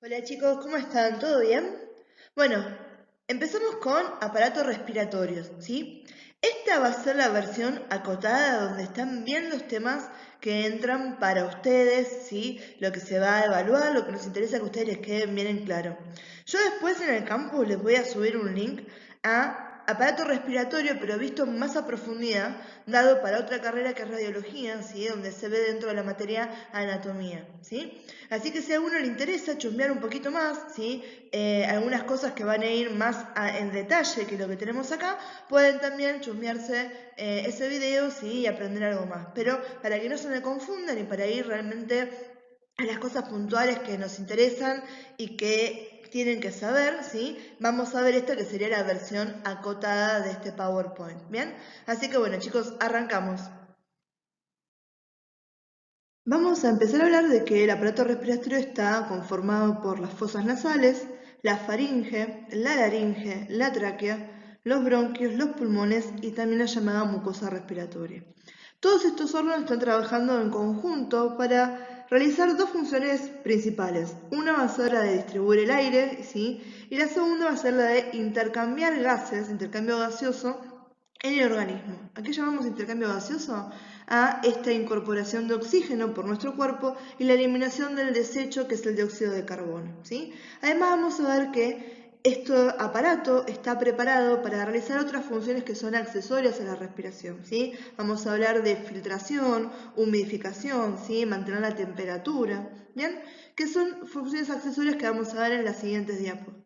Hola chicos, ¿cómo están? ¿Todo bien? Bueno, empezamos con aparatos respiratorios, ¿sí? Esta va a ser la versión acotada donde están bien los temas que entran para ustedes, ¿sí? Lo que se va a evaluar, lo que nos interesa que ustedes les queden bien en claro. Yo después en el campus les voy a subir un link a aparato respiratorio, pero visto más a profundidad, dado para otra carrera que es radiología, ¿sí? Donde se ve dentro de la materia anatomía, ¿sí? Así que si a alguno le interesa chusmear un poquito más, ¿sí? Algunas cosas que van a ir más en detalle que lo que tenemos acá, pueden también chusmearse ese video, ¿sí? Y aprender algo más. Pero para que no se me confundan y para ir realmente a las cosas puntuales que nos interesan y que tienen que saber, ¿sí? Vamos a ver esto que sería la versión acotada de este PowerPoint, ¿bien? Así que bueno chicos, arrancamos. Vamos a empezar a hablar de que el aparato respiratorio está conformado por las fosas nasales, la faringe, la laringe, la tráquea, los bronquios, los pulmones y también la llamada mucosa respiratoria. Todos estos órganos están trabajando en conjunto para realizar dos funciones principales. Una va a ser la de distribuir el aire, ¿sí? Y la segunda va a ser la de intercambiar gases, intercambio gaseoso, en el organismo. ¿A qué llamamos intercambio gaseoso? A esta incorporación de oxígeno por nuestro cuerpo y la eliminación del desecho que es el dióxido de carbono, ¿sí? Además vamos a ver que este aparato está preparado para realizar otras funciones que son accesorias a la respiración, ¿sí? Vamos a hablar de filtración, humidificación, ¿sí? Mantener la temperatura, ¿bien? Que son funciones accesorias que vamos a ver en las siguientes diapositivas.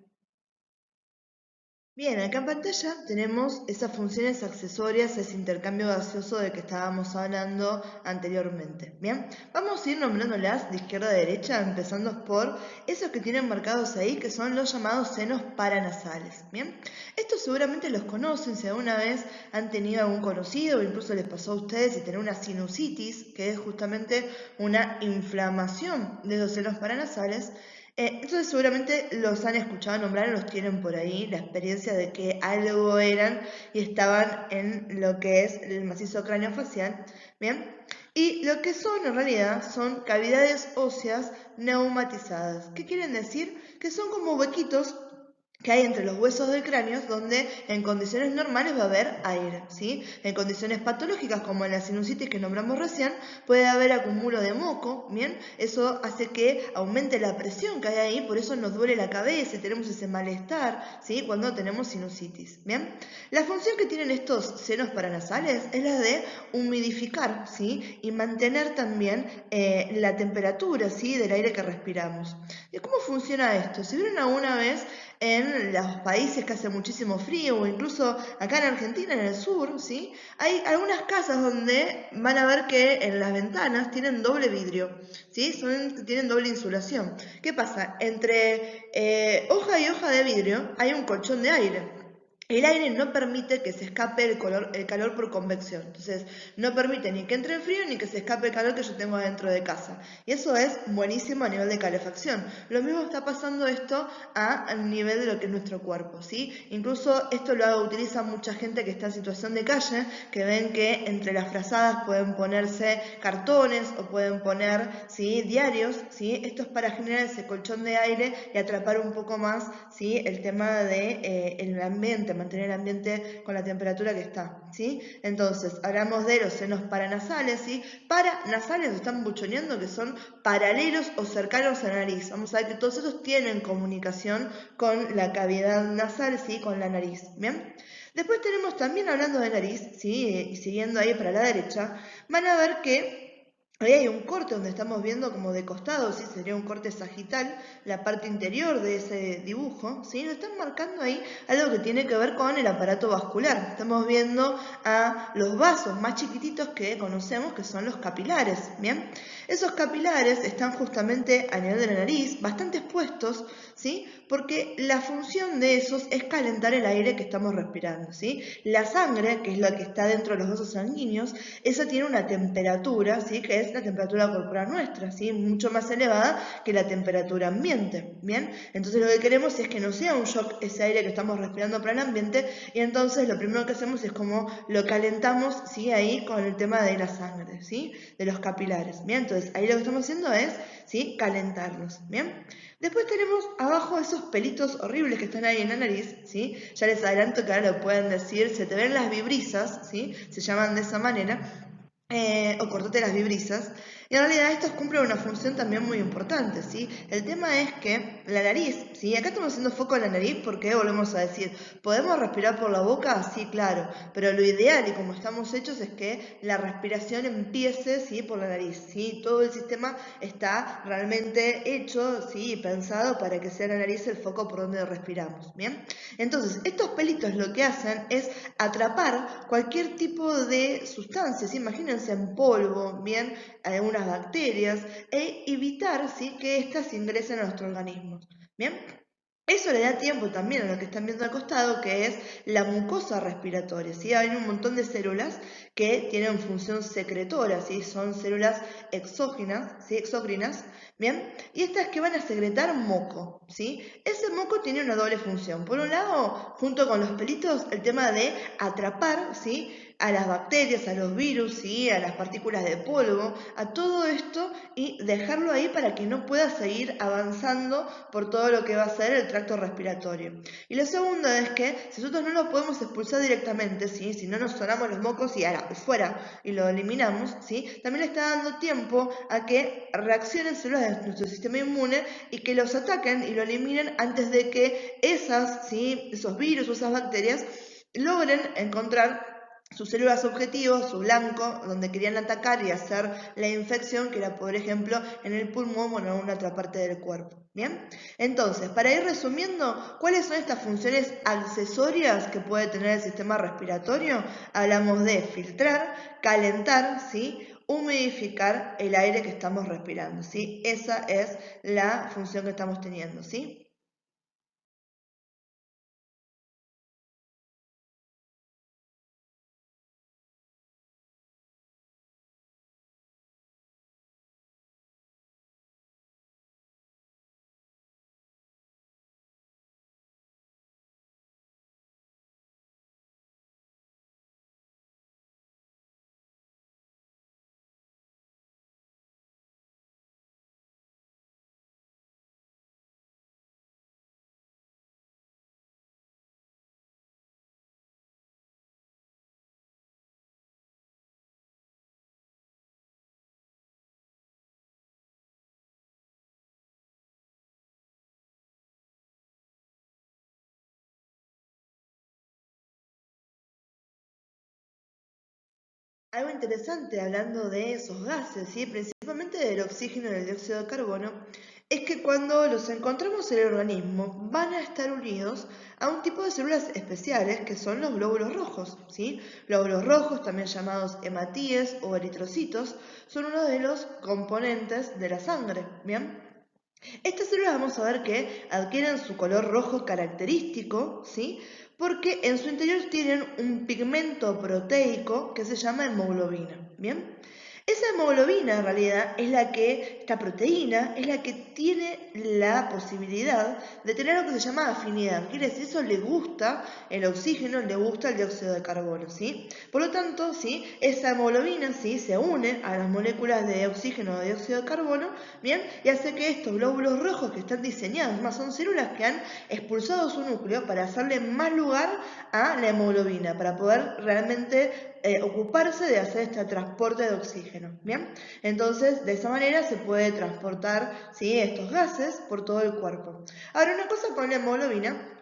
Bien, acá en pantalla tenemos esas funciones accesorias, ese intercambio gaseoso de que estábamos hablando anteriormente. Bien, vamos a ir nombrándolas de izquierda a derecha, empezando por esos que tienen marcados ahí, que son los llamados senos paranasales. Bien, estos seguramente los conocen, si alguna vez han tenido algún conocido o incluso les pasó a ustedes y tener una sinusitis, que es justamente una inflamación de los senos paranasales. Entonces seguramente los han escuchado nombrar, los tienen por ahí, la experiencia de que algo eran y estaban en lo que es el macizo craneofacial, ¿bien? Y lo que son en realidad son cavidades óseas neumatizadas. ¿Qué quieren decir? Que son como huequitos que hay entre los huesos del cráneo, donde en condiciones normales va a haber aire, ¿sí? En condiciones patológicas, como en la sinusitis que nombramos recién, puede haber acumulo de moco, ¿bien? Eso hace que aumente la presión que hay ahí, por eso nos duele la cabeza y tenemos ese malestar, ¿sí? Cuando tenemos sinusitis, ¿bien? La función que tienen estos senos paranasales es la de humidificar, ¿sí? Y mantener también la temperatura, ¿sí? Del aire que respiramos. ¿Y cómo funciona esto? Si vieron alguna vez en los países que hace muchísimo frío o incluso acá en Argentina, en el sur, ¿sí? Hay algunas casas donde van a ver que en las ventanas tienen doble vidrio, ¿sí? Tienen doble insulación. ¿Qué pasa? Entre hoja y hoja de vidrio hay un colchón de aire. El aire no permite que se escape el calor por convección. Entonces, no permite ni que entre el frío ni que se escape el calor que yo tengo dentro de casa. Y eso es buenísimo a nivel de calefacción. Lo mismo está pasando esto a nivel de lo que es nuestro cuerpo, ¿sí? Incluso esto lo utiliza mucha gente que está en situación de calle, que ven que entre las frazadas pueden ponerse cartones o pueden poner, ¿sí? Diarios, ¿sí? Esto es para generar ese colchón de aire y atrapar un poco más, ¿sí? El tema de el ambiente, mantener el ambiente con la temperatura que está, ¿sí? Entonces, hablamos de los senos paranasales, ¿sí? Paranasales nos están buchoneando que son paralelos o cercanos a la nariz. Vamos a ver que todos esos tienen comunicación con la cavidad nasal, ¿sí? Con la nariz, ¿bien? Después tenemos también hablando de nariz, ¿sí? Y siguiendo ahí para la derecha, van a ver que ahí hay un corte donde estamos viendo como de costado, ¿sí? Sería un corte sagital, la parte interior de ese dibujo, ¿sí? Lo están marcando ahí algo que tiene que ver con el aparato vascular. Estamos viendo a los vasos más chiquititos que conocemos, que son los capilares, ¿bien? Esos capilares están justamente a nivel de la nariz, bastante expuestos, ¿sí? Porque la función de esos es calentar el aire que estamos respirando, ¿sí? La sangre, que es la que está dentro de los vasos sanguíneos, esa tiene una temperatura, ¿sí? Que es la temperatura corporal nuestra, ¿sí? Mucho más elevada que la temperatura ambiente, ¿bien? Entonces lo que queremos es que no sea un shock ese aire que estamos respirando para el ambiente y entonces lo primero que hacemos es como lo calentamos, ¿sí? Ahí con el tema de la sangre, ¿sí? De los capilares, ¿bien? Entonces ahí lo que estamos haciendo es, ¿sí? Calentarlos, ¿bien? Después tenemos abajo esos pelitos horribles que están ahí en la nariz, ¿sí? Ya les adelanto que ahora lo pueden decir, se te ven las vibrisas, ¿sí? Se llaman de esa manera. O cortate las vibrisas. Y en realidad estos cumplen una función también muy importante, ¿sí? El tema es que la nariz, ¿sí? Acá estamos haciendo foco en la nariz porque volvemos a decir, ¿podemos respirar por la boca? Sí, claro, pero lo ideal y como estamos hechos es que la respiración empiece, ¿sí? Por la nariz, ¿sí? Todo el sistema está realmente hecho, ¿sí? Pensado para que sea la nariz el foco por donde respiramos, ¿bien? Entonces, estos pelitos lo que hacen es atrapar cualquier tipo de sustancias, imagínense en polvo, bien, algunas bacterias, e evitar, ¿sí? Que éstas ingresen a nuestro organismo, bien. Eso le da tiempo también a lo que están viendo al costado, que es la mucosa respiratoria, ¿sí? Hay un montón de células que tienen función secretora, ¿sí? Son células exógenas, ¿sí? Exócrinas, ¿bien? Y estas que van a secretar moco, ¿sí? Ese moco tiene una doble función. Por un lado, junto con los pelitos, el tema de atrapar, ¿sí? A las bacterias, a los virus, ¿sí? A las partículas de polvo, a todo esto y dejarlo ahí para que no pueda seguir avanzando por todo lo que va a ser el tracto respiratorio. Y lo segundo es que si nosotros no lo podemos expulsar directamente, ¿sí? Si no nos sonamos los mocos y ahora fuera y lo eliminamos, ¿sí? También le está dando tiempo a que reaccionen células de nuestro sistema inmune y que los ataquen y lo eliminen antes de que esas, ¿sí? Esos virus o esas bacterias logren encontrar sus células objetivos, su blanco, donde querían atacar y hacer la infección, que era, por ejemplo, en el pulmón o en alguna otra parte del cuerpo. ¿Bien? Entonces, para ir resumiendo, ¿cuáles son estas funciones accesorias que puede tener el sistema respiratorio? Hablamos de filtrar, calentar, ¿sí? Humidificar el aire que estamos respirando, ¿sí? Esa es la función que estamos teniendo, ¿sí? Algo interesante hablando de esos gases, ¿sí? Principalmente del oxígeno y del dióxido de carbono, es que cuando los encontramos en el organismo van a estar unidos a un tipo de células especiales que son los glóbulos rojos, ¿sí? Glóbulos rojos, también llamados hematíes o eritrocitos, son uno de los componentes de la sangre, ¿bien? Estas células vamos a ver que adquieren su color rojo característico, ¿sí? Porque en su interior tienen un pigmento proteico que se llama hemoglobina, ¿bien? Esa hemoglobina en realidad es la que, esta proteína, es la que tiene la posibilidad de tener lo que se llama afinidad. Quiere decir, eso le gusta el oxígeno, le gusta el dióxido de carbono, ¿sí? Por lo tanto, ¿sí? Esa hemoglobina, ¿sí? Se une a las moléculas de oxígeno o de dióxido de carbono, ¿bien? Y hace que estos glóbulos rojos que están diseñados, más son células que han expulsado su núcleo para hacerle más lugar a la hemoglobina, para poder realmente ocuparse de hacer este transporte de oxígeno, ¿bien? Entonces, de esa manera se puede transportar, ¿sí? Estos gases por todo el cuerpo. Ahora, una cosa con la hemoglobina,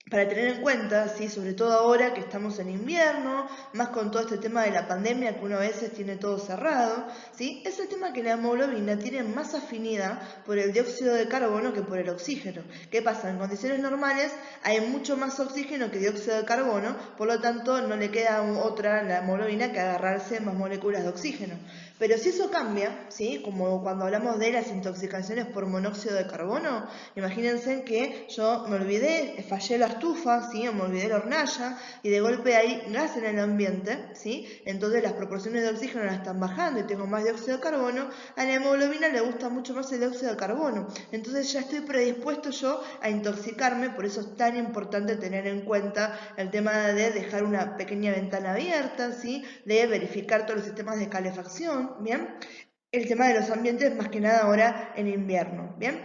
para tener en cuenta, ¿sí? Sobre todo ahora que estamos en invierno, más con todo este tema de la pandemia que uno a veces tiene todo cerrado, ¿sí? Es el tema que la hemoglobina tiene más afinidad por el dióxido de carbono que por el oxígeno. ¿Qué pasa? En condiciones normales hay mucho más oxígeno que dióxido de carbono, por lo tanto no le queda otra a la hemoglobina que agarrarse más moléculas de oxígeno. Pero si eso cambia, ¿sí? Como cuando hablamos de las intoxicaciones por monóxido de carbono, imagínense que yo me olvidé, fallé la estufa, ¿sí? O me olvidé la hornalla y de golpe hay gas en el ambiente, ¿sí? Entonces las proporciones de oxígeno las están bajando y tengo más dióxido de carbono. A la hemoglobina le gusta mucho más el dióxido de carbono. Entonces ya estoy predispuesto yo a intoxicarme, por eso es tan importante tener en cuenta el tema de dejar una pequeña ventana abierta, ¿sí? De verificar todos los sistemas de calefacción, ¿bien? El tema de los ambientes más que nada ahora en invierno, ¿bien?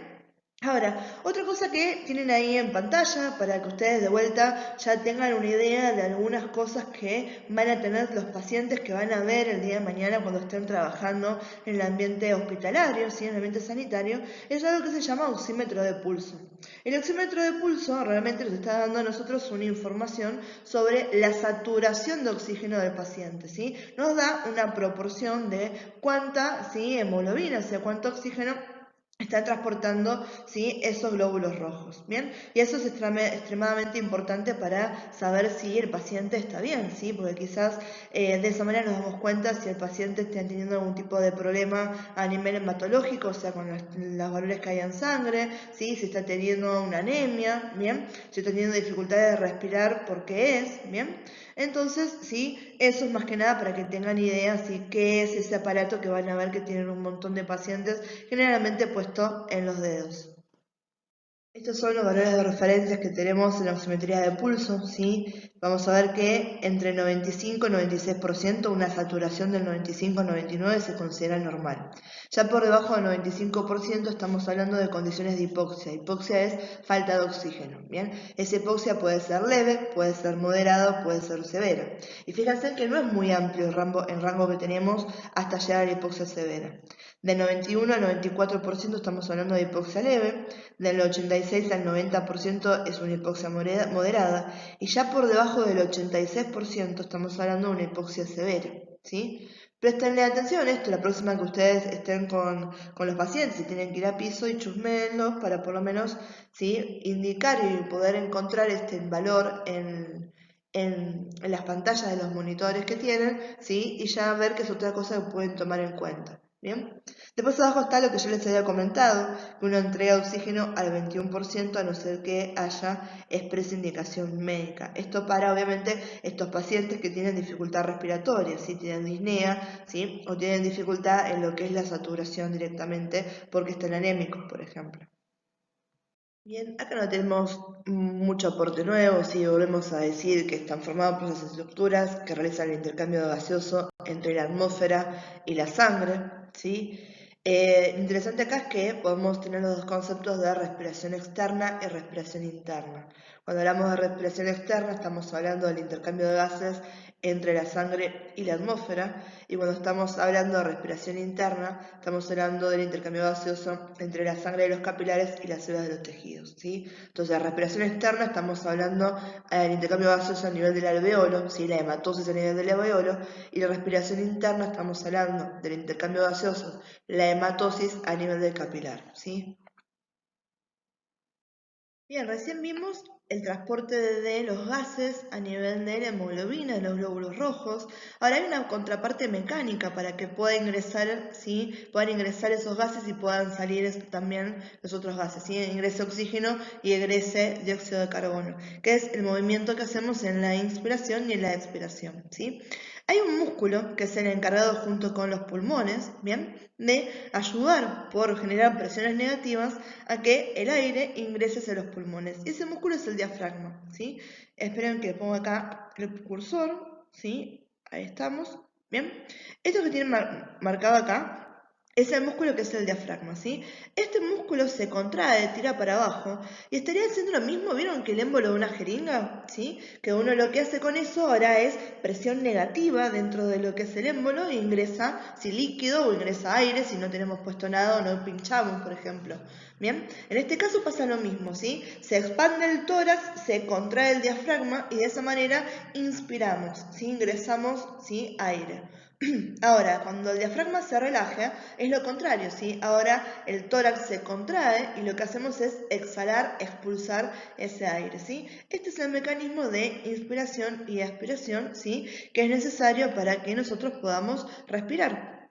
Ahora, otra cosa que tienen ahí en pantalla para que ustedes de vuelta ya tengan una idea de algunas cosas que van a tener los pacientes que van a ver el día de mañana cuando estén trabajando en el ambiente hospitalario, ¿sí? En el ambiente sanitario, es algo que se llama oxímetro de pulso. El oxímetro de pulso realmente nos está dando a nosotros una información sobre la saturación de oxígeno del paciente, ¿sí? Nos da una proporción de cuánta, ¿sí? Hemoglobina, o sea, cuánto oxígeno está transportando, ¿sí? Esos glóbulos rojos, ¿bien? Y eso es extremadamente importante para saber si el paciente está bien, ¿sí? Porque quizás de esa manera nos damos cuenta si el paciente está teniendo algún tipo de problema a nivel hematológico, o sea, con los valores que hay en sangre, ¿sí? Si está teniendo una anemia, ¿bien? Si está teniendo dificultades de respirar, ¿por qué es? ¿Bien? Entonces, sí, eso es más que nada para que tengan idea, ¿sí? Qué es ese aparato que van a ver que tienen un montón de pacientes generalmente puesto en los dedos. Estos son los valores de referencia que tenemos en la oximetría de pulso, ¿sí? Vamos a ver que entre 95 y 96%, una saturación del 95-99 se considera normal. Ya por debajo del 95% estamos hablando de condiciones de hipoxia. Hipoxia es falta de oxígeno, ¿bien? Esa hipoxia puede ser leve, puede ser moderada, puede ser severa. Y fíjense que no es muy amplio el rango que tenemos hasta llegar a la hipoxia severa. Del 91 al 94% estamos hablando de hipoxia leve, del 86 al 90% es una hipoxia moderada y ya por debajo del 86% estamos hablando de una hipoxia severa, ¿sí? Prestenle atención a esto la próxima que ustedes estén con los pacientes, si tienen que ir a piso y chusmeenlos para por lo menos, ¿sí? Indicar y poder encontrar este valor en las pantallas de los monitores que tienen, ¿sí? Y ya ver que es otra cosa que pueden tomar en cuenta, ¿bien? Después abajo está lo que yo les había comentado, que uno entrega oxígeno al 21% a no ser que haya expresa indicación médica. Esto para, obviamente, estos pacientes que tienen dificultad respiratoria, si tienen disnea, ¿sí? O tienen dificultad en lo que es la saturación directamente porque están anémicos, por ejemplo. Bien, acá no tenemos mucho aporte nuevo, sí, volvemos a decir que están formados por las estructuras que realizan el intercambio gaseoso entre la atmósfera y la sangre, ¿sí? Interesante acá es que podemos tener los dos conceptos de respiración externa y respiración interna. Cuando hablamos de respiración externa estamos hablando del intercambio de gases entre la sangre y la atmósfera, y cuando estamos hablando de respiración interna estamos hablando del intercambio gaseoso entre la sangre de los capilares y las células de los tejidos, ¿sí? Entonces, la respiración externa estamos hablando del intercambio gaseoso a nivel del alveolo, ¿sí? La hematosis a nivel del alveolo, y la respiración interna estamos hablando del intercambio gaseoso, la hematosis a nivel del capilar, ¿sí? Bien, recién vimos el transporte de los gases a nivel de la hemoglobina, de los glóbulos rojos. Ahora hay una contraparte mecánica para que pueda ingresar, ¿sí? Puedan ingresar esos gases y puedan salir también los otros gases, ¿sí? Ingrese oxígeno y egrese dióxido de carbono, que es el movimiento que hacemos en la inspiración y en la expiración, ¿sí? Hay un músculo que es el encargado junto con los pulmones, ¿bien? De ayudar por generar presiones negativas a que el aire ingrese hacia los pulmones. Y ese músculo es el diafragma, ¿sí? Esperen que ponga acá el cursor, ¿sí? Ahí estamos, ¿bien? Esto que tiene marcado acá es el músculo que es el diafragma, ¿sí? Este músculo se contrae, tira para abajo y estaría haciendo lo mismo, ¿vieron que el émbolo de una jeringa? ¿Sí? Que uno lo que hace con eso ahora es presión negativa dentro de lo que es el émbolo e ingresa si líquido o ingresa aire si no tenemos puesto nada o no pinchamos, por ejemplo. Bien, en este caso pasa lo mismo, ¿sí? Se expande el tórax, se contrae el diafragma y de esa manera inspiramos, ¿sí? Ingresamos, ¿sí? Aire. Ahora, cuando el diafragma se relaja, es lo contrario, ¿sí? Ahora el tórax se contrae y lo que hacemos es exhalar, expulsar ese aire, ¿sí? Este es el mecanismo de inspiración y expiración, ¿sí? Que es necesario para que nosotros podamos respirar.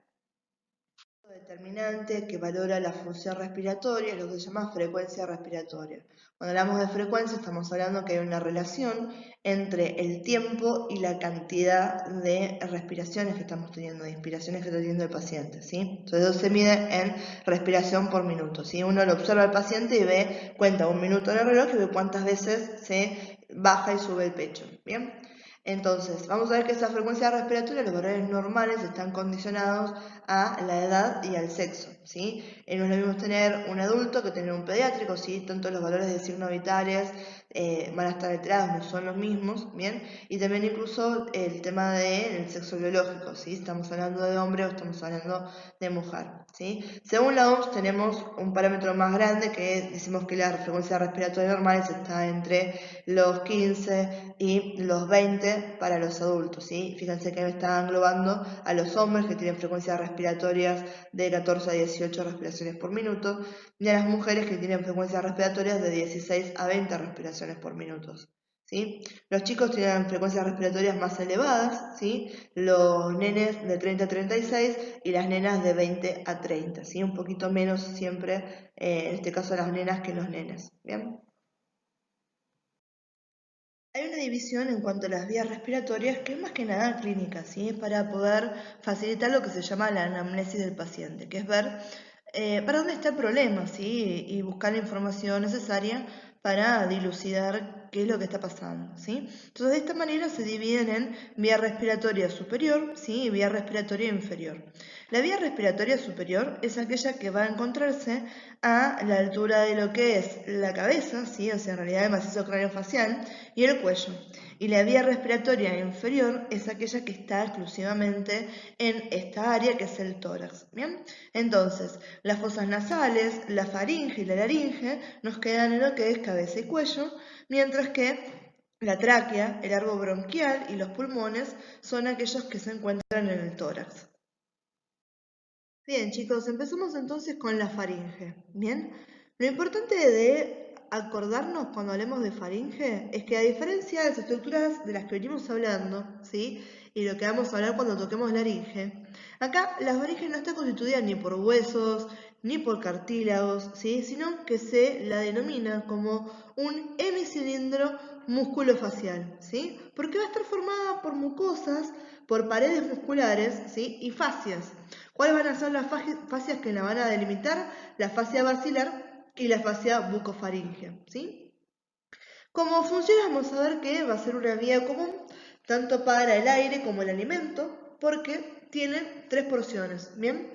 Determinante que valora la función respiratoria es lo que se llama frecuencia respiratoria. Cuando hablamos de frecuencia estamos hablando que hay una relación entre el tiempo y la cantidad de respiraciones que estamos teniendo, de inspiraciones que está teniendo el paciente, ¿sí? Entonces eso se mide en respiración por minuto, ¿sí? Uno lo observa al paciente y ve, cuenta un minuto en el reloj y ve cuántas veces se baja y sube el pecho, ¿bien? Entonces, vamos a ver que esa frecuencia respiratoria, los valores normales están condicionados a la edad y al sexo. ¿sí? No es lo mismo tener un adulto que tener un pediátrico, ¿sí? Tanto los valores de signos vitales van a estar alterados, no son los mismos, ¿bien? Y también incluso el tema del sexo biológico, ¿sí? Estamos hablando de hombre o estamos hablando de mujer, ¿sí? Según la OMS tenemos un parámetro más grande que decimos que la frecuencia respiratoria normal está entre los 15 y los 20 para los adultos, ¿sí? Fíjense que me está englobando a los hombres que tienen frecuencias respiratorias de 14 a 18 respiraciones por minuto y a las mujeres que tienen frecuencias respiratorias de 16 a 20 respiraciones por minuto, ¿sí? Los chicos tienen frecuencias respiratorias más elevadas, ¿sí? Los nenes de 30 a 36 y las nenas de 20 a 30, ¿sí? Un poquito menos siempre, en este caso las nenas que los nenes, ¿bien? Hay una división en cuanto a las vías respiratorias que es más que nada clínica, ¿sí? Para poder facilitar lo que se llama la anamnesis del paciente, que es ver para dónde está el problema, ¿sí? Y buscar la información necesaria para dilucidar qué es lo que está pasando, ¿sí? Entonces, de esta manera se dividen en vía respiratoria superior, ¿sí? Y vía respiratoria inferior. La vía respiratoria superior es aquella que va a encontrarse a la altura de lo que es la cabeza, ¿sí? O sea, en realidad el macizo craneofacial y el cuello. Y la vía respiratoria inferior es aquella que está exclusivamente en esta área que es el tórax, ¿bien? Entonces, las fosas nasales, la faringe y la laringe nos quedan en lo que es cabeza y cuello, mientras que la tráquea, el árbol bronquial y los pulmones son aquellos que se encuentran en el tórax. Bien, chicos, empezamos entonces con la faringe. Bien, lo importante de acordarnos cuando hablemos de faringe es que a diferencia de las estructuras de las que venimos hablando, ¿sí? Y lo que vamos a hablar cuando toquemos laringe, acá la faringe no está constituida ni por huesos ni por cartílagos, ¿sí? Sino que se la denomina como un hemicilindro músculo-facial, ¿sí? Porque va a estar formada por mucosas, por paredes musculares, ¿sí? Y fascias. ¿Cuáles van a ser las fascias que la van a delimitar? La fascia basilar y la fascia bucofaringea, ¿sí? Como funciona, vamos a ver que va a ser una vía común tanto para el aire como el alimento, porque tiene tres porciones, ¿bien?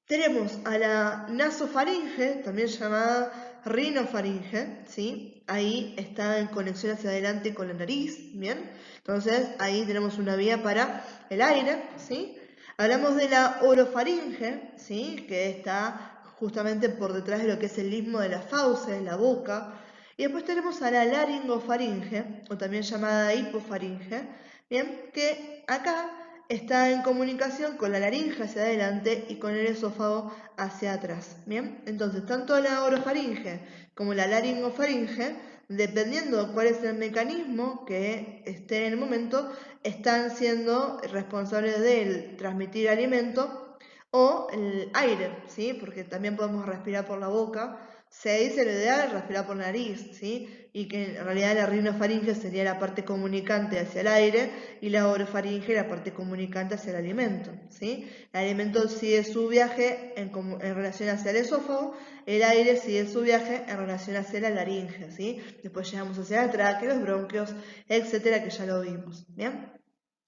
Tenemos a la nasofaringe, también llamada rinofaringe, ¿sí? Ahí está en conexión hacia adelante con la nariz, ¿bien? Entonces ahí tenemos una vía para el aire, ¿sí? Hablamos de la orofaringe, ¿sí? Que está justamente por detrás de lo que es el istmo de las fauces, la boca. Y después tenemos a la laringofaringe, o también llamada hipofaringe, ¿bien? Que acá está en comunicación con la laringe hacia adelante y con el esófago hacia atrás, ¿bien? Entonces, tanto la orofaringe como la laringofaringe, dependiendo cuál es el mecanismo que esté en el momento, están siendo responsables de transmitir alimento o el aire, ¿sí? Porque también podemos respirar por la boca. Se dice lo ideal respirar por nariz, ¿sí? Y que en realidad la rinofaringe sería la parte comunicante hacia el aire y la orofaringe la parte comunicante hacia el alimento, ¿sí? El alimento sigue su viaje en relación hacia el esófago, el aire sigue su viaje en relación hacia la laringe, ¿sí? Después llegamos hacia la tráquea, los bronquios, etcétera, que ya lo vimos, ¿bien?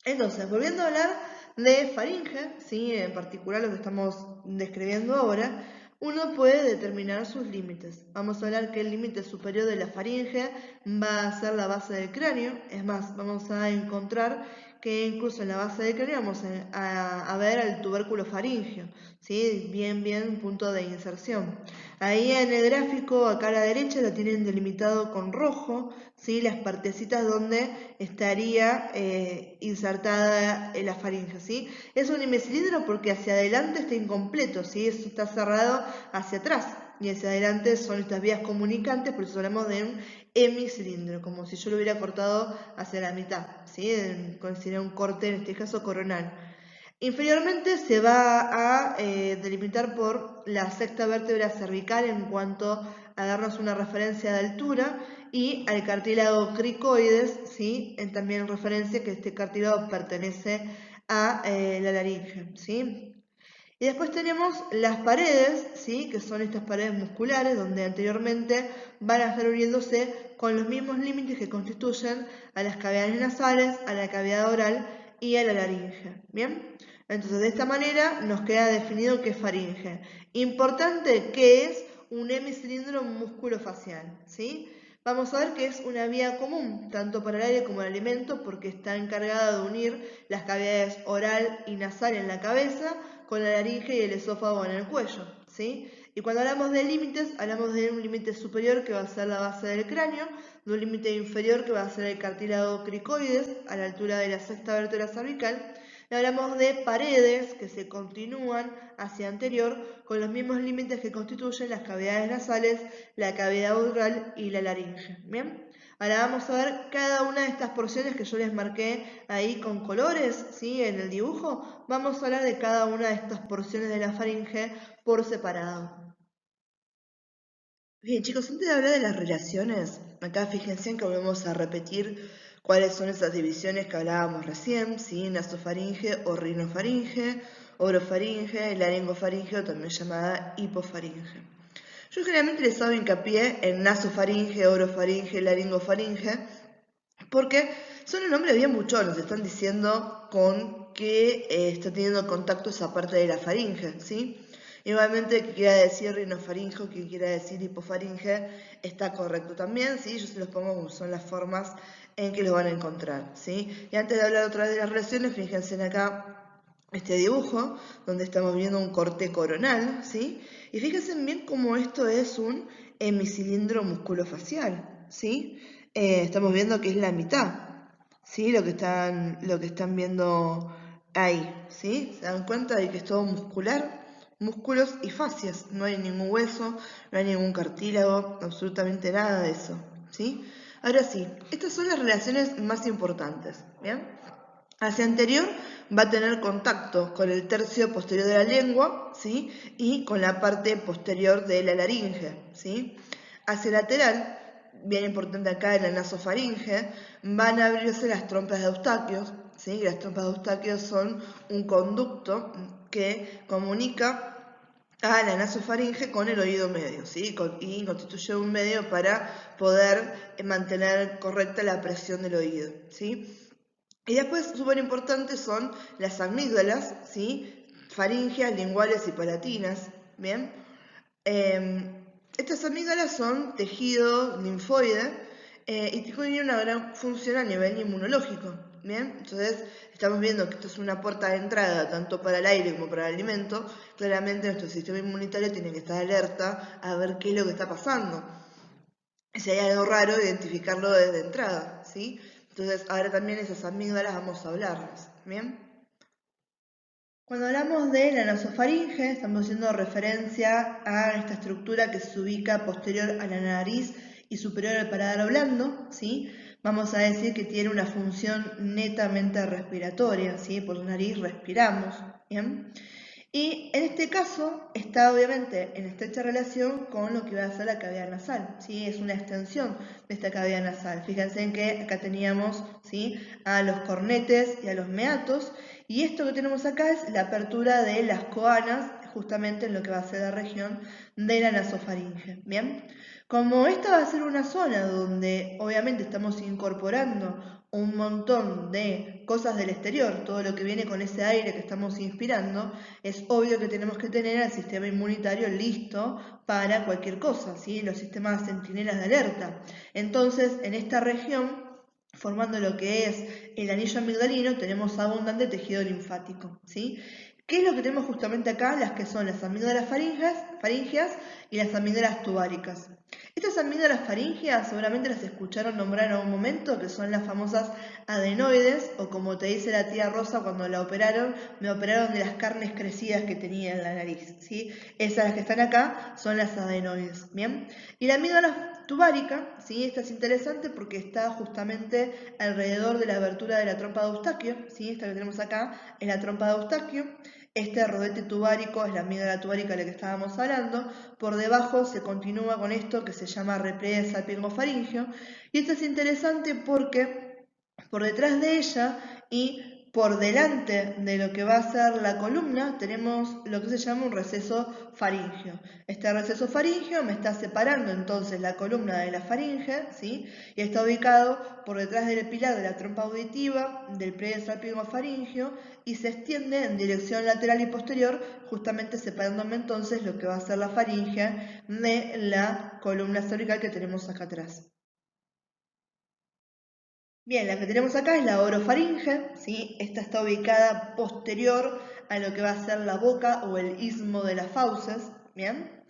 Entonces, volviendo a hablar de faringe, ¿sí? En particular lo que estamos describiendo ahora, uno puede determinar sus límites. Vamos a hablar que el límite superior de la faringe va a ser la base del cráneo. Es más, vamos a encontrar que incluso en la base del cráneo vamos a ver el tubérculo faríngeo, ¿sí? Bien, punto de inserción. Ahí en el gráfico, acá a la derecha, lo tienen delimitado con rojo, ¿sí? Las partecitas donde estaría insertada la faringe, ¿sí? Es un hemicilindro porque hacia adelante está incompleto, ¿sí? Eso está cerrado hacia atrás y hacia adelante son estas vías comunicantes, por eso hablamos de un hemicilindro, como si yo lo hubiera cortado hacia la mitad, ¿sí? Sería un corte, en este caso coronal. Inferiormente se va a delimitar por la sexta vértebra cervical en cuanto a darnos una referencia de altura y al cartílago cricoides, ¿sí? También en referencia que este cartílago pertenece a la laringe, ¿sí? Y después tenemos las paredes, ¿sí? Que son estas paredes musculares donde anteriormente van a estar uniéndose con los mismos límites que constituyen a las cavidades nasales, a la cavidad oral y a la laringe, ¿bien? Entonces, de esta manera nos queda definido qué es faringe. Importante que es un hemicilindro músculo-facial, ¿sí? Vamos a ver que es una vía común, tanto para el aire como el alimento, porque está encargada de unir las cavidades oral y nasal en la cabeza con la laringe y el esófago en el cuello, ¿sí? Y cuando hablamos de límites, hablamos de un límite superior que va a ser la base del cráneo, de un límite inferior que va a ser el cartílago cricoides a la altura de la sexta vértebra cervical. Y hablamos de paredes que se continúan hacia anterior con los mismos límites que constituyen las cavidades nasales, la cavidad oral y la laringe. ¿Bien? Ahora vamos a ver cada una de estas porciones que yo les marqué ahí con colores, ¿sí? En el dibujo. Vamos a hablar de cada una de estas porciones de la faringe por separado. Bien, chicos, antes de hablar de las relaciones, acá fíjense que volvemos a repetir cuáles son esas divisiones que hablábamos recién, ¿sí? Nasofaringe o rinofaringe, orofaringe, laringofaringe o también llamada hipofaringe. Yo generalmente les hago hincapié en nasofaringe, orofaringe, laringofaringe, porque son los nombres bien buchones, están diciendo con que está teniendo contacto esa parte de la faringe, ¿sí? Igualmente, que quiera decir rinofaringe o que quiera decir hipofaringe, está correcto también, ¿sí? Yo se los pongo como son las formas en que los van a encontrar, ¿sí? Y antes de hablar otra vez de las relaciones, fíjense en acá este dibujo, donde estamos viendo un corte coronal, ¿sí? Y fíjense bien cómo esto es un hemicilindro musculofacial, ¿sí? Estamos viendo que es la mitad, ¿sí? Lo que están viendo ahí, ¿sí? ¿Se dan cuenta de que es todo muscular? Músculos y fascias, no hay ningún hueso, no hay ningún cartílago, absolutamente nada de eso, ¿sí? Ahora sí, estas son las relaciones más importantes, ¿bien? Hacia anterior va a tener contacto con el tercio posterior de la lengua, ¿sí? Y con la parte posterior de la laringe, ¿sí? Hacia lateral, bien importante acá en la nasofaringe, van a abrirse las trompas de Eustaquio, ¿sí? Las trompas de Eustaquio son un conducto que comunica a la nasofaringe con el oído medio, ¿sí? Y constituye un medio para poder mantener correcta la presión del oído, ¿sí? Y después, súper importantes son las amígdalas, ¿sí? Faringeas, linguales y palatinas, ¿bien? Estas amígdalas son tejido linfoide y tienen una gran función a nivel inmunológico, ¿bien? Entonces, estamos viendo que esto es una puerta de entrada tanto para el aire como para el alimento. Claramente nuestro sistema inmunitario tiene que estar alerta a ver qué es lo que está pasando. Si hay algo raro, identificarlo desde entrada, ¿sí? Entonces, ahora también esas amígdalas vamos a hablarlas, ¿bien? Cuando hablamos de la nasofaringe, estamos haciendo referencia a esta estructura que se ubica posterior a la nariz y superior al paladar blando, ¿sí? Vamos a decir que tiene una función netamente respiratoria, ¿sí? Por la nariz respiramos, ¿bien? Y en este caso está obviamente en estrecha relación con lo que va a ser la cavidad nasal, ¿sí? Es una extensión de esta cavidad nasal. Fíjense en que acá teníamos, ¿sí? A los cornetes y a los meatos, y esto que tenemos acá es la apertura de las coanas, justamente en lo que va a ser la región de la nasofaringe, ¿bien? Como esta va a ser una zona donde obviamente estamos incorporando un montón de cosas del exterior, todo lo que viene con ese aire que estamos inspirando, es obvio que tenemos que tener al sistema inmunitario listo para cualquier cosa, ¿sí? Los sistemas centinelas de alerta. Entonces, en esta región, formando lo que es el anillo amigdalino, tenemos abundante tejido linfático, ¿sí? ¿Qué es lo que tenemos justamente acá? Las que son las amígdalas faringeas y las amígdalas tubáricas. Estas amígdalas faringeas seguramente las escucharon nombrar en algún momento, que son las famosas adenoides, o como te dice la tía Rosa cuando la operaron, me operaron de las carnes crecidas que tenía en la nariz, ¿sí? Esas que están acá son las adenoides, ¿bien? Y la amígdala tubárica, ¿sí? Esta es interesante porque está justamente alrededor de la abertura de la trompa de Eustaquio, ¿sí? Esta que tenemos acá es la trompa de Eustaquio. Este rodete tubárico es la amígdala tubárica de la que estábamos hablando. Por debajo se continúa con esto que se llama repliegue salpingofaringeo. Y esto es interesante porque por detrás de ella y por delante de lo que va a ser la columna tenemos lo que se llama un receso faríngeo. Este receso faríngeo me está separando entonces la columna de la faringe, ¿sí? Y está ubicado por detrás del pilar de la trompa auditiva, del pliegue salpingo-faríngeo, y se extiende en dirección lateral y posterior, justamente separándome entonces lo que va a ser la faringe de la columna cervical que tenemos acá atrás. Bien, la que tenemos acá es la orofaringe, ¿sí? Esta está ubicada posterior a lo que va a ser la boca o el istmo de las fauces, ¿bien?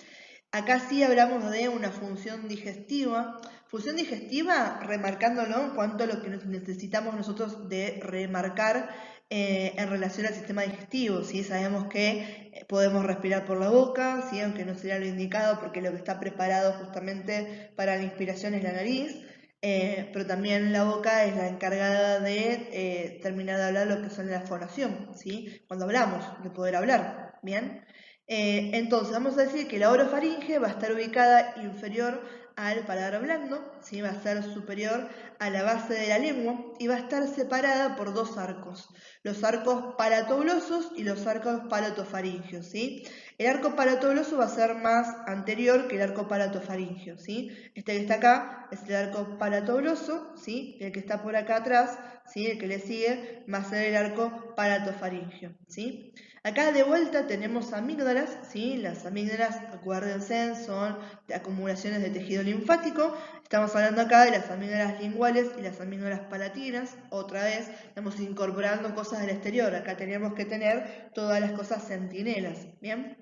Acá sí hablamos de una función digestiva. Función digestiva, remarcándolo en cuanto a lo que necesitamos nosotros de remarcar en relación al sistema digestivo, ¿sí? Sabemos que podemos respirar por la boca, ¿sí? Aunque no sería lo indicado porque lo que está preparado justamente para la inspiración es la nariz. Pero también la boca es la encargada de terminar de hablar lo que son la fonación, ¿sí? Cuando hablamos, de poder hablar, ¿bien? Entonces vamos a decir que la orofaringe va a estar ubicada inferior al paladar blando, ¿sí? Va a ser superior a la base de la lengua y va a estar separada por dos arcos, los arcos palatoblosos y los arcos palatofaringios, ¿sí? El arco palatobloso va a ser más anterior que el arco palatofaringio, ¿sí? Este que está acá es el arco palatobloso, ¿sí? El que está por acá atrás, ¿sí? El que le sigue va a ser el arco palatofaringio, ¿sí? Acá de vuelta tenemos amígdalas, ¿sí? Las amígdalas, acuérdense, son de acumulaciones de tejido linfático. Estamos hablando acá de las amígdalas linguales y las amígdalas palatinas. Otra vez, estamos incorporando cosas del exterior. Acá tenemos que tener todas las cosas centinelas, ¿bien?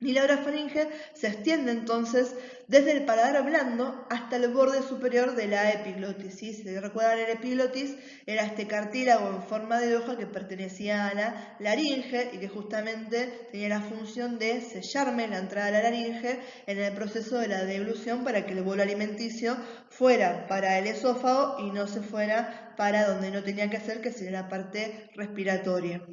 Y la orofaringe se extiende entonces desde el paladar blando hasta el borde superior de la epiglotis. ¿Sí? Si recuerdan, el epiglotis era este cartílago en forma de hoja que pertenecía a la laringe y que justamente tenía la función de sellarme la entrada a la laringe en el proceso de la deglución para que el bolo alimenticio fuera para el esófago y no se fuera para donde no tenía que ser, que sería la parte respiratoria.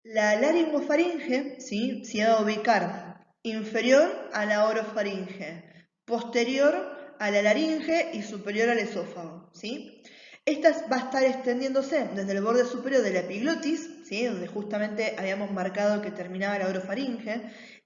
La laringofaringe, ¿sí? Se va a ubicar inferior a la orofaringe, posterior a la laringe y superior al esófago, ¿sí? Esta va a estar extendiéndose desde el borde superior de la epiglotis, ¿sí? Donde justamente habíamos marcado que terminaba la orofaringe.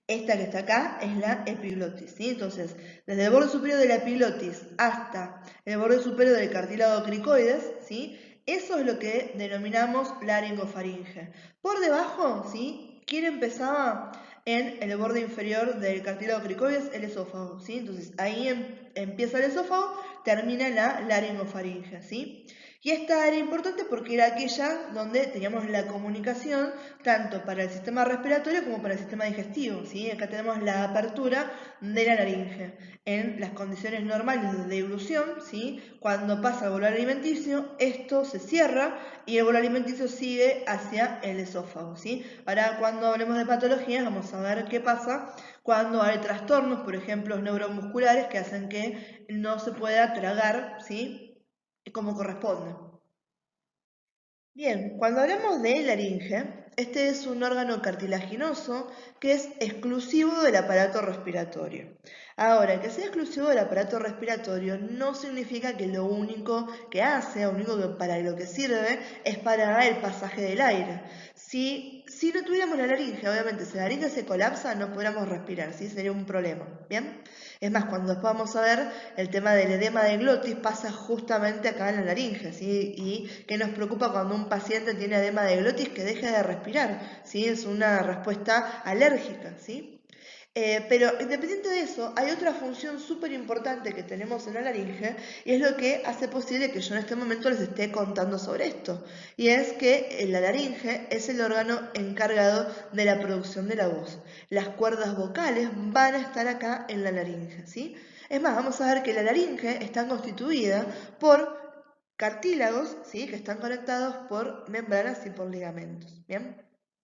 Esta que está acá es la epiglotis, ¿sí? Entonces, desde el borde superior de la epiglotis hasta el borde superior del cartílago cricoides, ¿sí? Eso es lo que denominamos laringofaringe. Por debajo, ¿sí? ¿Quién empezaba en el borde inferior del cartílago cricoides? El esófago, ¿sí? Entonces ahí empieza el esófago, termina la laringofaringe, ¿sí? Y esta era importante porque era aquella donde teníamos la comunicación tanto para el sistema respiratorio como para el sistema digestivo, ¿sí? Acá tenemos la apertura de la laringe. En las condiciones normales de deglución, ¿sí? Cuando pasa el bolo alimenticio, esto se cierra y el bolo alimenticio sigue hacia el esófago, ¿sí? Ahora, cuando hablemos de patologías, vamos a ver qué pasa cuando hay trastornos, por ejemplo, neuromusculares, que hacen que no se pueda tragar, ¿sí? Como corresponde. Bien, cuando hablamos de laringe, este es un órgano cartilaginoso que es exclusivo del aparato respiratorio. Ahora, que sea exclusivo del aparato respiratorio no significa que lo único que hace, o único que para lo que sirve, es para el pasaje del aire. Si no tuviéramos la laringe, obviamente, si la laringe se colapsa, no podríamos respirar, ¿sí? Sería un problema, ¿bien? Es más, cuando después vamos a ver el tema del edema de glotis pasa justamente acá en la laringe, ¿sí? Y que nos preocupa cuando un paciente tiene edema de glotis que deje de respirar, ¿sí? Es una respuesta alérgica, ¿sí? Pero independiente de eso, hay otra función súper importante que tenemos en la laringe y es lo que hace posible que yo en este momento les esté contando sobre esto. Y es que la laringe es el órgano encargado de la producción de la voz. Las cuerdas vocales van a estar acá en la laringe, ¿sí? Es más, vamos a ver que la laringe está constituida por cartílagos, ¿sí? Que están conectados por membranas y por ligamentos, ¿bien?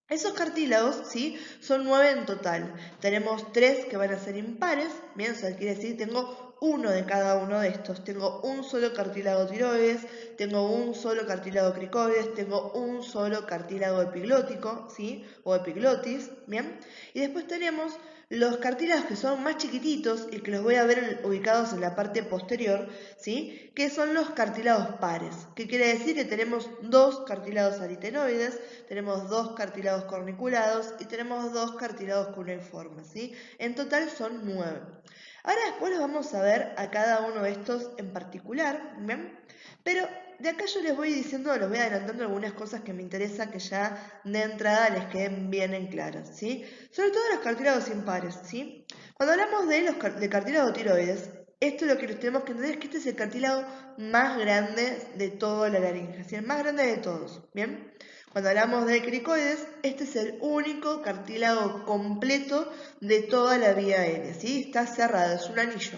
Esos cartílagos, ¿sí? Son 9 en total. Tenemos 3 que van a ser impares, ¿bien? O sea, quiere decir tengo uno de cada uno de estos. Tengo un solo cartílago tiroides, tengo un solo cartílago cricoides, tengo un solo cartílago epiglótico, ¿sí? O epiglotis, ¿bien? Y después tenemos los cartílagos que son más chiquititos y que los voy a ver ubicados en la parte posterior, ¿sí? Que son los cartílagos pares. ¿Qué quiere decir? Que tenemos dos cartílagos aritenoides, tenemos dos cartílagos corniculados y tenemos dos cartílagos cuneiformes, ¿sí? En total son 9. Ahora después los vamos a ver a cada uno de estos en particular, ¿bien? Pero de acá yo les voy diciendo, les voy adelantando algunas cosas que me interesa que ya de entrada les queden bien en claras, ¿sí? Sobre todo los cartílagos impares, ¿sí? Cuando hablamos de cartílago tiroides, esto lo que tenemos que entender es que este es el cartílago más grande de toda la laringe, ¿sí? El más grande de todos, ¿bien? Cuando hablamos de cricoides, este es el único cartílago completo de toda la vía aérea, ¿sí? Está cerrado, es un anillo.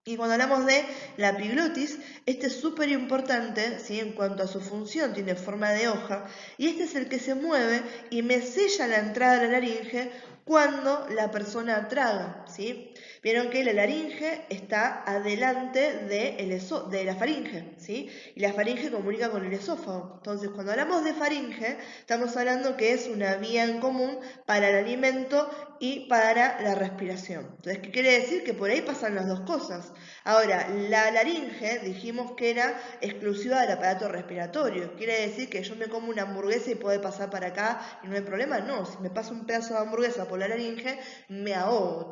Y cuando hablamos de la epiglotis, este es súper importante, ¿sí? En cuanto a su función, tiene forma de hoja, y este es el que se mueve y me sella la entrada de la laringe cuando la persona traga, ¿sí? Vieron que la laringe está adelante de la faringe, ¿sí? Y la faringe comunica con el esófago. Entonces, cuando hablamos de faringe, estamos hablando que es una vía en común para el alimento y para la respiración. Entonces, ¿qué quiere decir? Que por ahí pasan las dos cosas. Ahora, la laringe dijimos que era exclusiva del aparato respiratorio. ¿Quiere decir que yo me como una hamburguesa y puede pasar para acá y no hay problema? No, si me paso un pedazo de hamburguesa por la laringe, me ahogo,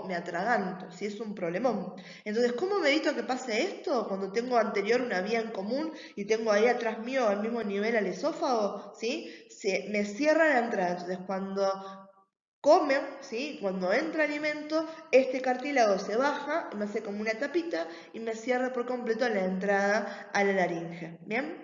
me atraganto, ¿sí? Es un problemón. Entonces, ¿cómo me evito que pase esto? Cuando tengo anterior una vía en común y tengo ahí atrás mío al mismo nivel al esófago, ¿sí? Me cierra la entrada. Entonces, cuando come, ¿sí? Cuando entra alimento, este cartílago se baja, me hace como una tapita y me cierra por completo la entrada a la laringe. ¿Bien?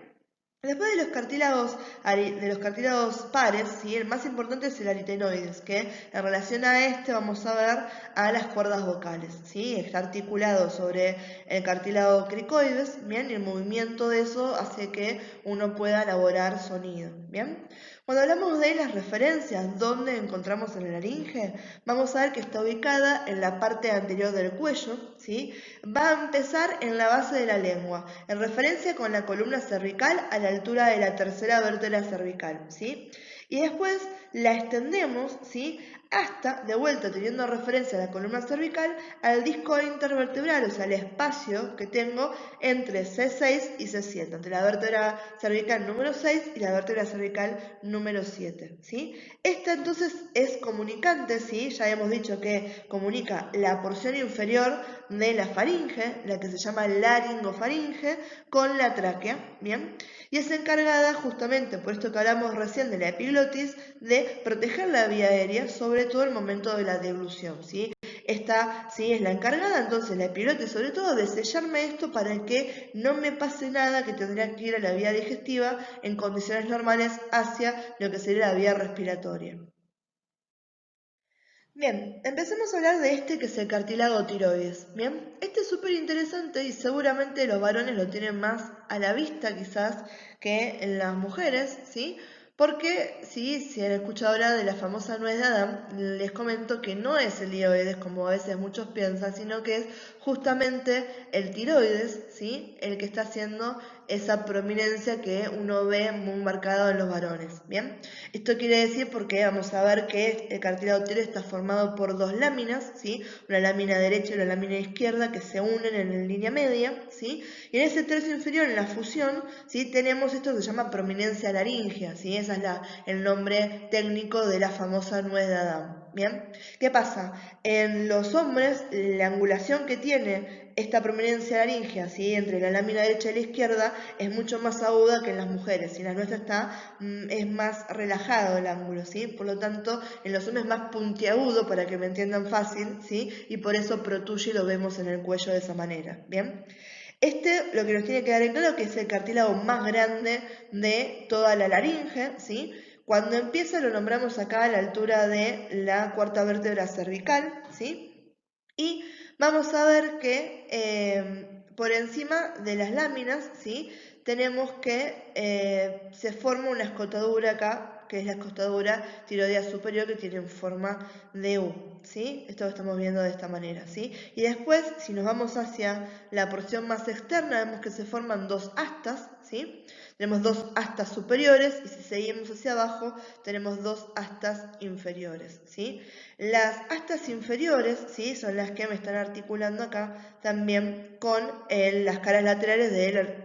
Después de los cartílagos pares, ¿sí? El más importante es el aritenoides, que en relación a este vamos a ver a las cuerdas vocales, ¿sí? Está articulado sobre el cartílago cricoides, ¿bien? Y el movimiento de eso hace que uno pueda elaborar sonido, ¿bien? Cuando hablamos de las referencias, ¿dónde encontramos en la laringe? Vamos a ver que está ubicada en la parte anterior del cuello, ¿sí? Va a empezar en la base de la lengua, en referencia con la columna cervical a la altura de la tercera vértebra cervical, ¿sí? Y después la extendemos, ¿sí? Hasta, de vuelta teniendo referencia a la columna cervical, al disco intervertebral, o sea, el espacio que tengo entre C6 y C7, entre la vértebra cervical número 6 y la vértebra cervical número 7, ¿sí? Esta entonces es comunicante, ¿sí? Ya hemos dicho que comunica la porción inferior de la faringe, la que se llama laringofaringe, con la tráquea, ¿bien? Y es encargada justamente, por esto que hablamos recién de la epiglotis, de proteger la vía aérea, sobre todo el momento de la deglución, ¿sí? Esta, ¿sí? Es la encargada, entonces la epiglotis, sobre todo, de sellarme esto para que no me pase nada, que tendría que ir a la vía digestiva en condiciones normales hacia lo que sería la vía respiratoria. Bien, empecemos a hablar de este que es el cartílago tiroides. Bien, este es súper interesante y seguramente los varones lo tienen más a la vista quizás que en las mujeres, ¿sí? Porque sí, si han escuchado hablar de la famosa nuez de Adán, les comento que no es el tiroides como a veces muchos piensan, sino que es justamente el tiroides, ¿sí? El que está haciendo esa prominencia que uno ve muy marcado en los varones, ¿bien? Esto quiere decir porque vamos a ver que el cartílago tiroides está formado por dos láminas, ¿sí? Una lámina derecha y una lámina izquierda que se unen en línea media, ¿sí? Y en ese tercio inferior, en la fusión, ¿sí? Tenemos esto que se llama prominencia laríngea, ¿sí? Ese es el nombre técnico de la famosa nuez de Adán, ¿bien? ¿Qué pasa? En los hombres, la angulación que tiene esta prominencia laríngea, ¿sí? Entre la lámina derecha y la izquierda, es mucho más aguda que en las mujeres, y la nuestra es más relajado el ángulo, ¿sí? Por lo tanto, en los hombres es más puntiagudo, para que me entiendan fácil, ¿sí? Y por eso protuye y lo vemos en el cuello de esa manera, ¿bien? Lo que nos tiene que dar en claro que es el cartílago más grande de toda la laringe, ¿sí? Cuando empieza lo nombramos acá a la altura de la cuarta vértebra cervical, ¿sí? Y vamos a ver que por encima de las láminas, ¿sí? Tenemos que se forma una escotadura acá, que es la escotadura tiroidea superior, que tiene forma de U, ¿sí? Esto lo estamos viendo de esta manera, ¿sí? Y después, si nos vamos hacia la porción más externa, vemos que se forman dos astas, ¿sí? Tenemos dos astas superiores y si seguimos hacia abajo tenemos dos astas inferiores, ¿sí? Las astas inferiores, ¿sí? Son las que me están articulando acá también con las caras laterales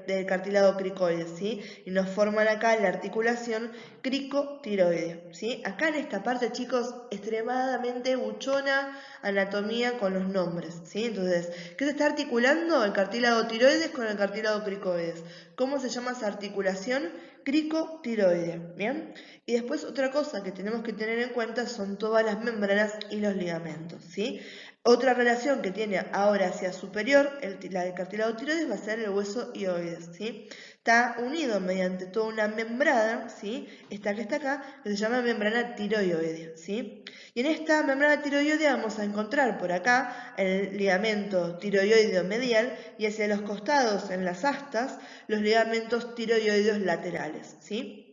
del cartílago cricoide, ¿sí? Y nos forman acá la articulación cricotiroidea, ¿sí? Acá en esta parte, chicos, extremadamente buchona anatomía con los nombres, ¿sí? Entonces, ¿qué se está articulando? El cartílago tiroides con el cartílago cricoides. ¿Cómo se llama esa articulación? Cricotiroidea, ¿bien? Y después otra cosa que tenemos que tener en cuenta son todas las membranas y los ligamentos, ¿sí? Otra relación que tiene ahora hacia superior, la del cartílago tiroides, va a ser el hueso hioides, ¿sí? Está unido mediante toda una membrana, ¿sí? Esta que está acá, que se llama membrana tiroidea, ¿sí? Y en esta membrana tiroidea vamos a encontrar por acá el ligamento tiroideo medial y hacia los costados, en las astas, los ligamentos tiroideos laterales, ¿sí?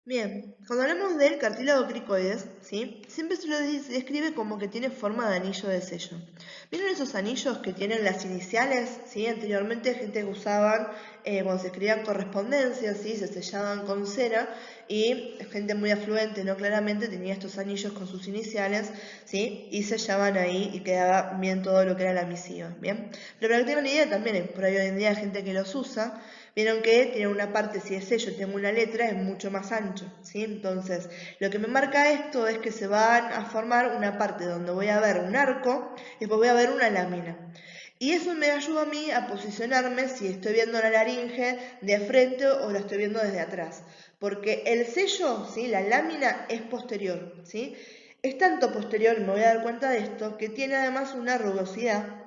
Bien, cuando hablamos del cartílago cricoides, ¿sí? Siempre se lo describe como que tiene forma de anillo de sello. ¿Vieron esos anillos que tienen las iniciales? ¿Sí? Anteriormente gente que usaban cuando se escribían correspondencias, ¿sí? Se sellaban con cera y gente muy afluente, ¿no? Claramente tenía estos anillos con sus iniciales, ¿sí? Y sellaban ahí y quedaba bien todo lo que era la misiva, ¿bien? Pero para que tengan una idea también, por ahí hoy en día hay gente que los usa. Vieron que tiene una parte, si es sello, tengo una letra, es mucho más ancho, ¿sí? Entonces, lo que me marca esto es que se van a formar una parte donde voy a ver un arco y después voy a ver una lámina. Y eso me ayuda a mí a posicionarme si estoy viendo la laringe de frente o la estoy viendo desde atrás. Porque el sello, ¿sí? La lámina es posterior, ¿sí? Es tanto posterior, me voy a dar cuenta de esto, que tiene además una rugosidad.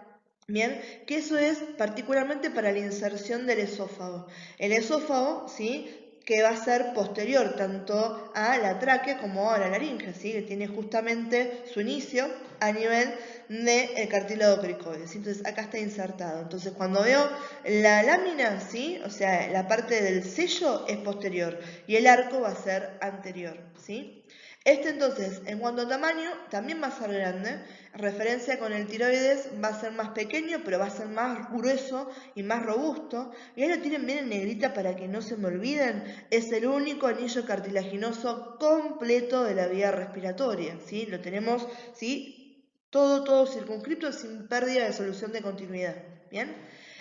Bien, que eso es particularmente para la inserción del esófago. El esófago, ¿sí? Que va a ser posterior tanto a la tráquea como a la laringe, ¿sí? Que tiene justamente su inicio a nivel del cartílago cricoides. Entonces acá está insertado. Entonces cuando veo la lámina, ¿sí? O sea, la parte del sello es posterior y el arco va a ser anterior, ¿sí? Este entonces, en cuanto a tamaño, también va a ser grande. En referencia con el tiroides va a ser más pequeño, pero va a ser más grueso y más robusto. Y ahí lo tienen bien en negrita para que no se me olviden. Es el único anillo cartilaginoso completo de la vía respiratoria, ¿sí? Lo tenemos, ¿sí? Todo circunscripto sin pérdida de solución de continuidad, ¿bien?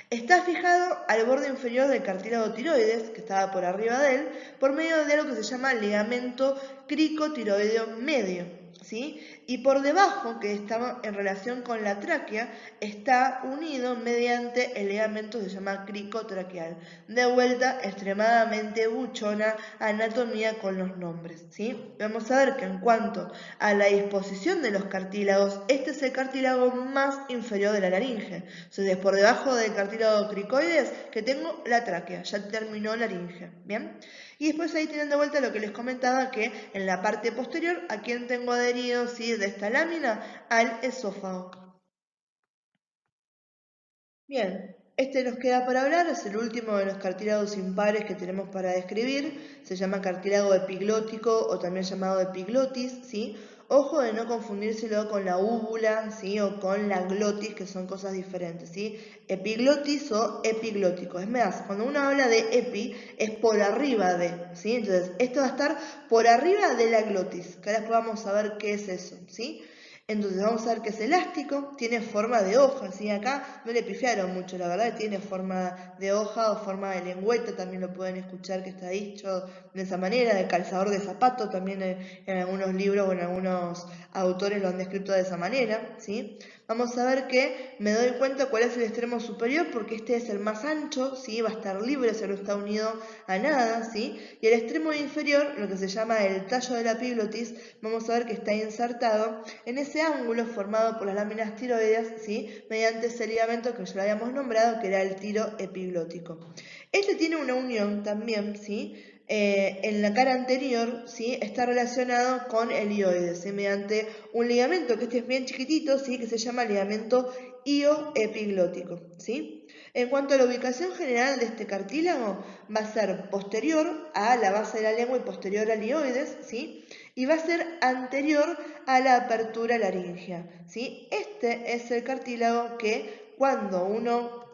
Está fijado al borde inferior del cartílago tiroides, que estaba por arriba de él, por medio de algo que se llama ligamento cricotiroideo medio, ¿sí? Y por debajo, que está en relación con la tráquea, está unido mediante el ligamento que se llama cricotraqueal. De vuelta, extremadamente buchona anatomía con los nombres, ¿sí? Vamos a ver que en cuanto a la disposición de los cartílagos, este es el cartílago más inferior de la laringe. Entonces, por debajo del cartílago cricoides, que tengo la tráquea, ya terminó la laringe, ¿bien? Y después ahí tienen de vuelta lo que les comentaba, que en la parte posterior, ¿a quién tengo adherido, ¿sí? De esta lámina? Al esófago. Bien, este nos queda para hablar, es el último de los cartílagos impares que tenemos para describir, se llama cartílago epiglótico o también llamado epiglotis, ¿sí? Ojo de no confundírselo con la úvula, ¿sí? O con la glotis, que son cosas diferentes, ¿sí? Epiglotis o epiglótico. Es más, cuando uno habla de epi, es por arriba de, ¿sí? Entonces, esto va a estar por arriba de la glotis, que ahora vamos a ver qué es eso, ¿sí? Entonces vamos a ver que es elástico, tiene forma de hoja, ¿sí? Acá no le pifiaron mucho, la verdad, tiene forma de hoja o forma de lengüeta, también lo pueden escuchar que está dicho de esa manera, de calzador de zapato, también en algunos libros o en algunos autores lo han descrito de esa manera, ¿sí? Vamos a ver que me doy cuenta cuál es el extremo superior porque este es el más ancho, ¿sí? Va a estar libre, se no está unido a nada, ¿sí? Y el extremo inferior, lo que se llama el tallo de la epiglotis, vamos a ver que está insertado en ese ángulo formado por las láminas tiroideas, ¿sí? Mediante ese ligamento que ya lo habíamos nombrado, que era el tiro epiglótico. Este tiene una unión también, ¿sí? En la cara anterior, ¿sí? Está relacionado con el hioides, ¿sí? Mediante un ligamento que este es bien chiquitito, ¿sí? Que se llama ligamento hioepiglótico, ¿sí? En cuanto a la ubicación general de este cartílago, va a ser posterior a la base de la lengua y posterior al hioides, ¿sí? Y va a ser anterior a la apertura laringea, ¿sí? Este es el cartílago que cuando uno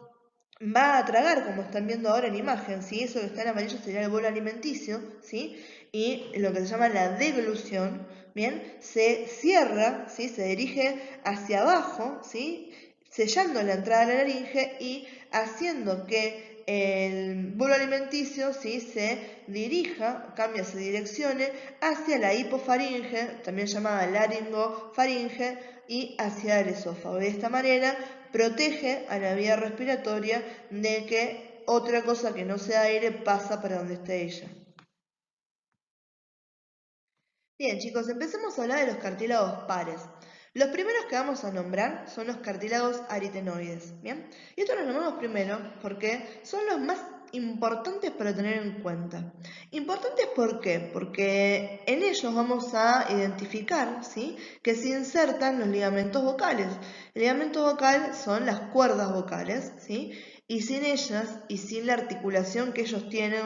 va a tragar, como están viendo ahora en imagen, ¿sí? Eso que está en amarillo sería el bolo alimenticio, ¿sí? Y lo que se llama la deglución, ¿bien? Se cierra, ¿sí? Se dirige hacia abajo, ¿sí? Sellando la entrada de la laringe y haciendo que el bolo alimenticio, ¿sí? Se dirija, cambia, se direccione hacia la hipofaringe, también llamada laringofaringe, y hacia el esófago. De esta manera protege a la vía respiratoria de que otra cosa que no sea aire pasa para donde esté ella. Bien, chicos, empecemos a hablar de los cartílagos pares. Los primeros que vamos a nombrar son los cartílagos aritenoides, ¿bien? Y estos los nombramos primero porque son los más importantes para tener en cuenta. ¿Importantes por qué? Porque en ellos vamos a identificar, ¿sí?, que se insertan los ligamentos vocales. El ligamento vocal son las cuerdas vocales, ¿sí? Y sin ellas y sin la articulación que ellos tienen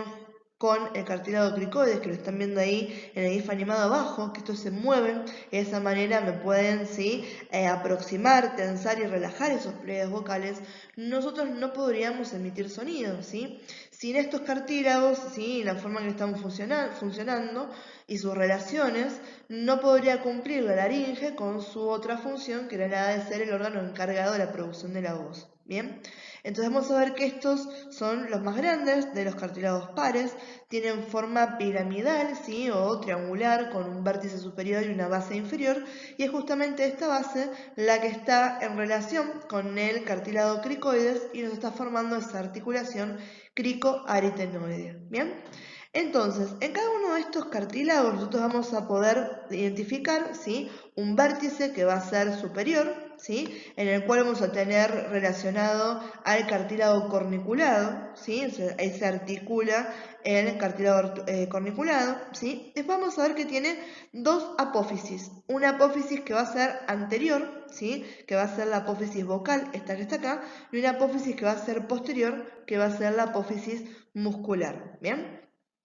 con el cartílago cricoides, que lo están viendo ahí en el GIF animado abajo, que estos se mueven, y de esa manera me pueden, ¿sí?, aproximar, tensar y relajar esos pliegues vocales. Nosotros no podríamos emitir sonido, ¿sí? Sin estos cartílagos, ¿sí?, la forma en que estamos funcionando y sus relaciones, no podría cumplir la laringe con su otra función, que era la de ser el órgano encargado de la producción de la voz. Bien, entonces vamos a ver que estos son los más grandes de los cartílagos pares, tienen forma piramidal, ¿sí?, o triangular, con un vértice superior y una base inferior, y es justamente esta base la que está en relación con el cartílago cricoides y nos está formando esa articulación cricoaritenoidea. Bien, entonces, en cada uno de estos cartílagos nosotros vamos a poder identificar, ¿sí?, un vértice que va a ser superior, ¿sí?, en el cual vamos a tener relacionado al cartílago corniculado, ¿sí?, ahí se articula el cartílago corniculado, ¿sí? Después vamos a ver que tiene dos apófisis, una apófisis que va a ser anterior, ¿sí?, que va a ser la apófisis vocal, esta que está acá, y una apófisis que va a ser posterior, que va a ser la apófisis muscular, ¿bien?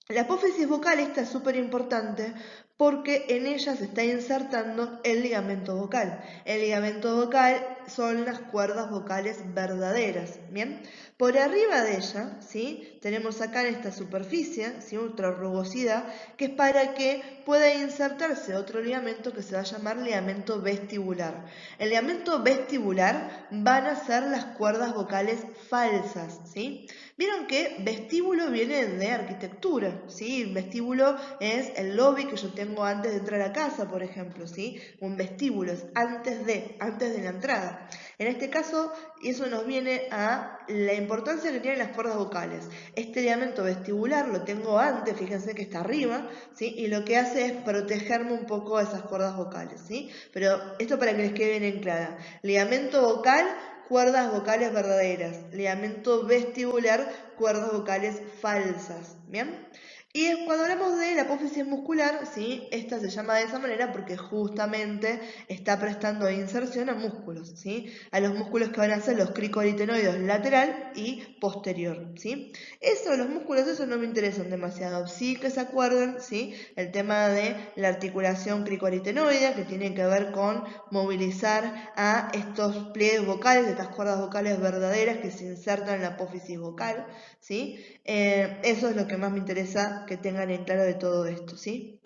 La apófisis vocal esta es súper importante porque en ella se está insertando el ligamento vocal. El ligamento vocal son las cuerdas vocales verdaderas, ¿bien? Por arriba de ella, ¿sí?, tenemos acá en esta superficie, ¿sí?, otra rugosidad, que es para que pueda insertarse otro ligamento que se va a llamar ligamento vestibular. El ligamento vestibular van a ser las cuerdas vocales falsas, ¿sí? Vieron que vestíbulo viene de arquitectura, ¿sí? Vestíbulo es el lobby que yo tengo antes de entrar a casa, por ejemplo, ¿sí? Un vestíbulo es antes de la entrada. En este caso, eso nos viene a la importancia que tienen las cuerdas vocales. Este ligamento vestibular lo tengo antes, fíjense que está arriba, ¿sí?, y lo que hace es protegerme un poco a esas cuerdas vocales, ¿sí? Pero esto para que les quede bien en clara. Ligamento vocal, cuerdas vocales verdaderas. Ligamento vestibular, cuerdas vocales falsas. ¿Bien? Y cuando hablamos de la apófisis muscular, ¿sí?, esta se llama de esa manera porque justamente está prestando inserción a músculos, ¿sí?, a los músculos que van a ser los cricoaritenoides lateral y posterior, ¿sí? Eso, los músculos, esos no me interesan demasiado. Sí que se acuerdan, ¿sí?, el tema de la articulación cricoaritenoidea, que tiene que ver con movilizar a estos pliegues vocales, estas cuerdas vocales verdaderas que se insertan en la apófisis vocal, ¿sí? Eso es lo que más me interesa que tengan en claro de todo esto, ¿sí?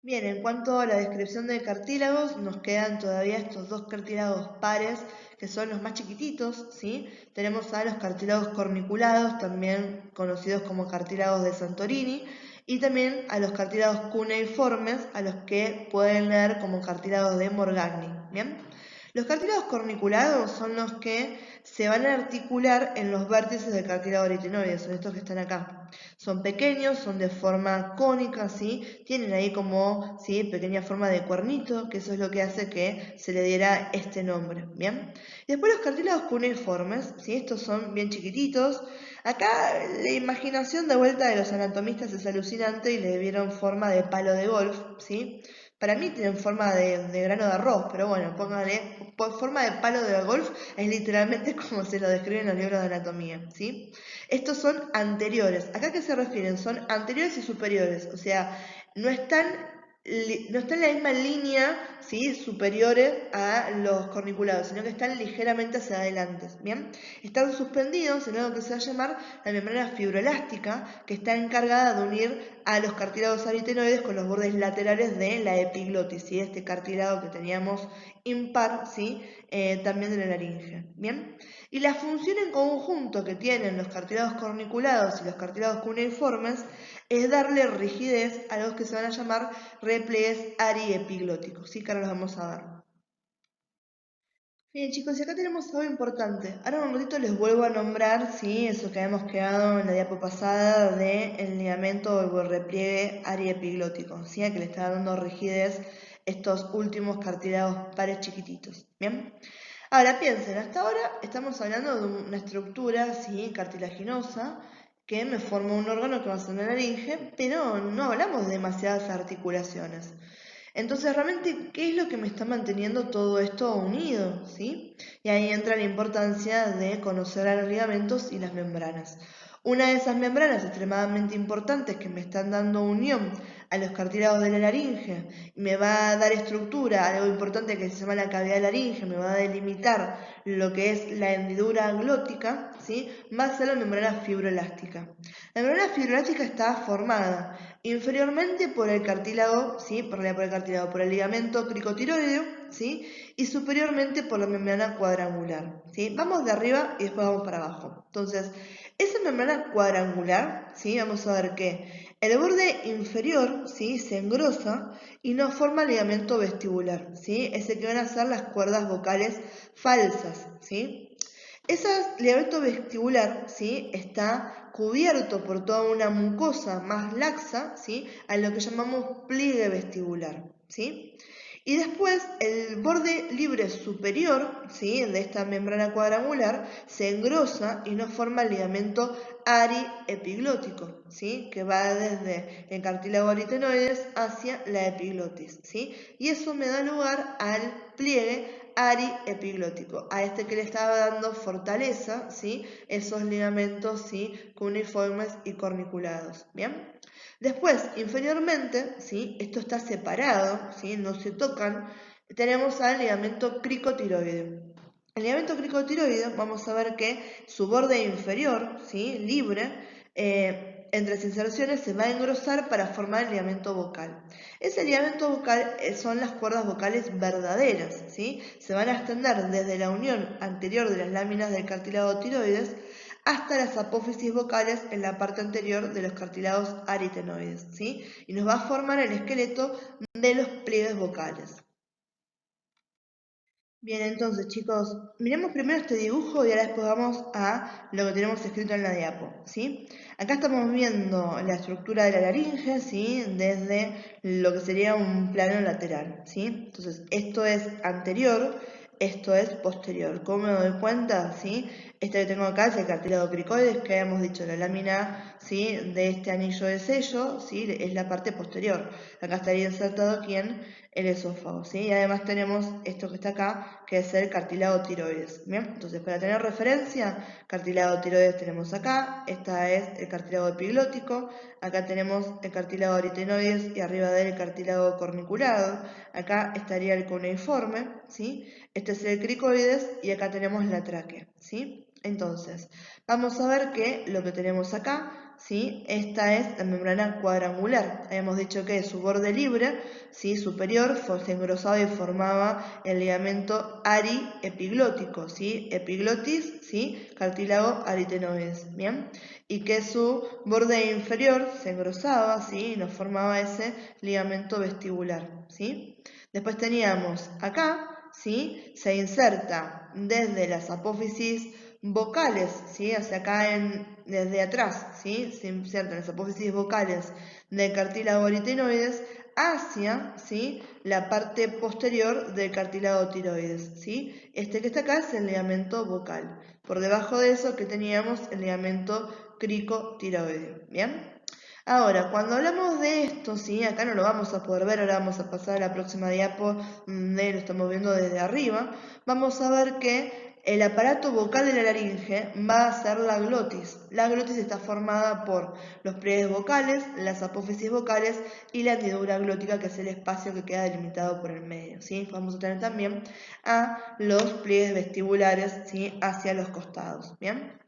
Bien, en cuanto a la descripción de cartílagos, nos quedan todavía estos dos cartílagos pares, que son los más chiquititos, ¿sí? Tenemos a los cartílagos corniculados, también conocidos como cartílagos de Santorini, y también a los cartílagos cuneiformes, a los que pueden leer como cartílagos de Morgagni, ¿bien? Los cartílagos corniculados son los que se van a articular en los vértices del cartílago aritenoide, son estos que están acá. Son pequeños, son de forma cónica, ¿sí? Tienen ahí como, ¿sí?, pequeña forma de cuernito, que eso es lo que hace que se le diera este nombre, ¿bien? Y después los cartílagos cuneiformes, ¿sí? Estos son bien chiquititos. Acá la imaginación de vuelta de los anatomistas es alucinante y le dieron forma de palo de golf, ¿sí? Para mí tienen forma de grano de arroz, pero bueno, pónganle, por forma de palo de golf es literalmente como se lo describen los libros de anatomía, ¿sí? Estos son anteriores. ¿Acá qué se refieren? Son anteriores y superiores, o sea, no están no están en la misma línea, ¿sí?, superiores a los corniculados, sino que están ligeramente hacia adelante, ¿bien? Están suspendidos en algo que se va a llamar la membrana fibroelástica, que está encargada de unir a los cartílagos aritenoides con los bordes laterales de la epiglotis, ¿sí?, este cartílago que teníamos impar, ¿sí?, también de la laringe, ¿bien? Y la función en conjunto que tienen los cartílagos corniculados y los cartílagos cuneiformes es darle rigidez a los que se van a llamar repliegues ariepiglóticos, ¿sí?, que ahora los vamos a ver. Bien, chicos, y acá tenemos algo importante. Ahora en un ratito les vuelvo a nombrar, ¿sí?, eso que habíamos quedado en la diapo pasada del ligamento o el repliegue ariepiglótico, ¿sí?, a que le está dando rigidez estos últimos cartílagos pares chiquititos, ¿bien? Ahora piensen, hasta ahora estamos hablando de una estructura, ¿sí?, cartilaginosa, que me forma un órgano que va a ser la laringe, pero no hablamos de demasiadas articulaciones. Entonces, realmente, ¿qué es lo que me está manteniendo todo esto unido? ¿Sí? Y ahí entra la importancia de conocer a los ligamentos y las membranas. Una de esas membranas extremadamente importantes que me están dando unión a los cartílagos de la laringe, me va a dar estructura a algo importante que se llama la cavidad laringe, me va a delimitar lo que es la hendidura glótica, ¿sí?, va a ser la membrana fibroelástica. La membrana fibroelástica está formada inferiormente por el cartílago, ¿sí?, por el ligamento cricotiroideo, ¿sí?, y superiormente por la membrana cuadrangular, ¿sí? Vamos de arriba y después vamos para abajo. Entonces, esa membrana cuadrangular, ¿sí?, vamos a ver que el borde inferior, ¿sí?, se engrosa y nos forma el ligamento vestibular, ¿sí?, ese que van a ser las cuerdas vocales falsas, ¿sí? Ese ligamento vestibular, ¿sí?, está cubierto por toda una mucosa más laxa, ¿sí?, a lo que llamamos pliegue vestibular, ¿sí? Y después el borde libre superior, ¿sí?, de esta membrana cuadrangular se engrosa y nos forma el ligamento ariepiglótico, ¿sí?, que va desde el cartílago aritenoides hacia la epiglotis, ¿sí? Y eso me da lugar al pliegue ariepiglótico, a este que le estaba dando fortaleza, ¿sí?, esos ligamentos, ¿sí?, cuneiformes y corniculados, ¿bien? Después, inferiormente, ¿sí?, esto está separado, ¿sí?, no se tocan, tenemos al ligamento cricotiroideo. El ligamento cricotiroideo, vamos a ver que su borde inferior, ¿sí?, libre, entre las inserciones se va a engrosar para formar el ligamento vocal. Ese ligamento vocal son las cuerdas vocales verdaderas, ¿sí? Se van a extender desde la unión anterior de las láminas del cartílago tiroides hasta las apófisis vocales en la parte anterior de los cartílagos aritenoides, ¿sí? Y nos va a formar el esqueleto de los pliegues vocales. Bien, entonces chicos, miremos primero este dibujo y ahora después vamos a lo que tenemos escrito en la diapo, ¿sí? Acá estamos viendo la estructura de la laringe, ¿sí?, desde lo que sería un plano lateral, ¿sí? Entonces, esto es anterior, esto es posterior. ¿Cómo me doy cuenta? ¿Sí? Este que tengo acá es el cartílago cricoides, que habíamos dicho, la lámina, ¿sí?, de este anillo de sello, ¿sí?, es la parte posterior. Acá estaría insertado, ¿quién?, el esófago, ¿sí? Y además tenemos esto que está acá, que es el cartílago tiroides, ¿bien? Entonces, para tener referencia, cartílago tiroides tenemos acá, esta es el cartílago epiglótico, acá tenemos el cartílago aritenoides y arriba de él el cartílago corniculado, acá estaría el cuneiforme, ¿sí? Este es el cricoides y acá tenemos la tráquea, ¿sí? Entonces, vamos a ver que lo que tenemos acá, ¿sí?, esta es la membrana cuadrangular. Habíamos dicho que su borde libre, ¿sí?, superior, se engrosaba y formaba el ligamento ariepiglótico, ¿sí?, epiglotis, ¿sí?, cartílago aritenoides, ¿bien? Y que su borde inferior se engrosaba, ¿sí?, y nos formaba ese ligamento vestibular, ¿sí? Después teníamos acá, ¿sí?, se inserta desde las apófisis vocales, ¿sí?, hacia acá desde atrás, ¿sí?, se insertan las apófisis vocales del cartílago aritenoides hacia, ¿sí?, la parte posterior del cartílago tiroides, ¿sí? Este que está acá es el ligamento vocal. Por debajo de eso que teníamos el ligamento cricotiroideo, ¿bien? Ahora, cuando hablamos de esto, ¿sí?, acá no lo vamos a poder ver, ahora vamos a pasar a la próxima diapo, lo estamos viendo desde arriba, vamos a ver que el aparato vocal de la laringe va a ser la glotis. La glotis está formada por los pliegues vocales, las apófisis vocales y la hendidura glótica, que es el espacio que queda delimitado por el medio, ¿sí? Vamos a tener también a los pliegues vestibulares, ¿sí? Hacia los costados, ¿bien?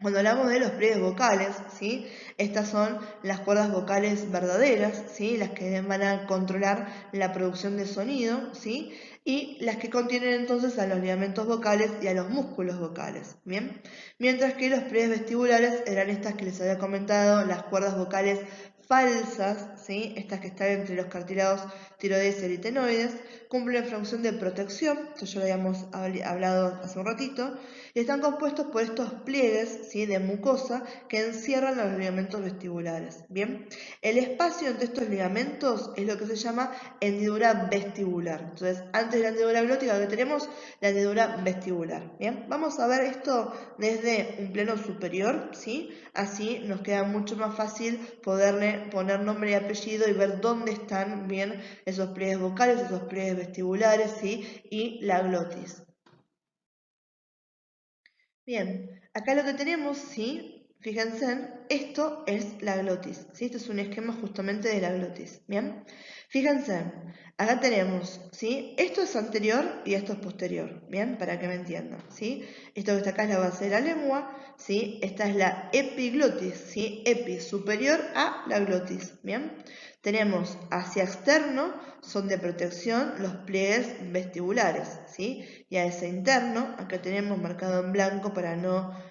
Cuando hablamos de los pliegues vocales, ¿sí? Estas son las cuerdas vocales verdaderas, ¿sí? Las que van a controlar la producción de sonido, ¿sí? Y las que contienen entonces a los ligamentos vocales y a los músculos vocales, ¿bien? Mientras que los pliegues vestibulares eran estas que les había comentado, las cuerdas vocales falsas, ¿sí? Estas que están entre los cartílagos tiroides y aritenoides, cumplen función de protección, esto ya lo habíamos hablado hace un ratito, y están compuestos por estos pliegues, ¿sí? De mucosa que encierran los ligamentos vestibulares, ¿bien? El espacio entre estos ligamentos es lo que se llama hendidura vestibular. Entonces, antes de la hendidura glótica que tenemos, la hendidura vestibular, ¿bien? Vamos a ver esto desde un plano superior, ¿sí? Así nos queda mucho más fácil poderle poner nombre y apellido y ver dónde están bien esos pliegues vocales, esos pliegues vestibulares, ¿sí? Y la glotis. Bien, acá lo que tenemos, ¿sí? Fíjense, esto es la glotis, ¿sí? Este es un esquema justamente de la glotis, ¿bien? Fíjense, acá tenemos, ¿sí? Esto es anterior y esto es posterior, ¿bien? Para que me entiendan, ¿sí? Esto que está acá es la base de la lengua, ¿sí? Esta es la epiglotis, ¿sí? Epi, superior a la glotis, ¿bien? Tenemos hacia externo, son de protección los pliegues vestibulares, ¿sí? Y a ese interno, acá tenemos marcado en blanco para no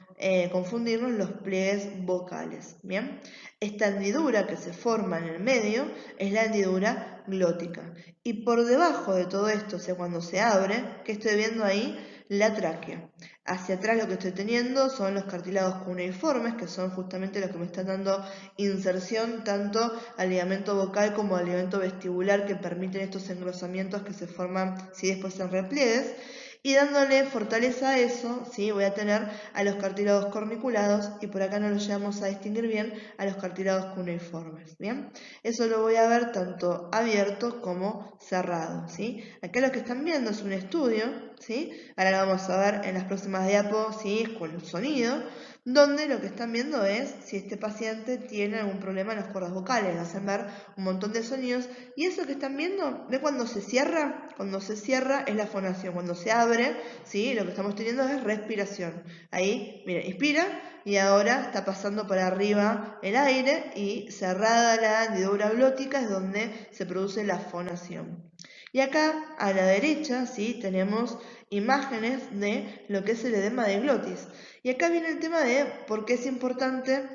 confundirnos, los pliegues vocales, ¿bien? Esta hendidura que se forma en el medio es la hendidura glótica. Y por debajo de todo esto, o sea, cuando se abre, ¿qué estoy viendo ahí? La tráquea. Hacia atrás lo que estoy teniendo son los cartílagos cuneiformes, que son justamente los que me están dando inserción tanto al ligamento vocal como al ligamento vestibular, que permiten estos engrosamientos que se forman si después en repliegues. Y dándole fortaleza a eso, ¿sí? Voy a tener a los cartílagos corniculados y por acá no los llegamos a distinguir bien a los cartílagos cuneiformes, ¿bien? Eso lo voy a ver tanto abierto como cerrado, ¿sí? Acá lo que están viendo es un estudio, ¿sí? Ahora lo vamos a ver en las próximas diapos, ¿sí? Con el sonido, donde lo que están viendo es si este paciente tiene algún problema en las cuerdas vocales, hacen ver un montón de sonidos, y eso que están viendo, ¿ve cuando se cierra? Cuando se cierra es la fonación, cuando se abre, ¿sí? Lo que estamos teniendo es respiración. Ahí, mire, inspira, y ahora está pasando por arriba el aire, y cerrada la hendidura glótica es donde se produce la fonación. Y acá, a la derecha, ¿sí? Tenemos imágenes de lo que es el edema de glotis. Y acá viene el tema de por qué es importante,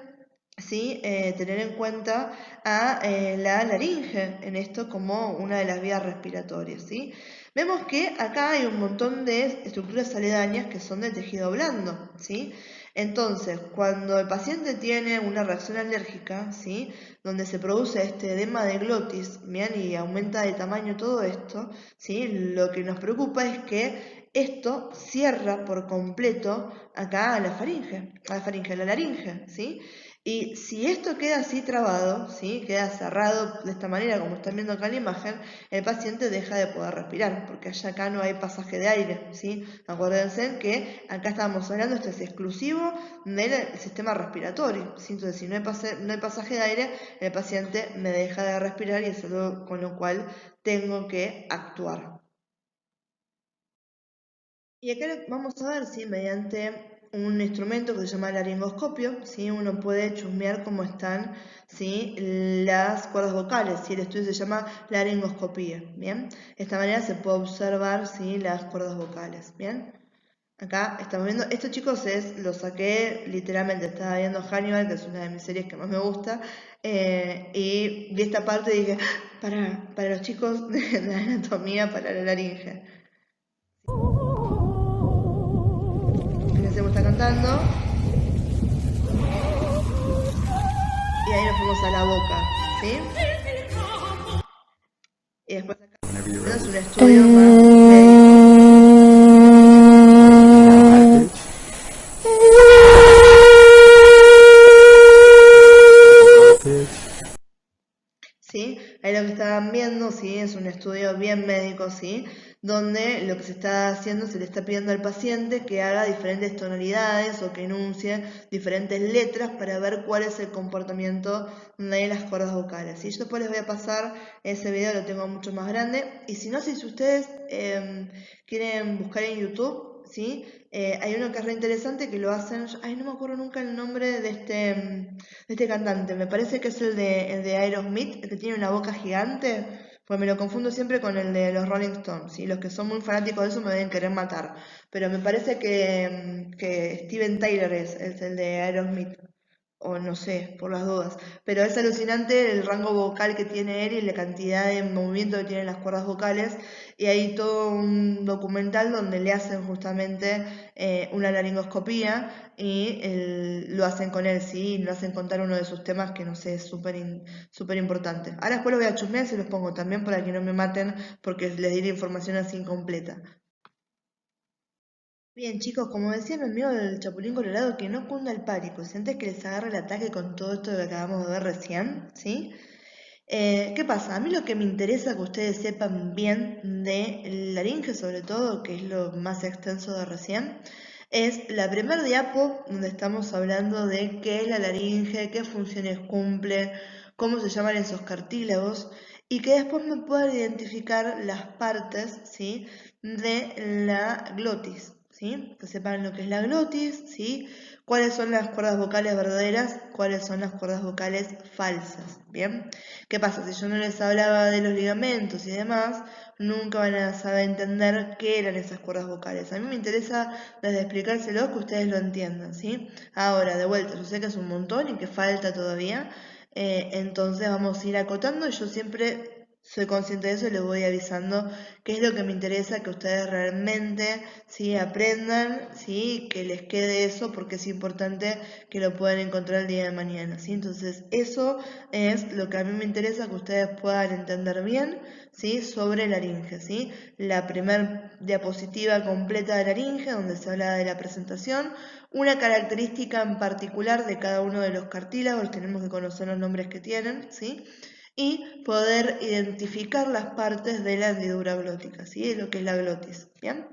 ¿sí? Tener en cuenta a la laringe en esto como una de las vías respiratorias, ¿sí? Vemos que acá hay un montón de estructuras aledañas que son de tejido blando, ¿sí? Entonces, cuando el paciente tiene una reacción alérgica, ¿sí? Donde se produce este edema de glotis, ¿bien? Y aumenta de tamaño todo esto, ¿sí? Lo que nos preocupa es que esto cierra por completo acá a la faringe, a la laringe, ¿sí? Y si esto queda así trabado, ¿sí? Queda cerrado de esta manera, como están viendo acá en la imagen, el paciente deja de poder respirar, porque allá acá no hay pasaje de aire, ¿sí? Acuérdense que acá estábamos hablando, esto es exclusivo del sistema respiratorio, ¿sí? Entonces, si no hay pasaje de aire, el paciente me deja de respirar y es algo con lo cual tengo que actuar. Y acá vamos a ver si mediante un instrumento que se llama laringoscopio, ¿sí? Uno puede chusmear cómo están, ¿sí? Las cuerdas vocales, ¿sí? El estudio se llama laringoscopía, ¿bien? De esta manera se puede observar, ¿sí? Las cuerdas vocales, ¿bien? Acá estamos viendo, esto chicos lo saqué literalmente, estaba viendo Hannibal, que es una de mis series que más me gusta, y vi esta parte y dije, para los chicos de la anatomía, para la laringe. Fíjense cómo está cantando. Y ahí nos fuimos a la boca, ¿sí? Y después acá es un estudio más médico. ¿Sí? Ahí lo que estaban viendo, ¿sí? Es un estudio bien médico, ¿sí? donde lo que se está haciendo, se le está pidiendo al paciente que haga diferentes tonalidades o que enuncie diferentes letras para ver cuál es el comportamiento de las cuerdas vocales. ¿Sí? Yo después les voy a pasar ese video, lo tengo mucho más grande. Y si no, si ustedes quieren buscar en YouTube, ¿sí? Hay uno que es re interesante que lo hacen, ay, no me acuerdo nunca el nombre de este cantante, me parece que es el de Aerosmith, el que tiene una boca gigante, pues me lo confundo siempre con el de los Rolling Stones, y los que son muy fanáticos de eso me deben querer matar, pero me parece que Steven Tyler es el de Aerosmith, o no sé, por las dudas, pero es alucinante el rango vocal que tiene él y la cantidad de movimiento que tienen las cuerdas vocales, y hay todo un documental donde le hacen justamente una laringoscopía y lo hacen con él, sí, y lo hacen contar uno de sus temas que no sé, es súper importante. Ahora después lo voy a chusmear y se los pongo también para que no me maten porque les di la información así incompleta. Bien chicos, como decía mi amigo del Chapulín Colorado, que no cunda el pánico, si antes que les agarre el ataque con todo esto que acabamos de ver recién, ¿sí? ¿Qué pasa? A mí lo que me interesa que ustedes sepan bien de laringe, sobre todo, que es lo más extenso de recién, es la primer diapo donde estamos hablando de qué es la laringe, qué funciones cumple, cómo se llaman esos cartílagos y que después me puedan identificar las partes, ¿sí? De la glotis, ¿sí? Que sepan lo que es la glotis, ¿sí? Cuáles son las cuerdas vocales verdaderas, cuáles son las cuerdas vocales falsas, ¿bien? ¿Qué pasa? Si yo no les hablaba de los ligamentos y demás, nunca van a saber entender qué eran esas cuerdas vocales. A mí me interesa desde explicárselos que ustedes lo entiendan, ¿sí? Ahora, de vuelta, yo sé que es un montón y que falta todavía, entonces vamos a ir acotando y yo siempre soy consciente de eso y les voy avisando qué es lo que me interesa que ustedes realmente ¿sí? Aprendan, ¿sí? Que les quede eso porque es importante que lo puedan encontrar el día de mañana, ¿sí? Entonces eso es lo que a mí me interesa que ustedes puedan entender bien, ¿sí? Sobre laringe, ¿sí? La primer diapositiva completa de laringe donde se habla de la presentación, una característica en particular de cada uno de los cartílagos, tenemos que conocer los nombres que tienen, ¿sí? Y poder identificar las partes de la hendidura glótica, ¿sí? Lo que es la glotis, ¿bien?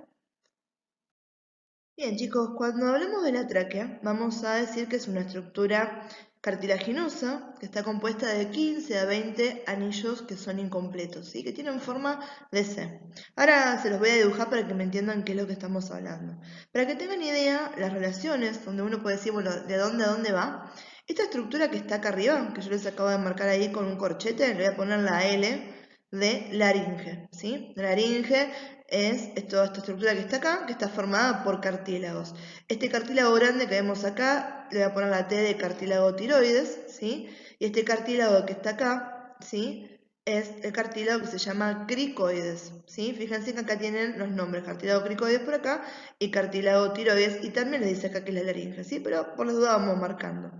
Bien, chicos, cuando hablamos de la tráquea, vamos a decir que es una estructura cartilaginosa que está compuesta de 15 a 20 anillos que son incompletos, ¿sí? Que tienen forma de C. Ahora se los voy a dibujar para que me entiendan qué es lo que estamos hablando. Para que tengan idea, las relaciones, donde uno puede decir, bueno, de dónde a dónde va, esta estructura que está acá arriba, que yo les acabo de marcar ahí con un corchete, le voy a poner la L de laringe, ¿sí? Laringe es toda esta estructura que está acá, que está formada por cartílagos. Este cartílago grande que vemos acá, le voy a poner la T de cartílago tiroides, ¿sí? Y este cartílago que está acá, ¿sí? Es el cartílago que se llama cricoides, ¿sí? Fíjense que acá tienen los nombres, cartílago cricoides por acá y cartílago tiroides, y también les dice acá que es la laringe, ¿sí? Pero por las dudas vamos marcando.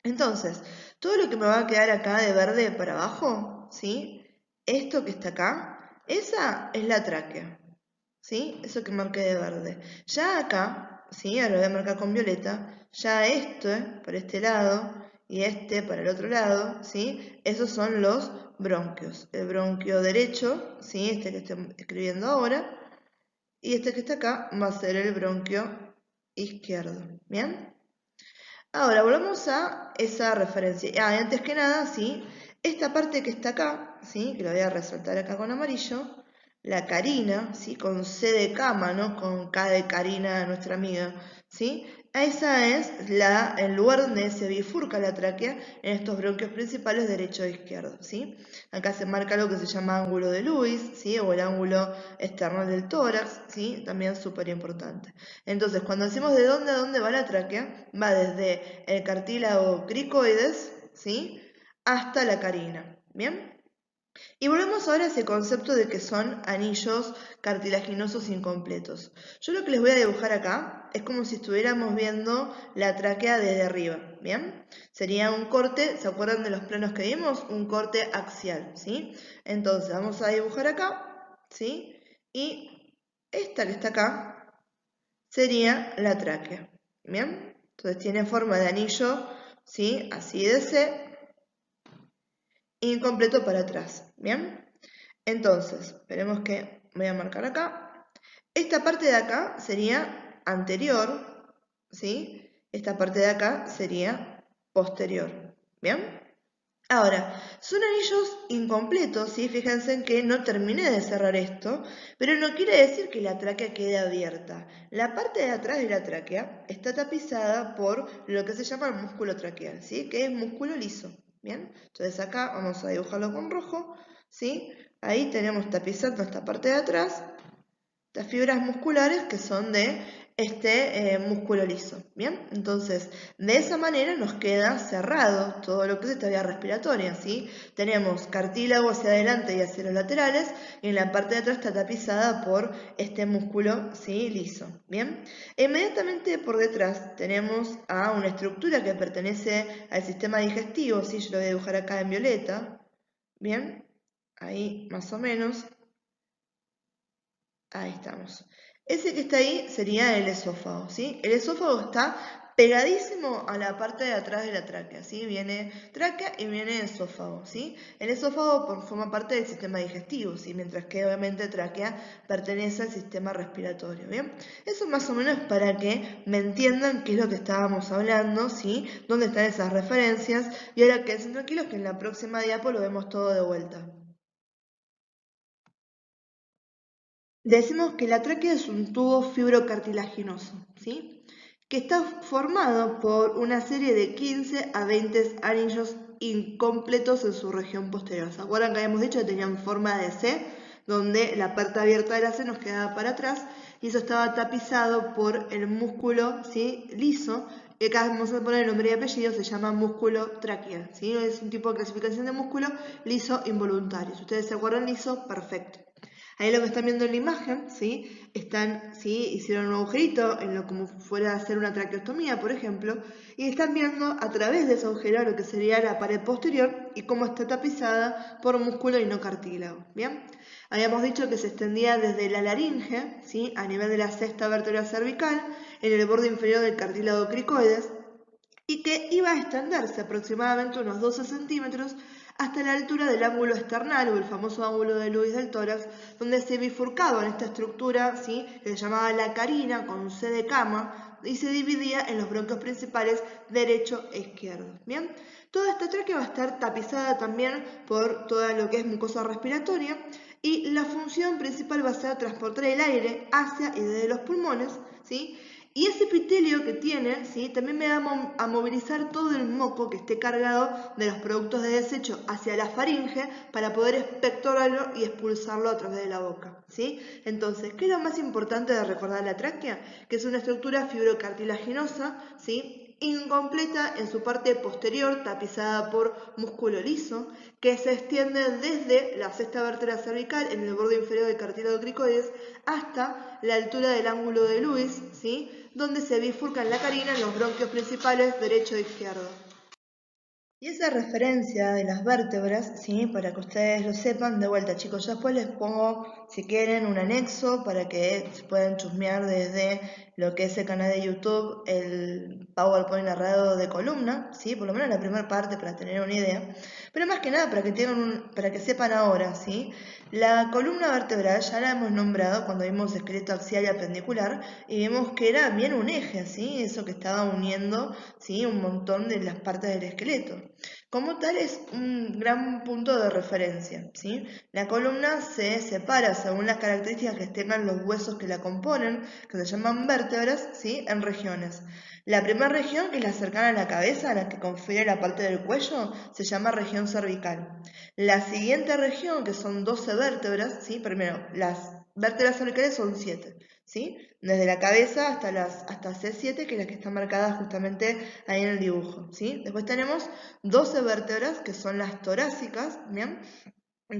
Entonces, todo lo que me va a quedar acá de verde para abajo, ¿sí? Esto que está acá, esa es la tráquea, ¿sí? Eso que marqué de verde. Ya acá, ¿sí? Ahora lo voy a marcar con violeta, ya esto, para este lado y este para el otro lado, ¿sí? Esos son los bronquios. El bronquio derecho, ¿sí? Este que estoy escribiendo ahora, y este que está acá va a ser el bronquio izquierdo, ¿bien? Ahora, volvamos a esa referencia. Antes que nada, ¿sí? Esta parte que está acá, ¿sí? Que la voy a resaltar acá con amarillo, la carina, ¿sí? Con C de cama, ¿no? Con K de Karina, nuestra amiga, ¿sí? Esa es el lugar donde se bifurca la tráquea en estos bronquios principales derecho e izquierdo, ¿sí? Acá se marca lo que se llama ángulo de Lewis, ¿sí? O el ángulo externo del tórax, ¿sí? También súper importante. Entonces, cuando decimos de dónde a dónde va la tráquea, va desde el cartílago cricoides, ¿sí? Hasta la carina, ¿bien? Y volvemos ahora a ese concepto de que son anillos cartilaginosos incompletos. Yo lo que les voy a dibujar acá es como si estuviéramos viendo la tráquea desde arriba, ¿bien? Sería un corte, ¿se acuerdan de los planos que vimos? Un corte axial, ¿sí? Entonces, vamos a dibujar acá, ¿sí? Y esta que está acá sería la tráquea, ¿bien? Entonces tiene forma de anillo, ¿sí? Así de C, incompleto para atrás, ¿bien? Entonces, esperemos que voy a marcar acá. Esta parte de acá sería anterior, ¿sí? Esta parte de acá sería posterior, ¿bien? Ahora, son anillos incompletos, ¿sí? Fíjense en que no terminé de cerrar esto, pero no quiere decir que la tráquea quede abierta. La parte de atrás de la tráquea está tapizada por lo que se llama el músculo traqueal, ¿sí? Que es músculo liso, ¿bien? Entonces acá vamos a dibujarlo con rojo, ¿sí? Ahí tenemos tapizando esta parte de atrás las fibras musculares que son de este músculo liso, ¿bien? Entonces, de esa manera nos queda cerrado todo lo que es esta vía respiratoria, ¿sí? Tenemos cartílago hacia adelante y hacia los laterales, y en la parte de atrás está tapizada por este músculo, ¿sí? Liso, ¿bien? E inmediatamente por detrás tenemos a una estructura que pertenece al sistema digestivo, ¿sí? Yo lo voy a dibujar acá en violeta, ¿bien? Ahí más o menos. Ahí estamos. Ese que está ahí sería el esófago, ¿sí? El esófago está pegadísimo a la parte de atrás de la tráquea, ¿sí? Viene tráquea y viene esófago, ¿sí? El esófago forma parte del sistema digestivo, ¿sí? Mientras que obviamente tráquea pertenece al sistema respiratorio, ¿bien? Eso más o menos para que me entiendan qué es lo que estábamos hablando, ¿sí? Dónde están esas referencias, y ahora quédense tranquilos que en la próxima diapo lo vemos todo de vuelta. Decimos que la tráquea es un tubo fibrocartilaginoso, ¿sí? Que está formado por una serie de 15 a 20 anillos incompletos en su región posterior. ¿Se acuerdan que habíamos dicho que tenían forma de C, donde la parte abierta de la C nos quedaba para atrás y eso estaba tapizado por el músculo, ¿sí? Liso, que acá vamos a poner el nombre y apellido, se llama músculo traqueal, ¿sí? Es un tipo de clasificación de músculo liso involuntario. Si ustedes se acuerdan liso, perfecto. Ahí lo que están viendo en la imagen, ¿sí? Hicieron un agujerito en lo como fuera a hacer una traqueostomía, por ejemplo, y están viendo a través de ese agujero lo que sería la pared posterior y cómo está tapizada por músculo y no cartílago, ¿bien? Habíamos dicho que se extendía desde la laringe, ¿sí? A nivel de la sexta vértebra cervical, en el borde inferior del cartílago cricoides, y que iba a extenderse aproximadamente unos 12 centímetros hasta la altura del ángulo esternal o el famoso ángulo de Lewis del tórax, donde se bifurcaba en esta estructura, ¿sí? Que se llamaba la carina con C de cama y se dividía en los bronquios principales derecho e izquierdo. ¿Bien? Toda esta tráquea va a estar tapizada también por toda lo que es mucosa respiratoria y la función principal va a ser transportar el aire hacia y desde los pulmones, ¿sí? Y ese epitelio que tiene, ¿sí? También me va a movilizar todo el moco que esté cargado de los productos de desecho hacia la faringe para poder expectorarlo y expulsarlo a través de la boca, ¿sí? Entonces, ¿qué es lo más importante de recordar la tráquea? Que es una estructura fibrocartilaginosa, ¿sí? Incompleta en su parte posterior, tapizada por músculo liso, que se extiende desde la sexta vértebra cervical en el borde inferior del cartílago cricoides hasta la altura del ángulo de Lewis, ¿sí? Donde se bifurcan la carina en los bronquios principales derecho e izquierdo. Y esa referencia de las vértebras, ¿sí? Para que ustedes lo sepan, de vuelta chicos, yo después les pongo, si quieren, un anexo para que se puedan chusmear desde lo que es el canal de YouTube, el PowerPoint narrado de columna, ¿sí? Por lo menos la primera parte para tener una idea. Pero más que nada para que para que sepan ahora, ¿sí? La columna vertebral ya la hemos nombrado cuando vimos esqueleto axial y apendicular y vimos que era bien un eje, ¿sí? Eso que estaba uniendo, ¿sí? Un montón de las partes del esqueleto. Como tal es un gran punto de referencia, ¿sí? La columna se separa según las características que tengan los huesos que la componen, que se llaman vértebras, ¿sí? En regiones. La primera región, que es la cercana a la cabeza, a la que confiere la parte del cuello, se llama región cervical. La siguiente región, que son 12 vértebras, ¿sí? Primero, las vértebras cervicales son 7, ¿sí? Desde la cabeza hasta C7, que es la que está marcada justamente ahí en el dibujo, ¿sí? Después tenemos 12 vértebras, que son las torácicas, ¿bien?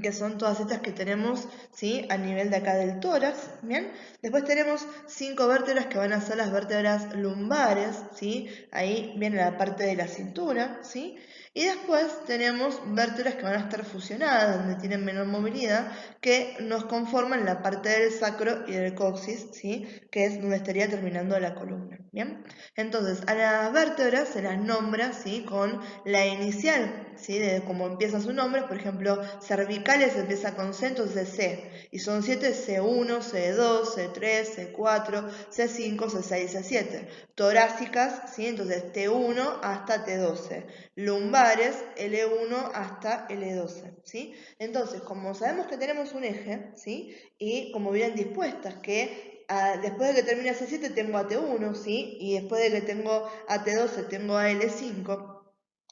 Que son todas estas que tenemos, ¿sí? A nivel de acá del tórax, ¿bien? Después tenemos 5 vértebras que van a ser las vértebras lumbares, ¿sí? Ahí viene la parte de la cintura, ¿sí? Y después tenemos vértebras que van a estar fusionadas, donde tienen menor movilidad, que nos conforman la parte del sacro y del coxis, ¿sí? Que es donde estaría terminando la columna, ¿bien? Entonces, a las vértebras se las nombra, ¿sí? Con la inicial, ¿sí? De cómo empieza su nombre, por ejemplo, cervicales empieza con C, entonces C, y son 7, C1, C2, C3, C4, C5, C6, C7. Torácicas, ¿sí? Entonces T1 hasta T12. Lumbares, L1 hasta L12, ¿sí? Entonces, como sabemos que tenemos un eje, ¿sí? Y como vienen dispuestas, que después de que termina C7 tengo a T1, ¿sí? Y después de que tengo a T12 tengo a L5.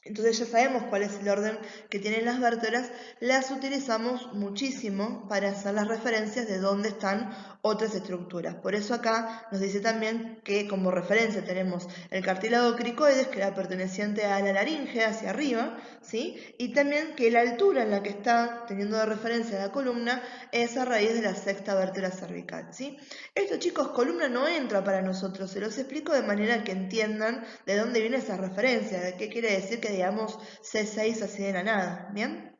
Entonces ya sabemos cuál es el orden que tienen las vértebras, las utilizamos muchísimo para hacer las referencias de dónde están otras estructuras. Por eso acá nos dice también que como referencia tenemos el cartílago cricoides, que era perteneciente a la laringe hacia arriba, ¿sí? Y también que la altura en la que está teniendo de referencia la columna es a raíz de la sexta vértebra cervical, ¿sí? Esto, chicos, columna no entra para nosotros, se los explico de manera que entiendan de dónde viene esa referencia, de qué quiere decir que digamos C6 así de la nada, ¿bien?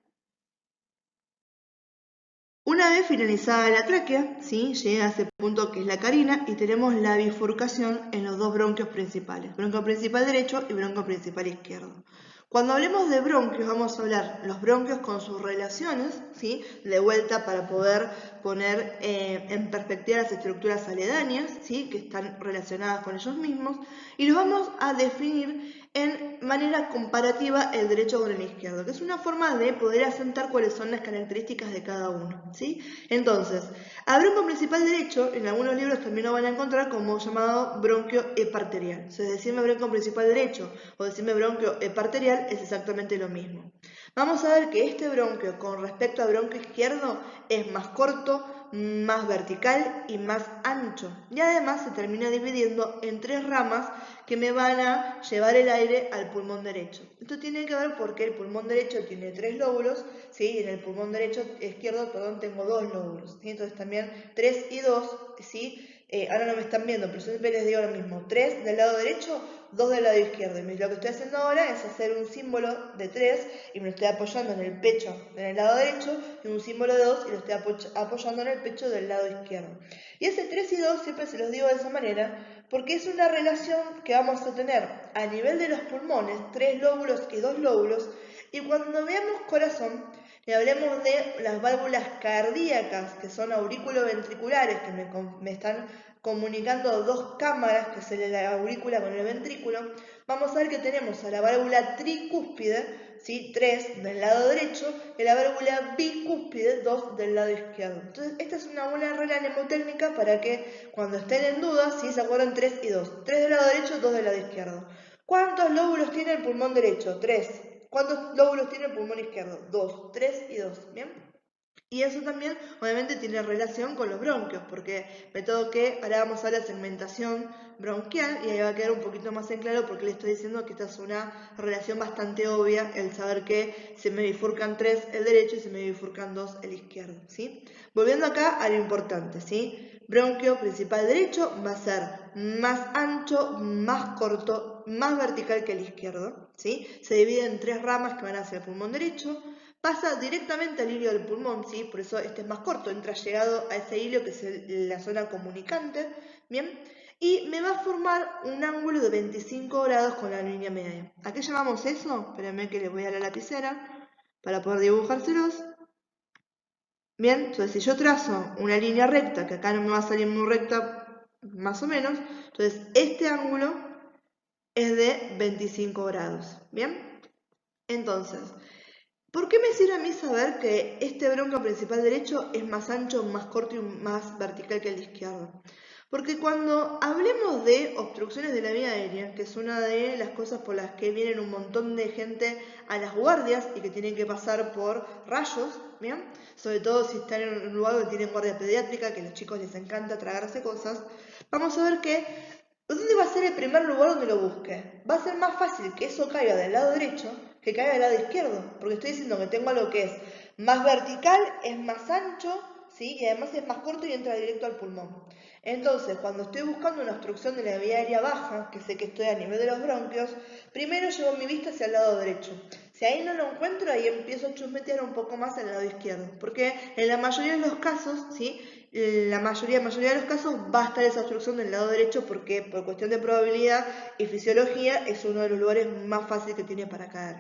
Una vez finalizada la tráquea, ¿sí? Llega a ese punto que es la carina y tenemos la bifurcación en los dos bronquios principales, bronquio principal derecho y bronquio principal izquierdo. Cuando hablemos de bronquios vamos a hablar los bronquios con sus relaciones, ¿sí? De vuelta para poder poner en perspectiva las estructuras aledañas, ¿sí? Que están relacionadas con ellos mismos, y los vamos a definir en manera comparativa el derecho con el izquierdo, que es una forma de poder asentar cuáles son las características de cada uno, ¿sí? Entonces, a bronquio principal derecho, en algunos libros también lo van a encontrar como llamado bronquio eparterial. Entonces, decirme bronquio principal derecho o decirme bronquio eparterial es exactamente lo mismo. Vamos a ver que este bronquio con respecto al bronquio izquierdo es más corto, más vertical y más ancho, y además se termina dividiendo en tres ramas que me van a llevar el aire al pulmón derecho. Esto tiene que ver porque el pulmón derecho tiene tres lóbulos, ¿sí? Y en el pulmón izquierdo, perdón, tengo dos lóbulos, ¿sí? Entonces también 3 y 2, ¿sí? Ahora no me están viendo, pero yo siempre les digo lo mismo, 3 del lado derecho, 2 del lado izquierdo. Y lo que estoy haciendo ahora es hacer un símbolo de 3 y me lo estoy apoyando en el pecho del lado derecho, y un símbolo de 2 y lo estoy apoyando en el pecho del lado izquierdo. Y ese 3 y 2 siempre se los digo de esa manera porque es una relación que vamos a tener a nivel de los pulmones, 3 lóbulos y 2 lóbulos, y cuando veamos corazón, le hablemos de las válvulas cardíacas, que son aurículo-ventriculares, que me están comunicando dos cámaras, que es la aurícula con el ventrículo. Vamos a ver que tenemos a la válvula tricúspide, ¿sí? 3 del lado derecho, y la válvula bicúspide, 2 del lado izquierdo. Entonces, esta es una buena regla mnemotécnica para que cuando estén en duda, ¿sí? Se acuerdan 3 y 2. 3 del lado derecho, 2 del lado izquierdo. ¿Cuántos lóbulos tiene el pulmón derecho? 3. ¿Cuántos lóbulos tiene el pulmón izquierdo? 2. 3 y 2. ¿Bien? Y eso también, obviamente, tiene relación con los bronquios, porque me tengo que, ahora vamos a la segmentación bronquial, y ahí va a quedar un poquito más en claro porque le estoy diciendo que esta es una relación bastante obvia, el saber que se me bifurcan 3 el derecho y se me bifurcan 2 el izquierdo, ¿sí? Volviendo acá a lo importante, ¿sí? Bronquio principal derecho va a ser más ancho, más corto, más vertical que el izquierdo, ¿sí? Se divide en tres ramas que van hacia el pulmón derecho, pasa directamente al hilio del pulmón, ¿sí? Por eso este es más corto, entra llegado a ese hilio que es la zona comunicante, ¿bien? Y me va a formar un ángulo de 25 grados con la línea media. ¿A qué llamamos eso? Espérenme que les voy a la lapicera para poder dibujárselos. Bien, entonces si yo trazo una línea recta, que acá no me va a salir muy recta, más o menos, entonces este ángulo es de 25 grados, ¿bien? Entonces, ¿por qué me sirve a mí saber que este bronquio principal derecho es más ancho, más corto y más vertical que el izquierdo? Porque cuando hablemos de obstrucciones de la vía aérea, que es una de las cosas por las que vienen un montón de gente a las guardias y que tienen que pasar por rayos, ¿bien? Sobre todo si están en un lugar donde tienen guardia pediátrica, que a los chicos les encanta tragarse cosas, vamos a ver que ¿dónde va a ser el primer lugar donde lo busque? Va a ser más fácil que eso caiga del lado derecho que caiga del lado izquierdo, porque estoy diciendo que tengo algo que es más vertical, es más ancho, ¿sí? Y además es más corto y entra directo al pulmón. Entonces, cuando estoy buscando una obstrucción de la vía aérea baja, que sé que estoy a nivel de los bronquios, primero llevo mi vista hacia el lado derecho. Si ahí no lo encuentro, ahí empiezo a chusmetear un poco más al lado izquierdo, porque en la mayoría de los casos, ¿sí? La mayoría de los casos va a estar esa obstrucción del lado derecho porque por cuestión de probabilidad y fisiología es uno de los lugares más fáciles que tiene para caer.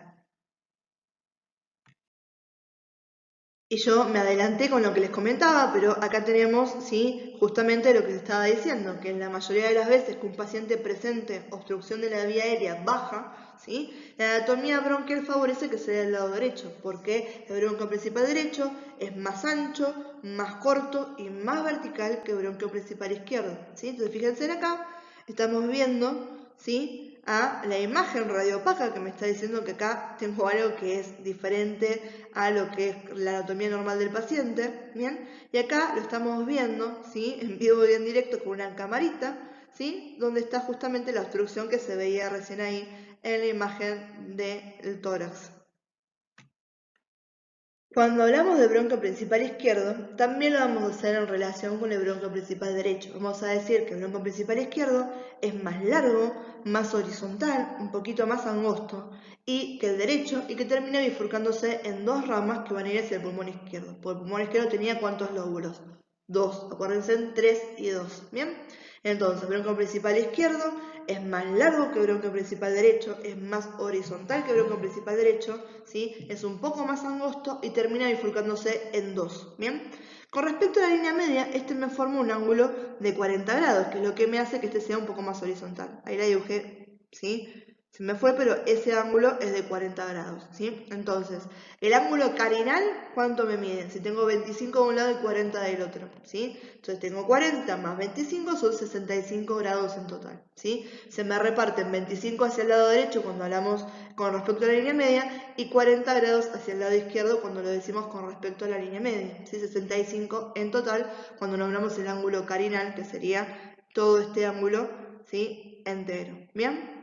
Y yo me adelanté con lo que les comentaba, pero acá tenemos, ¿sí? Justamente lo que les estaba diciendo, que en la mayoría de las veces que un paciente presente obstrucción de la vía aérea baja, ¿sí? La anatomía bronquial favorece que sea del lado derecho, porque el bronquio principal derecho es más ancho, más corto y más vertical que el bronquio principal izquierdo, ¿sí? Entonces fíjense acá, estamos viendo, ¿sí? A la imagen radiopaca que me está diciendo que acá tengo algo que es diferente a lo que es la anatomía normal del paciente, ¿bien? Y acá lo estamos viendo, ¿sí? En vivo y en directo con una camarita, ¿sí? Donde está justamente la obstrucción que se veía recién ahí en la imagen del tórax. Cuando hablamos del bronquio principal izquierdo, también lo vamos a hacer en relación con el bronquio principal derecho. Vamos a decir que el bronquio principal izquierdo es más largo, más horizontal, un poquito más angosto, y que el derecho, y que termina bifurcándose en dos ramas que van a ir hacia el pulmón izquierdo. Porque el pulmón izquierdo tenía ¿cuántos lóbulos? Dos, acuérdense, 3 y 2, ¿bien? Entonces, el bronquio principal izquierdo es más largo que el bronquio principal derecho, es más horizontal que el bronquio principal derecho, ¿sí? Es un poco más angosto y termina bifurcándose en dos, ¿bien? Con respecto a la línea media, este me forma un ángulo de 40 grados, que es lo que me hace que este sea un poco más horizontal. Ahí la dibujé, ¿sí? Se me fue, pero ese ángulo es de 40 grados, ¿sí? Entonces, el ángulo carinal, ¿cuánto me mide? Si tengo 25 de un lado y 40 del otro, ¿sí? Entonces tengo 40 más 25 son 65 grados en total, ¿sí? Se me reparten 25 hacia el lado derecho cuando hablamos con respecto a la línea media y 40 grados hacia el lado izquierdo cuando lo decimos con respecto a la línea media, ¿sí? 65 en total cuando nombramos el ángulo carinal, que sería todo este ángulo, ¿sí? Entero, ¿bien?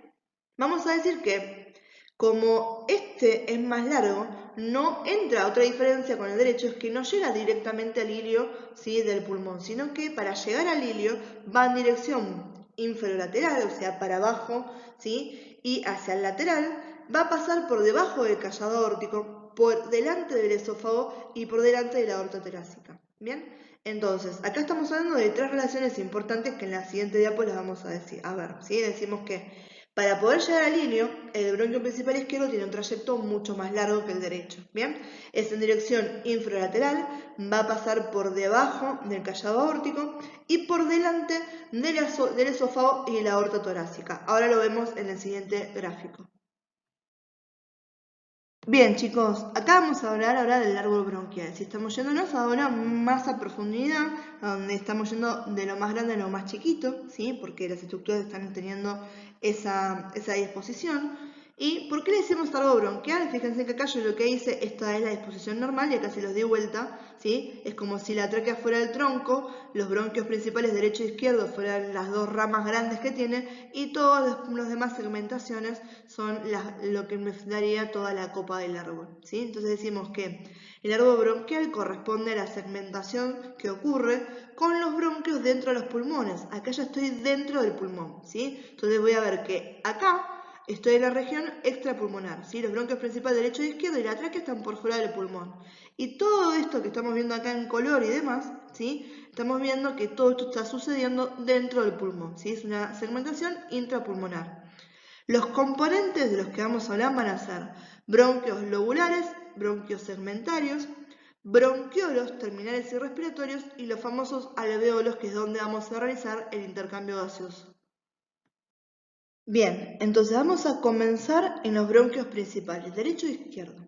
Vamos a decir que como este es más largo, no entra. Otra diferencia con el derecho es que no llega directamente al ilio, ¿sí? Del pulmón, sino que para llegar al ilio va en dirección inferolateral, o sea, para abajo, ¿sí? Y hacia el lateral va a pasar por debajo del callado aórtico, por delante del esófago y por delante de la aorta torácica. ¿Bien? Entonces, acá estamos hablando de tres relaciones importantes que en la siguiente diapo las vamos a decir. A ver, ¿sí? Decimos que para poder llegar al ilio, el bronquio principal izquierdo tiene un trayecto mucho más largo que el derecho, ¿bien? Es en dirección infralateral, va a pasar por debajo del callado aórtico y por delante del esófago y la aorta torácica. Ahora lo vemos en el siguiente gráfico. Bien, chicos, acá vamos a hablar ahora del árbol bronquial. Si estamos yéndonos ahora más a profundidad, donde estamos yendo de lo más grande a lo más chiquito, ¿sí? Porque las estructuras están teniendo esa disposición. ¿Y por qué le decimos árbol bronquial? Fíjense que acá yo lo que hice, esta es la disposición normal y acá se los di vuelta, ¿sí? Es como si la tráquea fuera el tronco, los bronquios principales derecho e izquierdo fueran las dos ramas grandes que tiene y todas las demás segmentaciones son lo que me daría toda la copa del árbol, ¿sí? Entonces decimos que el árbol bronquial corresponde a la segmentación que ocurre con los bronquios dentro de los pulmones. Acá ya estoy dentro del pulmón, ¿sí? Entonces voy a ver que acá estoy en la región extrapulmonar, ¿sí? Los bronquios principales derecho e izquierdo y la tráquea están por fuera del pulmón. Y todo esto que estamos viendo acá en color y demás, ¿sí? Estamos viendo que todo esto está sucediendo dentro del pulmón, ¿sí? Es una segmentación intrapulmonar. Los componentes de los que vamos a hablar van a ser bronquios lobulares, bronquios segmentarios, bronquiolos terminales y respiratorios y los famosos alveolos, que es donde vamos a realizar el intercambio gaseoso. Bien, entonces vamos a comenzar en los bronquios principales, derecho e izquierdo.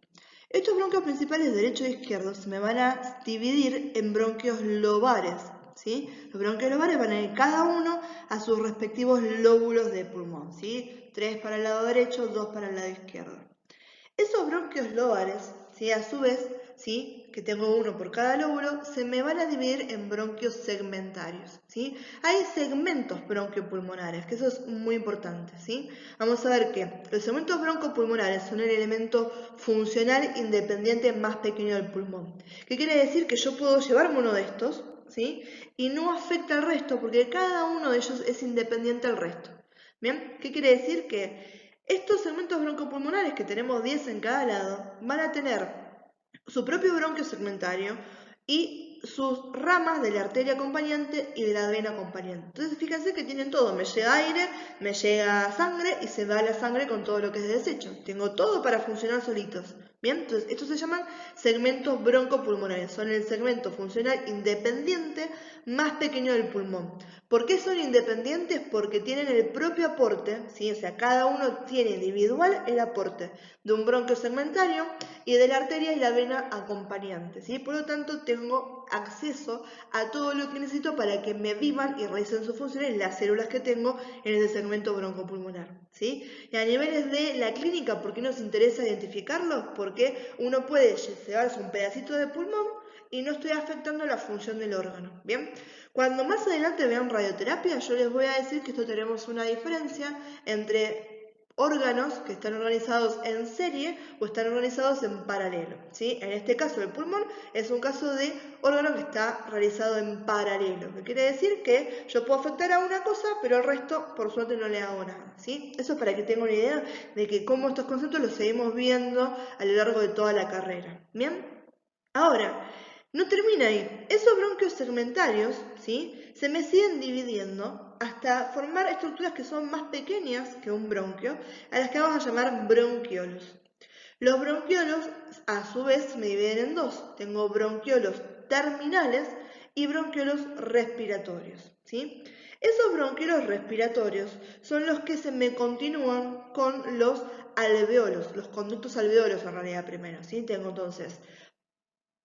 Estos bronquios principales, derecho e izquierdo, se me van a dividir en bronquios lobares, ¿sí? Los bronquios lobares van a ir cada uno a sus respectivos lóbulos de pulmón, ¿sí? 3 para el lado derecho, 2 para el lado izquierdo. Esos bronquios lobares, ¿sí? A su vez, ¿sí? Que tengo uno por cada lóbulo, se me van a dividir en bronquios segmentarios, ¿sí? Hay segmentos bronquiopulmonares, que eso es muy importante, ¿sí? Vamos a ver que los segmentos broncopulmonares son el elemento funcional independiente más pequeño del pulmón. ¿Qué quiere decir? Que yo puedo llevarme uno de estos, ¿sí? Y no afecta al resto, porque cada uno de ellos es independiente al resto. ¿Bien? ¿Qué quiere decir? Que Estos segmentos broncopulmonares, que tenemos 10 en cada lado, van a tener su propio bronquio segmentario y sus ramas de la arteria acompañante y de la vena acompañante. Entonces fíjense que tienen todo, me llega aire, me llega sangre y se va la sangre con todo lo que es de desecho. Tengo todo para funcionar solitos. Bien, entonces estos se llaman segmentos broncopulmonares, son el segmento funcional independiente más pequeño del pulmón. ¿Por qué son independientes? Porque tienen el propio aporte, ¿sí? O sea, cada uno tiene individual el aporte de un bronquio segmentario y de la arteria y la vena acompañante, ¿sí? Por lo tanto, tengo acceso a todo lo que necesito para que me vivan y realicen sus funciones las células que tengo en ese segmento broncopulmonar, ¿sí? Y a niveles de la clínica, ¿por qué nos interesa identificarlos? Porque uno puede llevarse un pedacito de pulmón y no estoy afectando la función del órgano, ¿bien? Cuando más adelante vean radioterapia, yo les voy a decir que esto tenemos una diferencia entre órganos que están organizados en serie o están organizados en paralelo, ¿sí? En este caso, el pulmón es un caso de órgano que está realizado en paralelo, que quiere decir que yo puedo afectar a una cosa, pero al resto, por suerte, no le hago nada, ¿sí? Eso es para que tengan una idea de que cómo estos conceptos los seguimos viendo a lo largo de toda la carrera, ¿bien? Ahora, no termina ahí. Esos bronquios segmentarios, ¿sí? Se me siguen dividiendo hasta formar estructuras que son más pequeñas que un bronquio, a las que vamos a llamar bronquiolos. Los bronquiolos, a su vez, me dividen en dos. Tengo bronquiolos terminales y bronquiolos respiratorios, ¿sí? Esos bronquiolos respiratorios son los que se me continúan con los alveolos, los conductos alveolos en realidad primero, ¿sí? Tengo entonces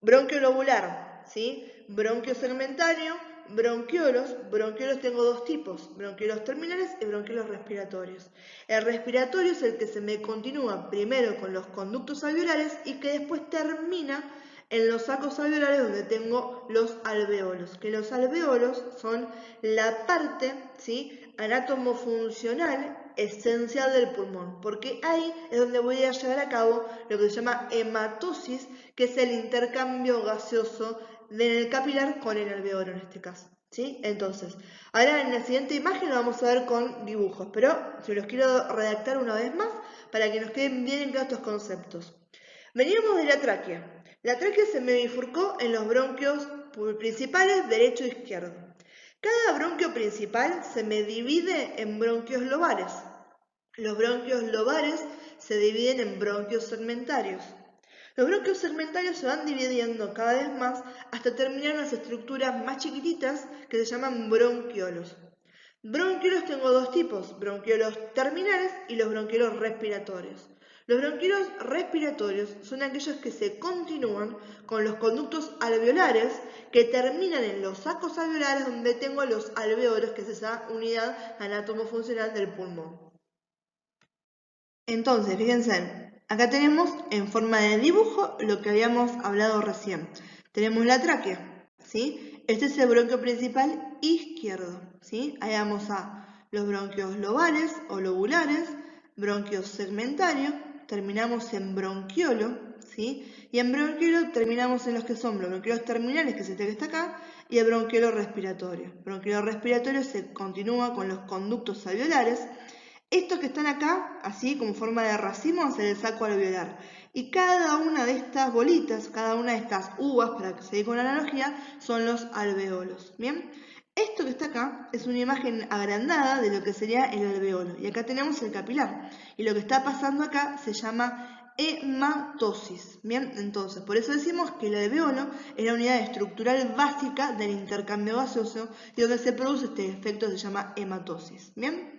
bronquio lobular, ¿sí? Bronquio segmentario, bronquiolos. Bronquiolos tengo dos tipos, bronquiolos terminales y bronquiolos respiratorios. El respiratorio es el que se me continúa primero con los conductos alveolares y que después termina en los sacos alveolares donde tengo los alveolos, que los alveolos son la parte, ¿sí?, anatomofuncional esencial del pulmón, porque ahí es donde voy a llevar a cabo lo que se llama hematosis, que es el intercambio gaseoso del capilar con el alveolo en este caso, ¿sí? Entonces, ahora en la siguiente imagen lo vamos a ver con dibujos, pero si los quiero redactar una vez más para que nos queden bien claros estos conceptos. Veníamos de la tráquea. La tráquea se me bifurcó en los bronquios principales derecho e izquierdo. Cada bronquio principal se me divide en bronquios lobares. Los bronquios lobares se dividen en bronquios segmentarios. Los bronquios segmentarios se van dividiendo cada vez más hasta terminar en las estructuras más chiquititas que se llaman bronquiolos. Bronquiolos tengo dos tipos, bronquiolos terminales y los bronquiolos respiratorios. Los bronquiolos respiratorios son aquellos que se continúan con los conductos alveolares que terminan en los sacos alveolares donde tengo los alveolos, que es esa unidad anatomofuncional del pulmón. Entonces, fíjense, acá tenemos en forma de dibujo lo que habíamos hablado recién. Tenemos la tráquea, ¿sí? Este es el bronquio principal izquierdo, ¿sí? Ahí vamos a los bronquios lobares o lobulares, bronquios segmentarios, terminamos en bronquiolo, ¿sí? Y en bronquiolo terminamos en los que son los bronquiolos terminales, que es este que está acá, y el bronquiolo respiratorio. El bronquiolo respiratorio se continúa con los conductos alveolares. Estos que están acá, así como forma de racimo, es el saco alveolar. Y cada una de estas bolitas, cada una de estas uvas, para que se dé con la analogía, son los alveolos. ¿Bien? Esto que está acá es una imagen agrandada de lo que sería el alveolo. Y acá tenemos el capilar. Y lo que está pasando acá se llama hematosis. Bien, entonces, por eso decimos que el alveolo es la unidad estructural básica del intercambio gaseoso y donde se produce este efecto se llama hematosis. Bien.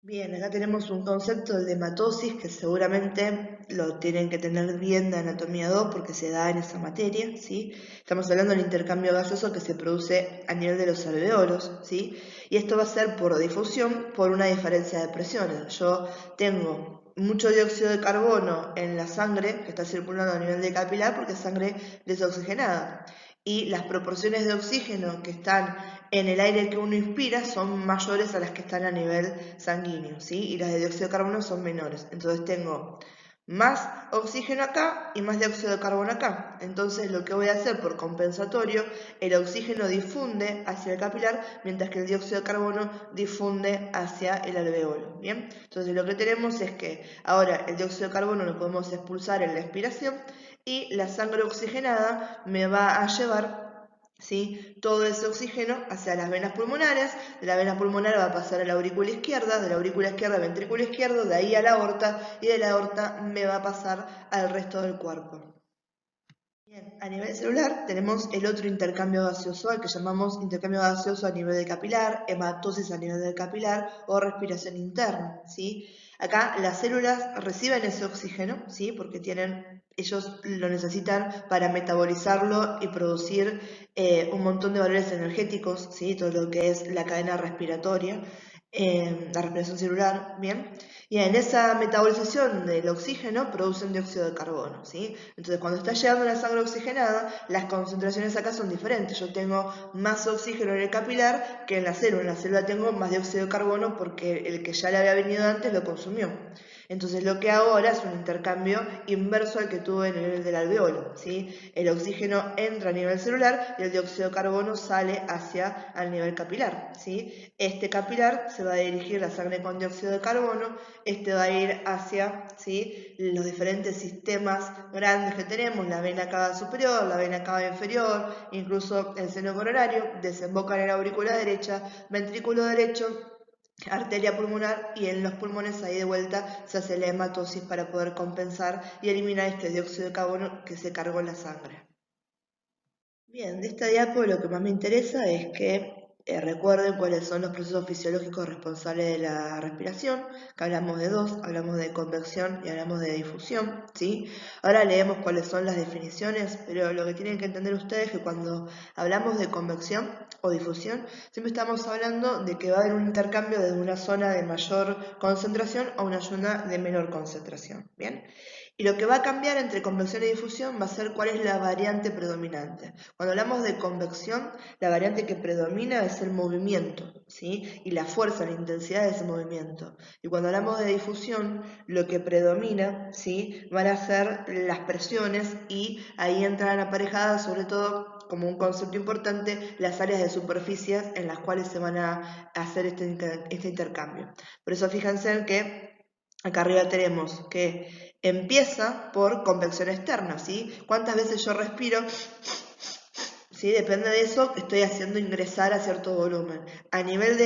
Bien, acá tenemos un concepto de hematosis que seguramente lo tienen que tener bien de anatomía 2 porque se da en esa materia, ¿sí? Estamos hablando del intercambio gaseoso que se produce a nivel de los alveolos, ¿sí? Y esto va a ser por difusión, por una diferencia de presiones. Yo tengo mucho dióxido de carbono en la sangre que está circulando a nivel de capilar porque es sangre desoxigenada. Y las proporciones de oxígeno que están en el aire que uno inspira son mayores a las que están a nivel sanguíneo, ¿sí? Y las de dióxido de carbono son menores. Entonces tengo más oxígeno acá y más dióxido de carbono acá. Entonces lo que voy a hacer por compensatorio, el oxígeno difunde hacia el capilar, mientras que el dióxido de carbono difunde hacia el alveolo. ¿Bien? Entonces lo que tenemos es que ahora el dióxido de carbono lo podemos expulsar en la expiración y la sangre oxigenada me va a llevar, ¿sí?, todo ese oxígeno hacia las venas pulmonares. De la vena pulmonar va a pasar a la aurícula izquierda, de la aurícula izquierda al ventrículo izquierdo, de ahí a la aorta, y de la aorta me va a pasar al resto del cuerpo. Bien, a nivel celular tenemos el otro intercambio gaseoso, al que llamamos intercambio gaseoso a nivel del capilar, hematosis a nivel del capilar o respiración interna, ¿sí? Acá las células reciben ese oxígeno, ¿sí?, porque ellos lo necesitan para metabolizarlo y producir un montón de valores energéticos, ¿sí?, todo lo que es la cadena respiratoria, la respiración celular, ¿bien? Y en esa metabolización del oxígeno producen dióxido de carbono, ¿sí? Entonces cuando está llegando la sangre oxigenada, las concentraciones acá son diferentes. Yo tengo más oxígeno en el capilar que en la célula. En la célula tengo más dióxido de carbono porque el que ya le había venido antes lo consumió. Entonces lo que hago ahora es un intercambio inverso al que tuve en el nivel del alveolo, ¿sí? El oxígeno entra a nivel celular y el dióxido de carbono sale hacia el nivel capilar, ¿sí? Este capilar se va a dirigir la sangre con dióxido de carbono, este va a ir hacia, ¿sí?, los diferentes sistemas grandes que tenemos, la vena cava superior, la vena cava inferior, incluso el seno coronario, desemboca en la aurícula derecha, ventrículo derecho, arteria pulmonar, y en los pulmones ahí de vuelta se hace la hematosis para poder compensar y eliminar este dióxido de carbono que se cargó en la sangre. Bien, de esta diapo lo que más me interesa es que recuerden cuáles son los procesos fisiológicos responsables de la respiración, que hablamos de dos, hablamos de convección y hablamos de difusión, ¿sí? Ahora leemos cuáles son las definiciones, pero lo que tienen que entender ustedes es que cuando hablamos de convección o difusión, siempre estamos hablando de que va a haber un intercambio desde una zona de mayor concentración a una zona de menor concentración, ¿bien? Y lo que va a cambiar entre convección y difusión va a ser cuál es la variante predominante. Cuando hablamos de convección, la variante que predomina es el movimiento, ¿sí?, y la fuerza, la intensidad de ese movimiento. Y cuando hablamos de difusión, lo que predomina, ¿sí?, van a ser las presiones, y ahí entran aparejadas, sobre todo como un concepto importante, las áreas de superficies en las cuales se van a hacer este intercambio. Por eso fíjense en que acá arriba tenemos que empieza por convección externa, ¿sí? ¿Cuántas veces yo respiro? ¿Sí? Depende de eso, estoy haciendo ingresar a cierto volumen. A nivel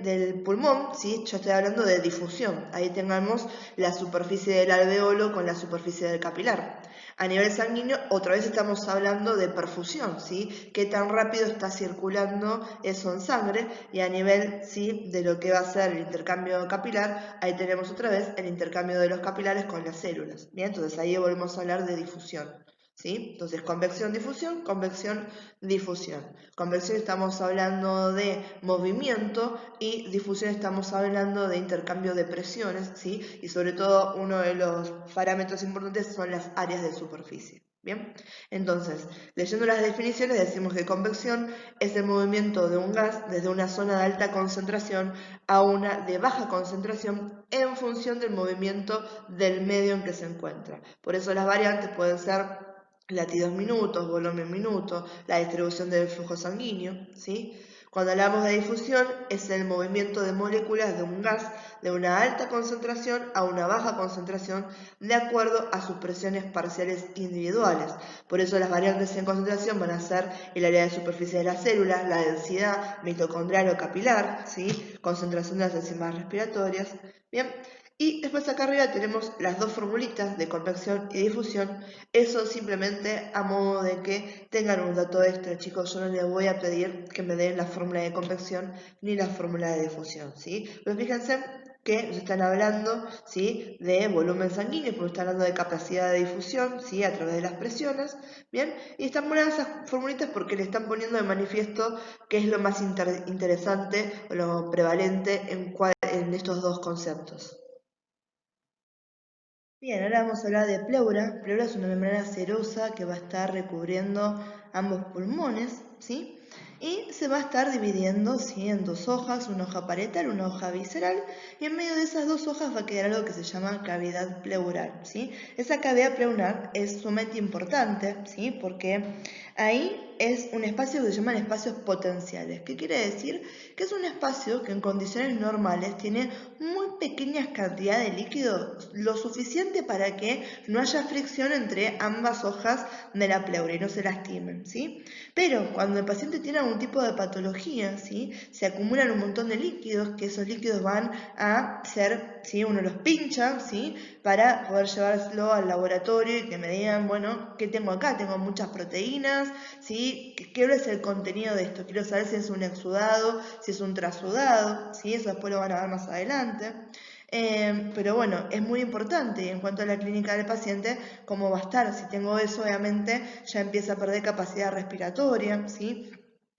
del pulmón, ¿sí?, yo estoy hablando de difusión. Ahí tengamos la superficie del alveolo con la superficie del capilar. A nivel sanguíneo, otra vez estamos hablando de perfusión, ¿sí?, qué tan rápido está circulando eso en sangre. Y a nivel, ¿sí?, de lo que va a ser el intercambio capilar, ahí tenemos otra vez el intercambio de los capilares con las células. Bien, entonces ahí volvemos a hablar de difusión, ¿sí? Entonces convección, difusión, convección, difusión. Convección estamos hablando de movimiento y difusión estamos hablando de intercambio de presiones, ¿sí? Y sobre todo uno de los parámetros importantes son las áreas de superficie. Bien, entonces, leyendo las definiciones decimos que convección es el movimiento de un gas desde una zona de alta concentración a una de baja concentración en función del movimiento del medio en que se encuentra. Por eso las variantes pueden ser latidos minutos, volumen minuto, la distribución del flujo sanguíneo, ¿sí? Cuando hablamos de difusión, es el movimiento de moléculas de un gas de una alta concentración a una baja concentración de acuerdo a sus presiones parciales individuales. Por eso las variantes en concentración van a ser el área de superficie de las células, la densidad mitocondrial o capilar, ¿sí?, concentración de las enzimas respiratorias. Bien, y después acá arriba tenemos las dos formulitas de convección y difusión. Eso simplemente a modo de que tengan un dato extra, chicos. Yo no les voy a pedir que me den la fórmula de convección ni la fórmula de difusión, ¿sí? Pero fíjense que nos están hablando, ¿sí?, de volumen sanguíneo, porque están hablando de capacidad de difusión, ¿sí?, a través de las presiones, ¿bien? Y están poniendo esas formulitas porque le están poniendo de manifiesto qué es lo más interesante o lo prevalente en estos dos conceptos. Bien, ahora vamos a hablar de pleura. Pleura es una membrana serosa que va a estar recubriendo ambos pulmones, ¿sí? y se va a estar dividiendo, ¿sí?, en dos hojas, una hoja parietal, una hoja visceral, y en medio de esas dos hojas va a quedar algo que se llama cavidad pleural, ¿sí? Esa cavidad pleural es sumamente importante, ¿sí?, porque ahí es un espacio que se llaman espacios potenciales. ¿Qué quiere decir? Que es un espacio que en condiciones normales tiene muy pequeñas cantidades de líquido, lo suficiente para que no haya fricción entre ambas hojas de la pleura y no se lastimen, ¿sí? Pero cuando el paciente tiene algún tipo de patología, ¿sí?, se acumulan un montón de líquidos, que esos líquidos van a ser, ¿sí?, uno los pincha, ¿sí?, para poder llevarlo al laboratorio y que me digan, bueno, ¿qué tengo acá? Tengo muchas proteínas, ¿sí? ¿Qué es el contenido de esto? Quiero saber si es un exudado, si es un trasudado, ¿sí? Eso después lo van a ver más adelante. Pero bueno, es muy importante en cuanto a la clínica del paciente, cómo va a estar. Si tengo eso, obviamente ya empieza a perder capacidad respiratoria, ¿sí?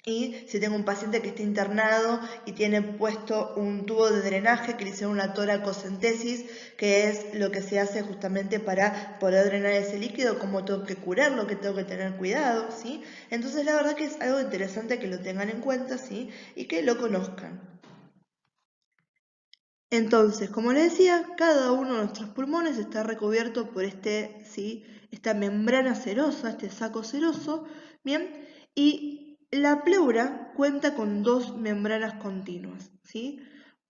Y si tengo un paciente que está internado y tiene puesto un tubo de drenaje que le hicieron una toracocentesis, que es lo que se hace justamente para poder drenar ese líquido, cómo tengo que curarlo, que tengo que tener cuidado, ¿sí? Entonces la verdad que es algo interesante que lo tengan en cuenta, ¿sí?, y que lo conozcan. Entonces, como les decía, cada uno de nuestros pulmones está recubierto por esta membrana serosa, este saco seroso, ¿bien? Y la pleura cuenta con dos membranas continuas, ¿sí?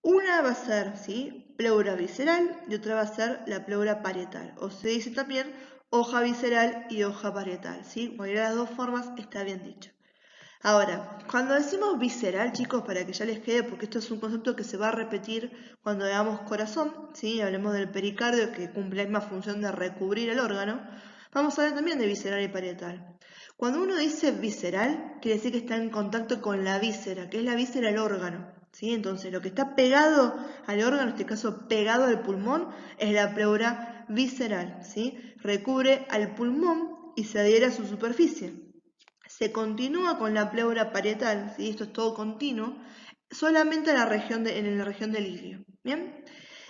Una va a ser, ¿sí?, pleura visceral y otra va a ser la pleura parietal, o se dice también hoja visceral y hoja parietal, ¿sí? Cualquiera de las dos formas está bien dicho. Ahora, cuando decimos visceral, chicos, para que ya les quede, porque esto es un concepto que se va a repetir cuando veamos corazón, ¿sí?, hablemos del pericardio, que cumple la misma función de recubrir el órgano, vamos a hablar también de visceral y parietal. Cuando uno dice visceral, quiere decir que está en contacto con la víscera, que es la víscera del órgano, ¿sí? Entonces, lo que está pegado al órgano, en este caso pegado al pulmón, es la pleura visceral, ¿sí? Recubre al pulmón y se adhiere a su superficie. Se continúa con la pleura parietal, ¿sí?, esto es todo continuo, solamente en la región del ilio, ¿bien?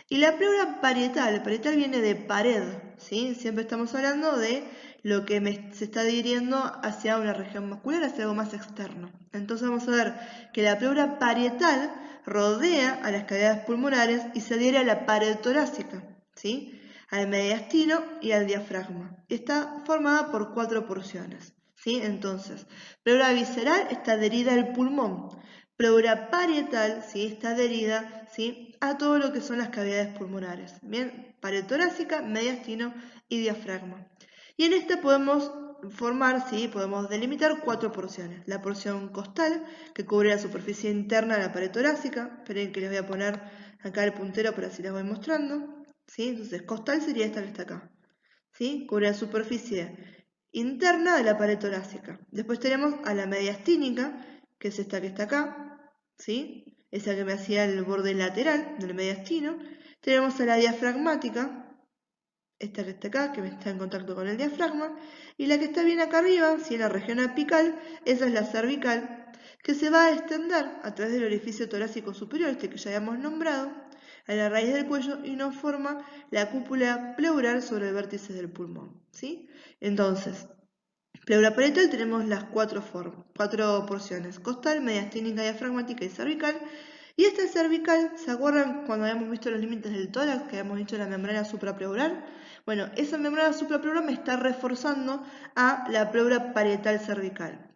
Y la pleura parietal viene de pared, ¿sí? Siempre estamos hablando de lo que se está dirigiendo hacia una región muscular, hacia algo más externo. Entonces vamos a ver que la pleura parietal rodea a las cavidades pulmonares y se adhiere a la pared torácica, ¿sí?, al mediastino y al diafragma. Está formada por 4 porciones, ¿sí? Entonces, pleura visceral está adherida al pulmón. Pleura parietal, ¿sí?, está adherida, ¿sí?, a todo lo que son las cavidades pulmonares, ¿bien? Pared torácica, mediastino y diafragma. Y en esta podemos formar, ¿sí?, podemos delimitar 4 porciones. La porción costal, que cubre la superficie interna de la pared torácica. Esperen que les voy a poner acá el puntero para así les voy mostrando, ¿sí? Entonces, costal sería esta que está acá, ¿sí? Cubre la superficie interna de la pared torácica. Después tenemos a la mediastínica, que es esta que está acá, ¿sí?, esa que me hacía el borde lateral del mediastino. Tenemos a la diafragmática, esta que está acá, que está en contacto con el diafragma, y la que está bien acá arriba, ¿sí?, en la región apical, esa es la cervical, que se va a extender a través del orificio torácico superior, este que ya habíamos nombrado, a la raíz del cuello y nos forma la cúpula pleural sobre el vértice del pulmón, ¿sí? Entonces, pleura parietal tenemos las 4 porciones: costal, mediastínica, diafragmática y cervical. Y esta cervical, ¿se acuerdan cuando habíamos visto los límites del tórax, que habíamos dicho la membrana suprapleural? Bueno, esa membrana suprapleural me está reforzando a la pleura parietal cervical.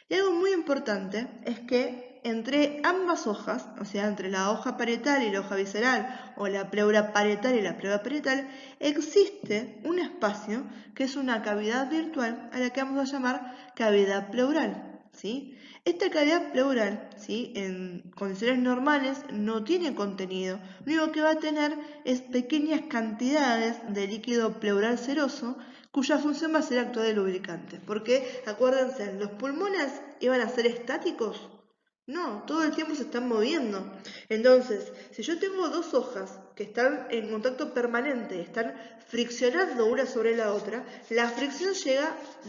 Y algo muy importante es que entre ambas hojas, o sea, entre la hoja parietal y la hoja visceral, o la pleura parietal y la pleura parietal, existe un espacio que es una cavidad virtual a la que vamos a llamar cavidad pleural, ¿sí? Esta cavidad pleural, ¿sí?, en condiciones normales no tiene contenido. Lo único que va a tener es pequeñas cantidades de líquido pleural seroso, cuya función va a ser actuar de lubricante. Porque, acuérdense, ¿los pulmones iban a ser estáticos? No, todo el tiempo se están moviendo. Entonces, si yo tengo dos hojas que están en contacto permanente, están friccionando una sobre la otra, la fricción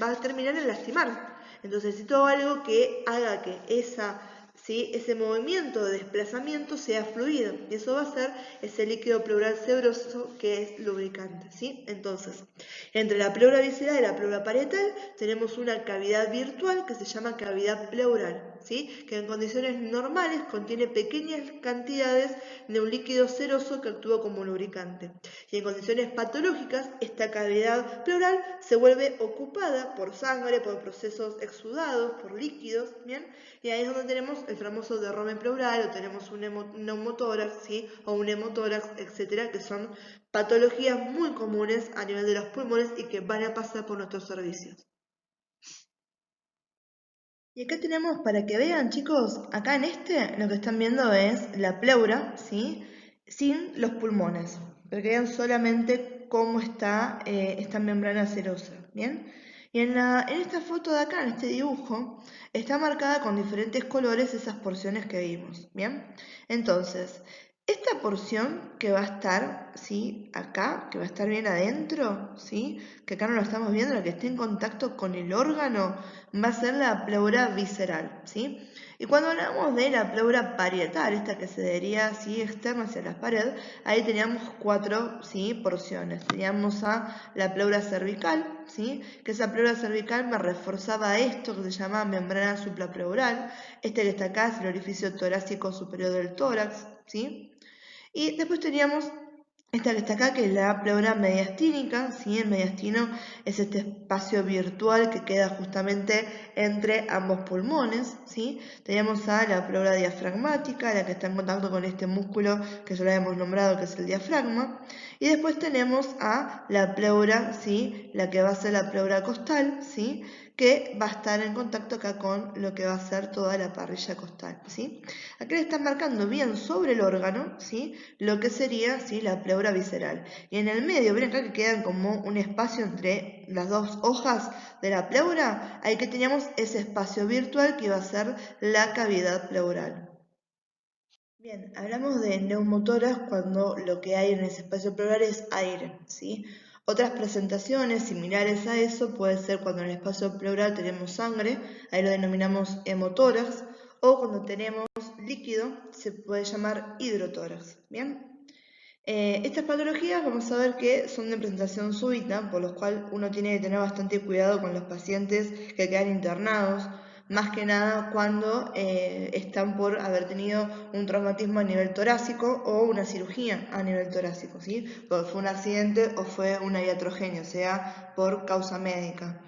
va a terminar en lastimar. Entonces necesito algo que haga que ese movimiento de desplazamiento sea fluido. Y eso va a ser ese líquido pleural seroso que es lubricante, ¿sí? Entonces, entre la pleura visceral y la pleura parietal tenemos una cavidad virtual que se llama cavidad pleural, ¿sí? Que en condiciones normales contiene pequeñas cantidades de un líquido ceroso que actúa como lubricante. Y en condiciones patológicas, esta cavidad pleural se vuelve ocupada por sangre, por procesos exudados, por líquidos, ¿bien? Y ahí es donde tenemos el famoso derrame pleural, o tenemos un neumotórax, ¿sí? O un hemotórax, etcétera, que son patologías muy comunes a nivel de los pulmones y que van a pasar por nuestros servicios. Y acá tenemos, para que vean, chicos, acá en lo que están viendo es la pleura, ¿sí? Sin los pulmones, para que vean solamente cómo está esta membrana serosa, ¿bien? Y en esta foto de acá, en este dibujo, está marcada con diferentes colores esas porciones que vimos, ¿bien? Entonces, esta porción que va a estar, ¿sí? Acá, que va a estar bien adentro, ¿sí? Que acá no lo estamos viendo, la que esté en contacto con el órgano, va a ser la pleura visceral, ¿sí? Y cuando hablamos de la pleura parietal, esta que se adhería así externa hacia la pared, ahí teníamos 4, ¿sí? Porciones. Teníamos a la pleura cervical, ¿sí? Que esa pleura cervical me reforzaba esto que se llama membrana suprapleural. Este que está acá es el orificio torácico superior del tórax, ¿sí? Y después teníamos esta que está acá, que es la pleura mediastínica, ¿sí? El mediastino es este espacio virtual que queda justamente entre ambos pulmones, ¿sí? Tenemos a la pleura diafragmática, la que está en contacto con este músculo que ya lo habíamos nombrado, que es el diafragma. Y después tenemos a la pleura, ¿sí? La que va a ser la pleura costal, ¿sí? Que va a estar en contacto acá con lo que va a ser toda la parrilla costal, ¿sí? Acá le están marcando bien sobre el órgano, ¿sí? Lo que sería, ¿sí? La pleura visceral. Y en el medio, ven acá que quedan como un espacio entre las dos hojas de la pleura, ahí que teníamos ese espacio virtual que iba a ser la cavidad pleural. Bien, hablamos de neumotórax cuando lo que hay en ese espacio pleural es aire, ¿sí? Otras presentaciones similares a eso puede ser cuando en el espacio pleural tenemos sangre, ahí lo denominamos hemotórax, o cuando tenemos líquido se puede llamar hidrotórax, ¿bien? Estas patologías vamos a ver que son de presentación súbita, por lo cual uno tiene que tener bastante cuidado con los pacientes que quedan internados, más que nada cuando están por haber tenido un traumatismo a nivel torácico o una cirugía a nivel torácico, ¿sí? Porque fue un accidente o fue una iatrogenia, o sea, por causa médica.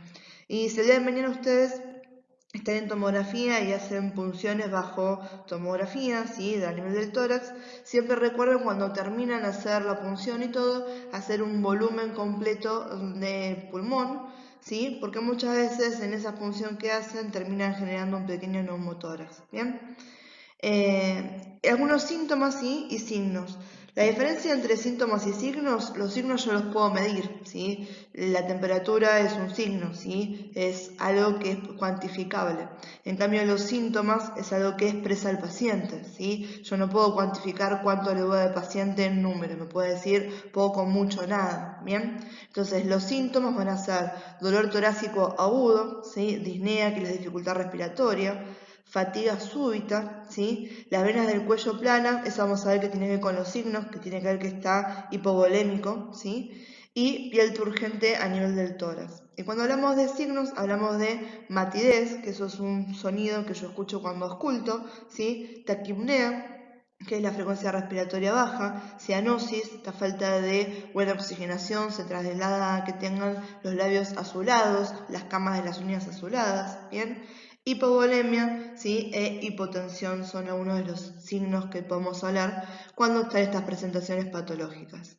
Y si el día de mañana ustedes están en tomografía y hacen punciones bajo tomografía, ¿sí? A nivel del tórax, siempre recuerden cuando terminan de hacer la punción y todo, hacer un volumen completo de pulmón, ¿sí? Porque muchas veces en esa punción que hacen terminan generando un pequeño neumotórax, ¿bien? Algunos síntomas, ¿sí? Y signos. La diferencia entre síntomas y signos, los signos yo los puedo medir, ¿sí? La temperatura es un signo, ¿sí? Es algo que es cuantificable. En cambio, los síntomas es algo que expresa el paciente, ¿sí? Yo no puedo cuantificar cuánto le voy al paciente en número, me puede decir poco, mucho, nada, ¿bien? Entonces, los síntomas van a ser dolor torácico agudo, ¿sí? Disnea, que es la dificultad respiratoria, fatiga súbita, ¿sí? Las venas del cuello planas, eso vamos a ver que tiene que ver con los signos, que tiene que ver que está hipovolémico, ¿sí? Y piel turgente a nivel del tórax. Y cuando hablamos de signos, hablamos de matidez, que eso es un sonido que yo escucho cuando ausculto, ¿sí? Taquipnea, que es la frecuencia respiratoria baja, cianosis, esta falta de buena oxigenación se traslada a que tengan los labios azulados, las camas de las uñas azuladas, ¿bien? Hipovolemia, ¿sí? E hipotensión son algunos de los signos que podemos hablar cuando están estas presentaciones patológicas.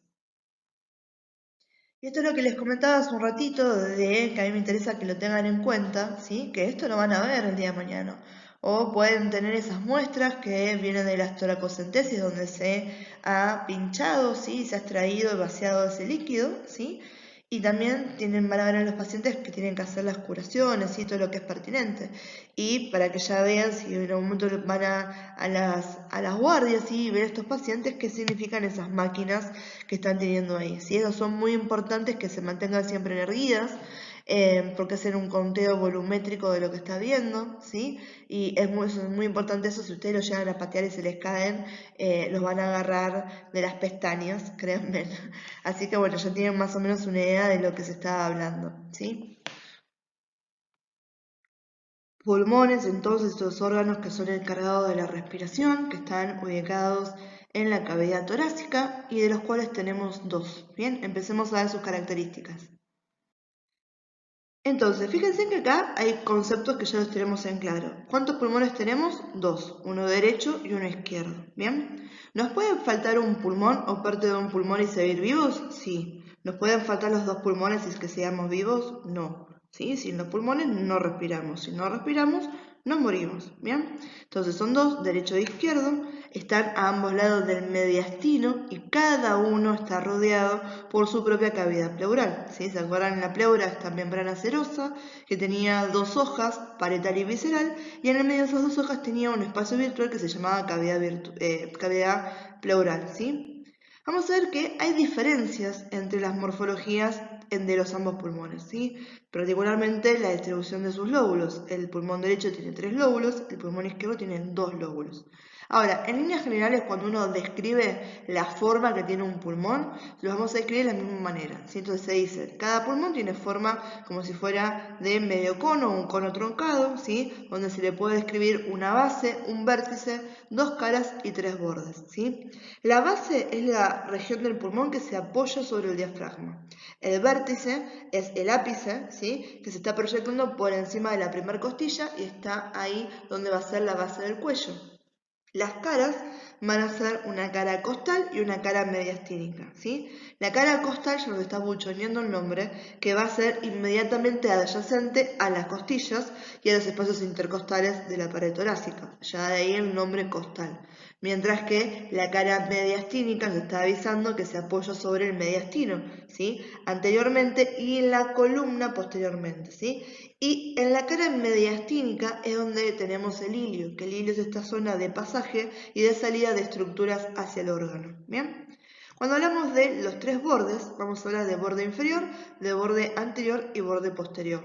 Y esto es lo que les comentaba hace un ratito, de que a mí me interesa que lo tengan en cuenta, ¿sí? Que esto lo van a ver el día de mañana. O pueden tener esas muestras que vienen de las toracocentesis, donde se ha pinchado, ¿sí? Se ha extraído y vaciado ese líquido, ¿sí? Y también van a ver en los pacientes que tienen que hacer las curaciones y todo lo que es pertinente. Y para que ya vean si en algún momento van a las guardias y ver estos pacientes qué significan esas máquinas que están teniendo ahí. ¿Sí? Esas son muy importantes que se mantengan siempre erguidas, porque hacen un conteo volumétrico de lo que está viendo, ¿sí? Y es muy importante eso, si ustedes lo llegan a patear y se les caen, los van a agarrar de las pestañas, créanme. Así que bueno, ya tienen más o menos una idea de lo que se está hablando, ¿sí? Pulmones, entonces, estos órganos que son encargados de la respiración, que están ubicados en la cavidad torácica y de los cuales tenemos dos. Bien, empecemos a ver sus características. Entonces, fíjense que acá hay conceptos que ya los tenemos en claro. ¿Cuántos pulmones tenemos? Dos, uno derecho y uno izquierdo. ¿Bien? ¿Nos puede faltar un pulmón o parte de un pulmón y seguir vivos? Sí. ¿Nos pueden faltar los dos pulmones y que sigamos vivos? No. ¿Sí? Sin los pulmones no respiramos. Si no respiramos, nos morimos. ¿Bien? Entonces son dos, derecho e izquierdo. Están a ambos lados del mediastino y cada uno está rodeado por su propia cavidad pleural. ¿Sí? ¿Se acuerdan? En la pleura esta membrana serosa que tenía dos hojas, parietal y visceral, y en el medio de esas dos hojas tenía un espacio virtual que se llamaba cavidad pleural. ¿Sí? Vamos a ver que hay diferencias entre las morfologías de los ambos pulmones, ¿sí? Particularmente la distribución de sus lóbulos. El pulmón derecho tiene 3 lóbulos, el pulmón izquierdo tiene 2 lóbulos. Ahora, en líneas generales, cuando uno describe la forma que tiene un pulmón, lo vamos a describir de la misma manera, ¿sí? Entonces se dice, cada pulmón tiene forma como si fuera de medio cono o un cono truncado, ¿sí? Donde se le puede describir una base, un vértice, 2 caras y 3 bordes, ¿sí? La base es la región del pulmón que se apoya sobre el diafragma. El vértice es el ápice, ¿sí? Que se está proyectando por encima de la primera costilla y está ahí donde va a ser la base del cuello. Las caras van a ser una cara costal y una cara mediastínica, ¿sí? La cara costal ya nos está buchoneando el nombre, que va a ser inmediatamente adyacente a las costillas y a los espacios intercostales de la pared torácica, ya de ahí el nombre costal. Mientras que la cara mediastínica nos está avisando que se apoya sobre el mediastino, ¿sí? Anteriormente y en la columna posteriormente, ¿sí? Y en la cara mediastínica es donde tenemos el ilio, que el ilio es esta zona de pasaje y de salida de estructuras hacia el órgano. ¿Bien? Cuando hablamos de los 3 bordes, vamos a hablar de borde inferior, de borde anterior y borde posterior.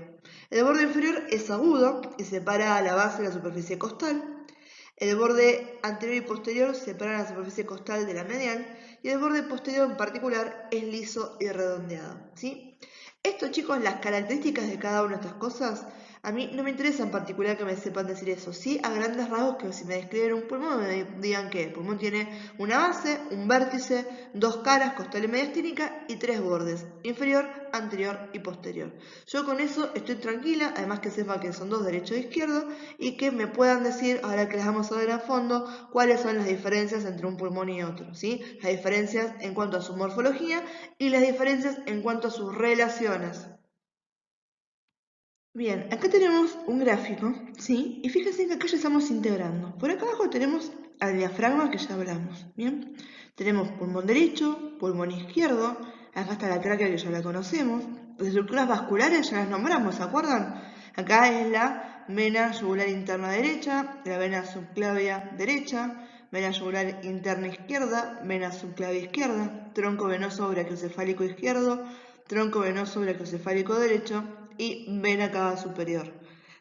El borde inferior es agudo y separa a la base de la superficie costal. El borde anterior y posterior separan la superficie costal de la medial y el borde posterior en particular es liso y redondeado, ¿sí? Esto, chicos, las características de cada una de estas cosas, a mí no me interesa en particular que me sepan decir eso. Sí, a grandes rasgos, que si me describen un pulmón, me digan que el pulmón tiene una base, un vértice, 2 caras, costal y mediastínica, y 3 bordes, inferior, anterior y posterior. Yo con eso estoy tranquila, además que sepan que son 2, derecho e izquierdo, y que me puedan decir, ahora que les vamos a ver a fondo, cuáles son las diferencias entre un pulmón y otro, ¿sí? Las diferencias en cuanto a su morfología y las diferencias en cuanto a sus relaciones. Bien, acá tenemos un gráfico, ¿sí? Y fíjense que acá ya estamos integrando. Por acá abajo tenemos al diafragma que ya hablamos, ¿bien? Tenemos pulmón derecho, pulmón izquierdo, acá está la tráquea que ya la conocemos. Las estructuras vasculares ya las nombramos, ¿se acuerdan? Acá es la vena yugular interna derecha, la vena subclavia derecha, vena yugular interna izquierda, vena subclavia izquierda, tronco venoso brachiocefálico izquierdo, tronco venoso brachiocefálico derecho y vena cava superior.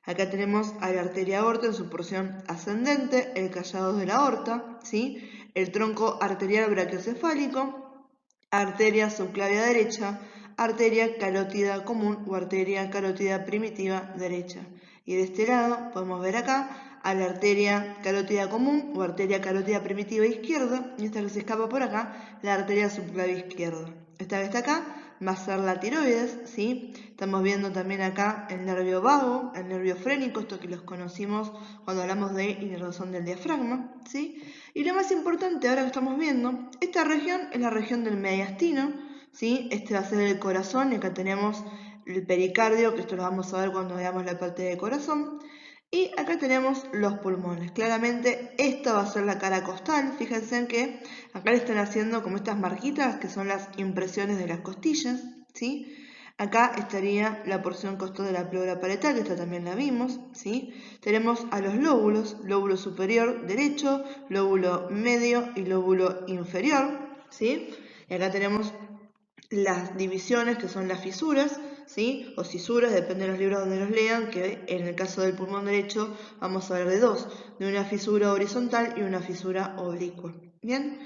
Acá tenemos a la arteria aorta en su porción ascendente, el callado de la aorta, ¿sí? El tronco arterial brachiocefálico, arteria subclavia derecha, arteria carótida común o arteria carótida primitiva derecha. Y de este lado podemos ver acá a la arteria carótida común o arteria carótida primitiva izquierda, y esta que se escapa por acá, la arteria subclavia izquierda. Esta que está acá va a ser la tiroides, ¿sí? Estamos viendo también acá el nervio vago, el nervio frénico, esto que los conocimos cuando hablamos de inervación del diafragma, ¿sí? Y lo más importante ahora que estamos viendo, esta región es la región del mediastino, ¿sí? Este va a ser el corazón, y acá tenemos el pericardio, que esto lo vamos a ver cuando veamos la parte de corazón. Y acá tenemos los pulmones. Claramente esta va a ser la cara costal. Fíjense en que acá le están haciendo como estas marquitas que son las impresiones de las costillas, ¿sí? Acá estaría la porción costal de la pleura parietal, que esta también la vimos, ¿sí? Tenemos a los lóbulos, lóbulo superior derecho, lóbulo medio y lóbulo inferior, ¿sí? Y acá tenemos las divisiones, que son las fisuras, ¿sí? O cisuras, depende de los libros donde los lean, que en el caso del pulmón derecho vamos a hablar de 2, de una fisura horizontal y una fisura oblicua. ¿Bien?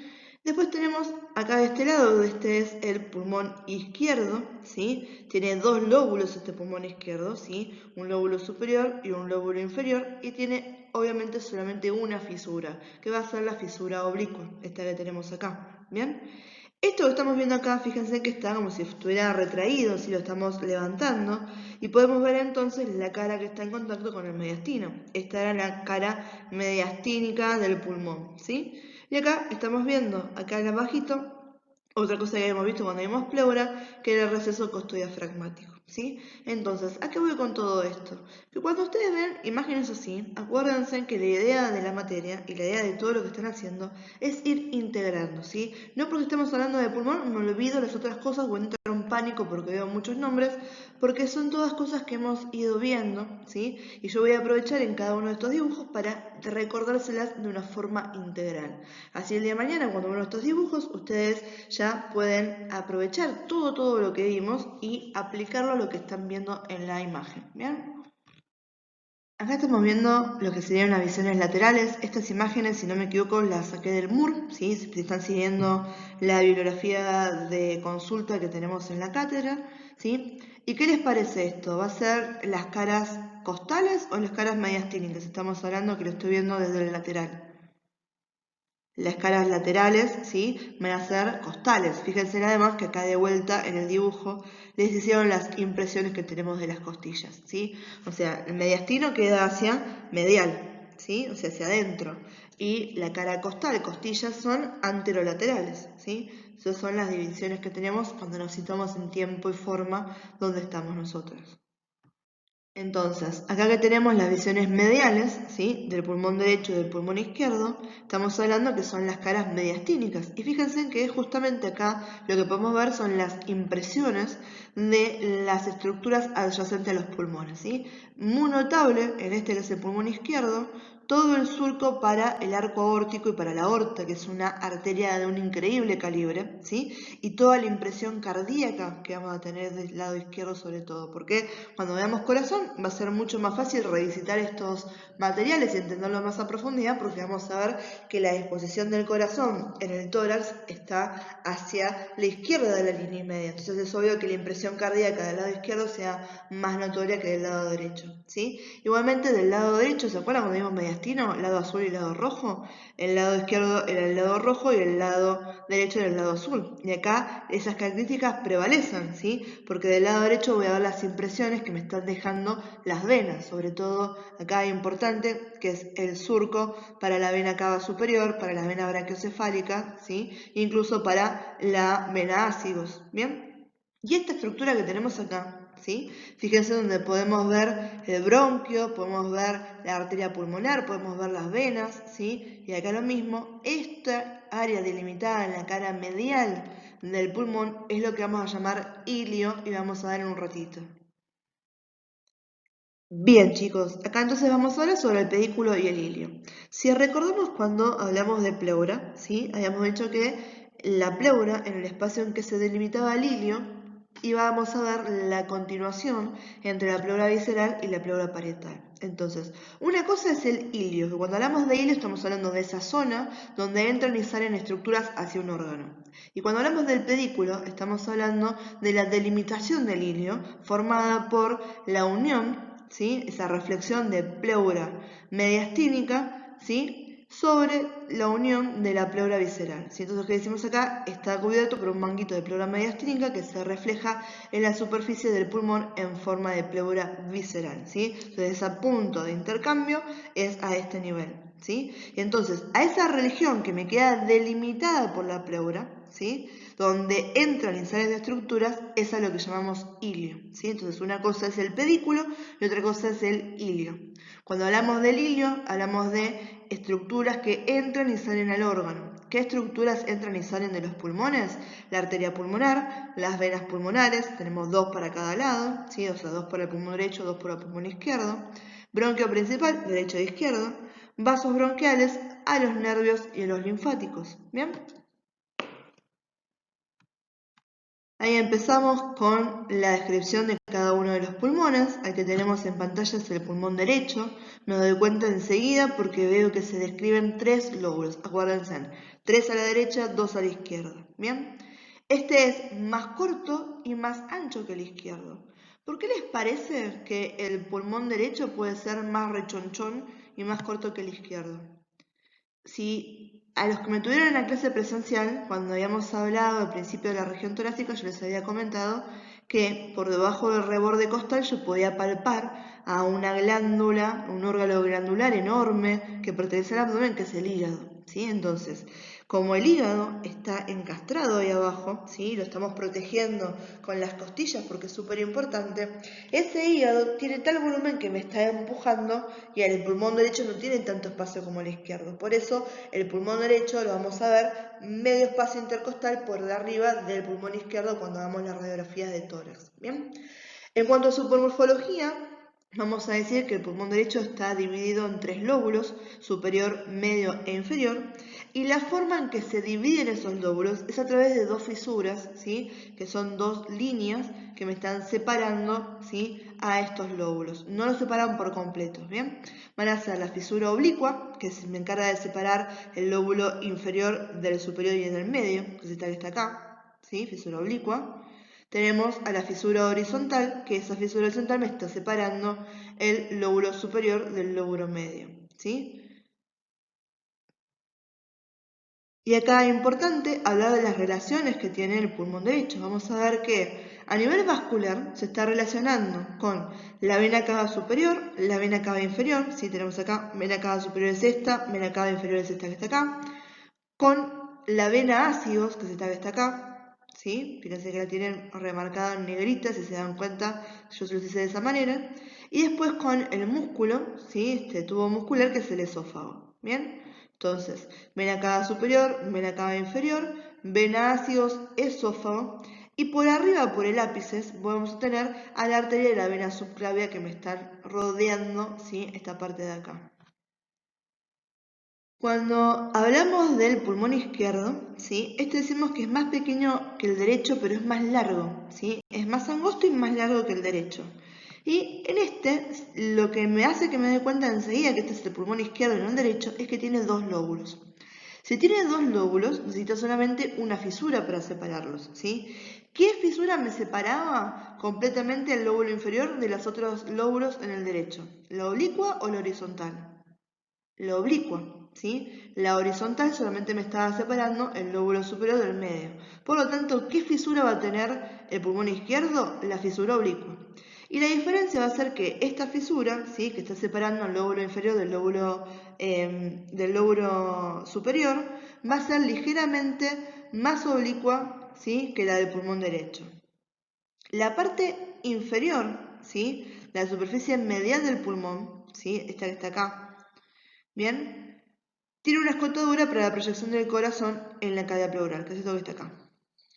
Después tenemos acá de este lado, este es el pulmón izquierdo, ¿sí? Tiene dos lóbulos este pulmón izquierdo, ¿sí? Un lóbulo superior y un lóbulo inferior, y tiene obviamente solamente una fisura, que va a ser la fisura oblicua, esta que tenemos acá, ¿bien? Esto que estamos viendo acá, fíjense que está como si estuviera retraído, si lo estamos levantando, y podemos ver entonces la cara que está en contacto con el mediastino. Esta era la cara mediastínica del pulmón, ¿sí? Y acá estamos viendo, acá en abajito, otra cosa que habíamos visto cuando vimos pleura, que era el receso costodiafragmático, ¿sí? Entonces, ¿a qué voy con todo esto? Que cuando ustedes ven imágenes así, acuérdense que la idea de la materia y la idea de todo lo que están haciendo es ir integrando, ¿sí? No porque estemos hablando de pulmón, me olvido las otras cosas o entro en pánico porque veo muchos nombres, porque son todas cosas que hemos ido viendo, ¿sí? Y yo voy a aprovechar en cada uno de estos dibujos para recordárselas de una forma integral. Así el día de mañana, cuando vean estos dibujos, ustedes ya pueden aprovechar todo lo que vimos y aplicarlo a lo que están viendo en la imagen, ¿bien? Acá estamos viendo lo que serían las visiones laterales. Estas imágenes, si no me equivoco, las saqué del MUR, ¿sí? Si están siguiendo la bibliografía de consulta que tenemos en la cátedra, ¿sí? ¿Y qué les parece esto? ¿Va a ser las caras costales o las caras mediastínicas? Estamos hablando que lo estoy viendo desde el lateral. Las caras laterales, ¿sí? Van a ser costales. Fíjense además que acá de vuelta en el dibujo les hicieron las impresiones que tenemos de las costillas, ¿sí? O sea, el mediastino queda hacia medial, ¿sí? O sea, hacia adentro. Y la cara costal, costillas, son anterolaterales, ¿sí? Esas son las divisiones que tenemos cuando nos situamos en tiempo y forma donde estamos nosotros. Entonces, acá que tenemos las visiones mediales, ¿sí? Del pulmón derecho y del pulmón izquierdo, estamos hablando que son las caras mediastínicas. Y fíjense que justamente acá lo que podemos ver son las impresiones de las estructuras adyacentes a los pulmones, ¿sí? Muy notable, en este que es el pulmón izquierdo, todo el surco para el arco aórtico y para la aorta, que es una arteria de un increíble calibre, ¿sí? Y toda la impresión cardíaca que vamos a tener del lado izquierdo sobre todo, porque cuando veamos corazón va a ser mucho más fácil revisitar estos materiales y entenderlo más a profundidad, porque vamos a ver que la disposición del corazón en el tórax está hacia la izquierda de la línea media, entonces es obvio que la impresión cardíaca del lado izquierdo sea más notoria que del lado derecho, ¿sí? Igualmente del lado derecho, ¿se acuerdan cuando vimos mediastino? Lado azul y lado rojo. El lado izquierdo era el lado rojo y el lado derecho era el lado azul. Y acá esas características prevalecen, ¿sí? Porque del lado derecho voy a ver las impresiones que me están dejando las venas, sobre todo acá hay importante que es el surco para la vena cava superior, para la vena brachiocefálica, ¿sí? Incluso para la vena ácidos, ¿bien? Y esta estructura que tenemos acá, ¿sí? Fíjense donde podemos ver el bronquio, podemos ver la arteria pulmonar, podemos ver las venas, ¿sí? Y acá lo mismo, esta área delimitada en la cara medial del pulmón es lo que vamos a llamar ilio y vamos a ver en un ratito. Bien chicos, acá entonces vamos a hablar sobre el pedículo y el ilio. Si recordamos cuando hablamos de pleura, ¿sí? Habíamos dicho que la pleura, en el espacio en que se delimitaba el ilio, íbamos a ver la continuación entre la pleura visceral y la pleura parietal. Entonces, una cosa es el ilio, que cuando hablamos de ilio estamos hablando de esa zona donde entran y salen estructuras hacia un órgano. Y cuando hablamos del pedículo, estamos hablando de la delimitación del ilio, formada por la unión, ¿sí? Esa reflexión de pleura mediastínica, ¿sí? Sobre la unión de la pleura visceral, ¿sí? Entonces lo que decimos acá está cubierto por un manguito de pleura mediastínica que se refleja en la superficie del pulmón en forma de pleura visceral, ¿sí? Entonces ese punto de intercambio es a este nivel, ¿sí? Y entonces a esa región que me queda delimitada por la pleura, ¿sí? Donde entran y salen de estructuras, es a lo que llamamos ilio, ¿sí? Entonces una cosa es el pedículo y otra cosa es el ilio. Cuando hablamos del ilio, hablamos de estructuras que entran y salen al órgano. ¿Qué estructuras entran y salen de los pulmones? La arteria pulmonar, las venas pulmonares, tenemos dos para cada lado, ¿sí? O sea, dos para el pulmón derecho, dos para el pulmón izquierdo. Bronquio principal, derecho e izquierdo. Vasos bronquiales, a los nervios y a los linfáticos. ¿Bien? Ahí empezamos con la descripción de cada uno de los pulmones. Al que tenemos en pantalla es el pulmón derecho. Me doy cuenta enseguida porque veo que se describen 3 lóbulos. Acuérdense, 3 a la derecha, 2 a la izquierda. ¿Bien? Este es más corto y más ancho que el izquierdo. ¿Por qué les parece que el pulmón derecho puede ser más rechonchón y más corto que el izquierdo? Si a los que me tuvieron en la clase presencial, cuando habíamos hablado al principio de la región torácica, yo les había comentado que por debajo del reborde costal yo podía palpar a una glándula, un órgano glandular enorme que pertenece al abdomen, que es el hígado, ¿sí? Entonces, como el hígado está encastrado ahí abajo, ¿sí? Lo estamos protegiendo con las costillas porque es súper importante, ese hígado tiene tal volumen que me está empujando y el pulmón derecho no tiene tanto espacio como el izquierdo. Por eso el pulmón derecho lo vamos a ver medio espacio intercostal por de arriba del pulmón izquierdo cuando hagamos las radiografías de tórax. ¿Bien? En cuanto a su morfología, vamos a decir que el pulmón derecho está dividido en 3 lóbulos, superior, medio e inferior, y la forma en que se dividen esos lóbulos es a través de 2 fisuras, ¿sí? Que son 2 líneas que me están separando, ¿sí? A estos lóbulos. No los separan por completo, ¿bien? Van a ser la fisura oblicua, que me encarga de separar el lóbulo inferior del superior y del medio, que es esta que está acá, ¿sí? Fisura oblicua. Tenemos a la fisura horizontal, que esa fisura horizontal me está separando el lóbulo superior del lóbulo medio, ¿sí? Y acá es importante hablar de las relaciones que tiene el pulmón derecho. Vamos a ver que a nivel vascular se está relacionando con la vena cava superior, la vena cava inferior, ¿sí? Tenemos acá vena cava superior es esta, vena cava inferior es esta que está acá, con la vena ácidos, que es esta que está acá, ¿sí? Fíjense que la tienen remarcada en negrita, si se dan cuenta, yo se los hice de esa manera. Y después con el músculo, ¿sí? Este tubo muscular que es el esófago, ¿bien? Entonces, vena cava superior, vena cava inferior, vena ácidos, esófago. Y por arriba, por el ápice, vamos a tener a la arteria de la vena subclavia que me están rodeando, ¿sí? Esta parte de acá. Cuando hablamos del pulmón izquierdo, ¿sí? Este decimos que es más pequeño que el derecho, pero es más largo, ¿sí? Es más angosto y más largo que el derecho. Y en este, lo que me hace que me dé cuenta enseguida que este es el pulmón izquierdo y no el derecho, es que tiene 2 lóbulos. Si tiene 2 lóbulos, necesito solamente una fisura para separarlos, ¿sí? ¿Qué fisura me separaba completamente el lóbulo inferior de los otros lóbulos en el derecho? ¿La oblicua o la horizontal? La oblicua, ¿sí? La horizontal solamente me estaba separando el lóbulo superior del medio. Por lo tanto, ¿qué fisura va a tener el pulmón izquierdo? La fisura oblicua. Y la diferencia va a ser que esta fisura, ¿sí? Que está separando el lóbulo inferior del lóbulo superior, va a ser ligeramente más oblicua, ¿sí? Que la del pulmón derecho. La parte inferior, ¿sí? La superficie medial del pulmón, ¿sí? Esta que está acá, ¿bien? Tiene una escotadura para la proyección del corazón en la cavidad pleural, que es esto que está acá,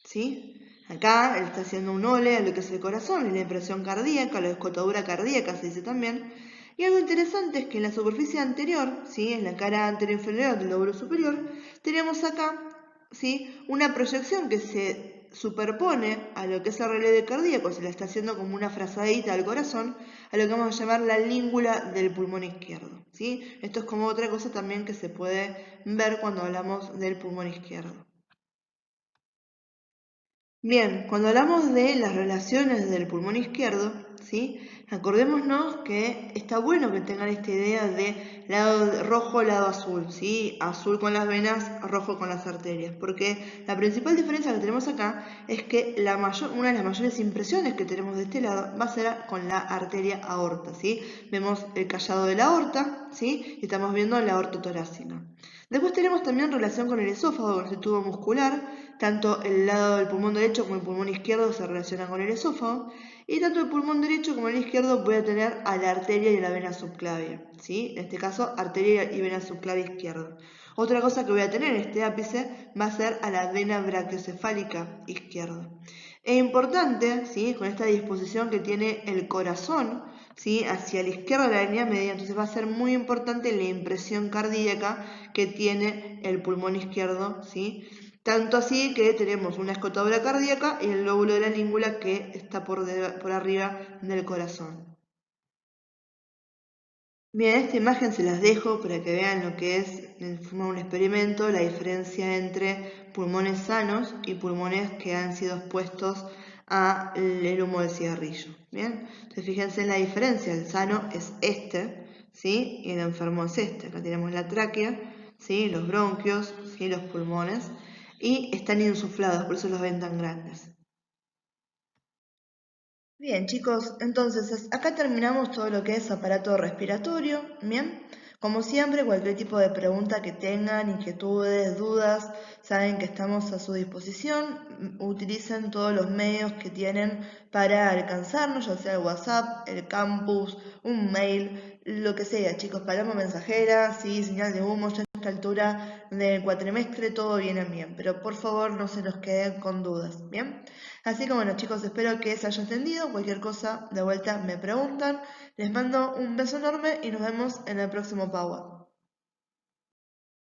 ¿sí? Acá él está haciendo un ole a lo que es el corazón, y la impresión cardíaca, la escotadura cardíaca se dice también. Y algo interesante es que en la superficie anterior, ¿sí? En la cara anterior inferior del lóbulo superior, tenemos acá, ¿sí? Una proyección que se superpone a lo que es el releve cardíaco, se la está haciendo como una frazadita al corazón, a lo que vamos a llamar la língula del pulmón izquierdo, ¿sí? Esto es como otra cosa también que se puede ver cuando hablamos del pulmón izquierdo. Bien, cuando hablamos de las relaciones del pulmón izquierdo, ¿sí? Acordémonos que está bueno que tengan esta idea de lado rojo, lado azul, ¿sí? Azul con las venas, rojo con las arterias, porque la principal diferencia que tenemos acá es que una de las mayores impresiones que tenemos de este lado va a ser con la arteria aorta, ¿sí? Vemos el callado de la aorta, ¿sí? Y estamos viendo la aorta torácica. Después tenemos también relación con el esófago, con ese tubo muscular. Tanto el lado del pulmón derecho como el pulmón izquierdo se relacionan con el esófago. Y tanto el pulmón derecho como el izquierdo voy a tener a la arteria y a la vena subclavia, ¿sí? En este caso, arteria y vena subclavia izquierda. Otra cosa que voy a tener en este ápice va a ser a la vena brachiocefálica izquierda. Es importante, ¿sí? Con esta disposición que tiene el corazón, ¿sí? Hacia la izquierda de la línea media, entonces va a ser muy importante la impresión cardíaca que tiene el pulmón izquierdo, ¿sí? Tanto así que tenemos una escotadura cardíaca y el lóbulo de la língula que está por arriba del corazón. Bien, esta imagen se las dejo para que vean lo que es, en forma de un experimento, la diferencia entre pulmones sanos y pulmones que han sido expuestos al humo del cigarrillo. Bien, entonces fíjense en la diferencia, el sano es este, ¿sí? Y el enfermo es este. Acá tenemos la tráquea, ¿sí? Los bronquios, ¿sí? Los pulmones, y están insuflados, por eso los ven tan grandes. Bien, chicos, entonces acá terminamos todo lo que es aparato respiratorio, ¿bien? Como siempre, cualquier tipo de pregunta que tengan, inquietudes, dudas, saben que estamos a su disposición. Utilicen todos los medios que tienen para alcanzarnos, ya sea el WhatsApp, el campus, un mail, lo que sea, chicos, paloma mensajera, sí, señal de humo, ya a esta altura del cuatrimestre todo viene bien, pero por favor no se nos queden con dudas, ¿bien? Así que bueno, chicos, espero que se haya entendido. Cualquier cosa de vuelta me preguntan. Les mando un beso enorme y nos vemos en el próximo Power.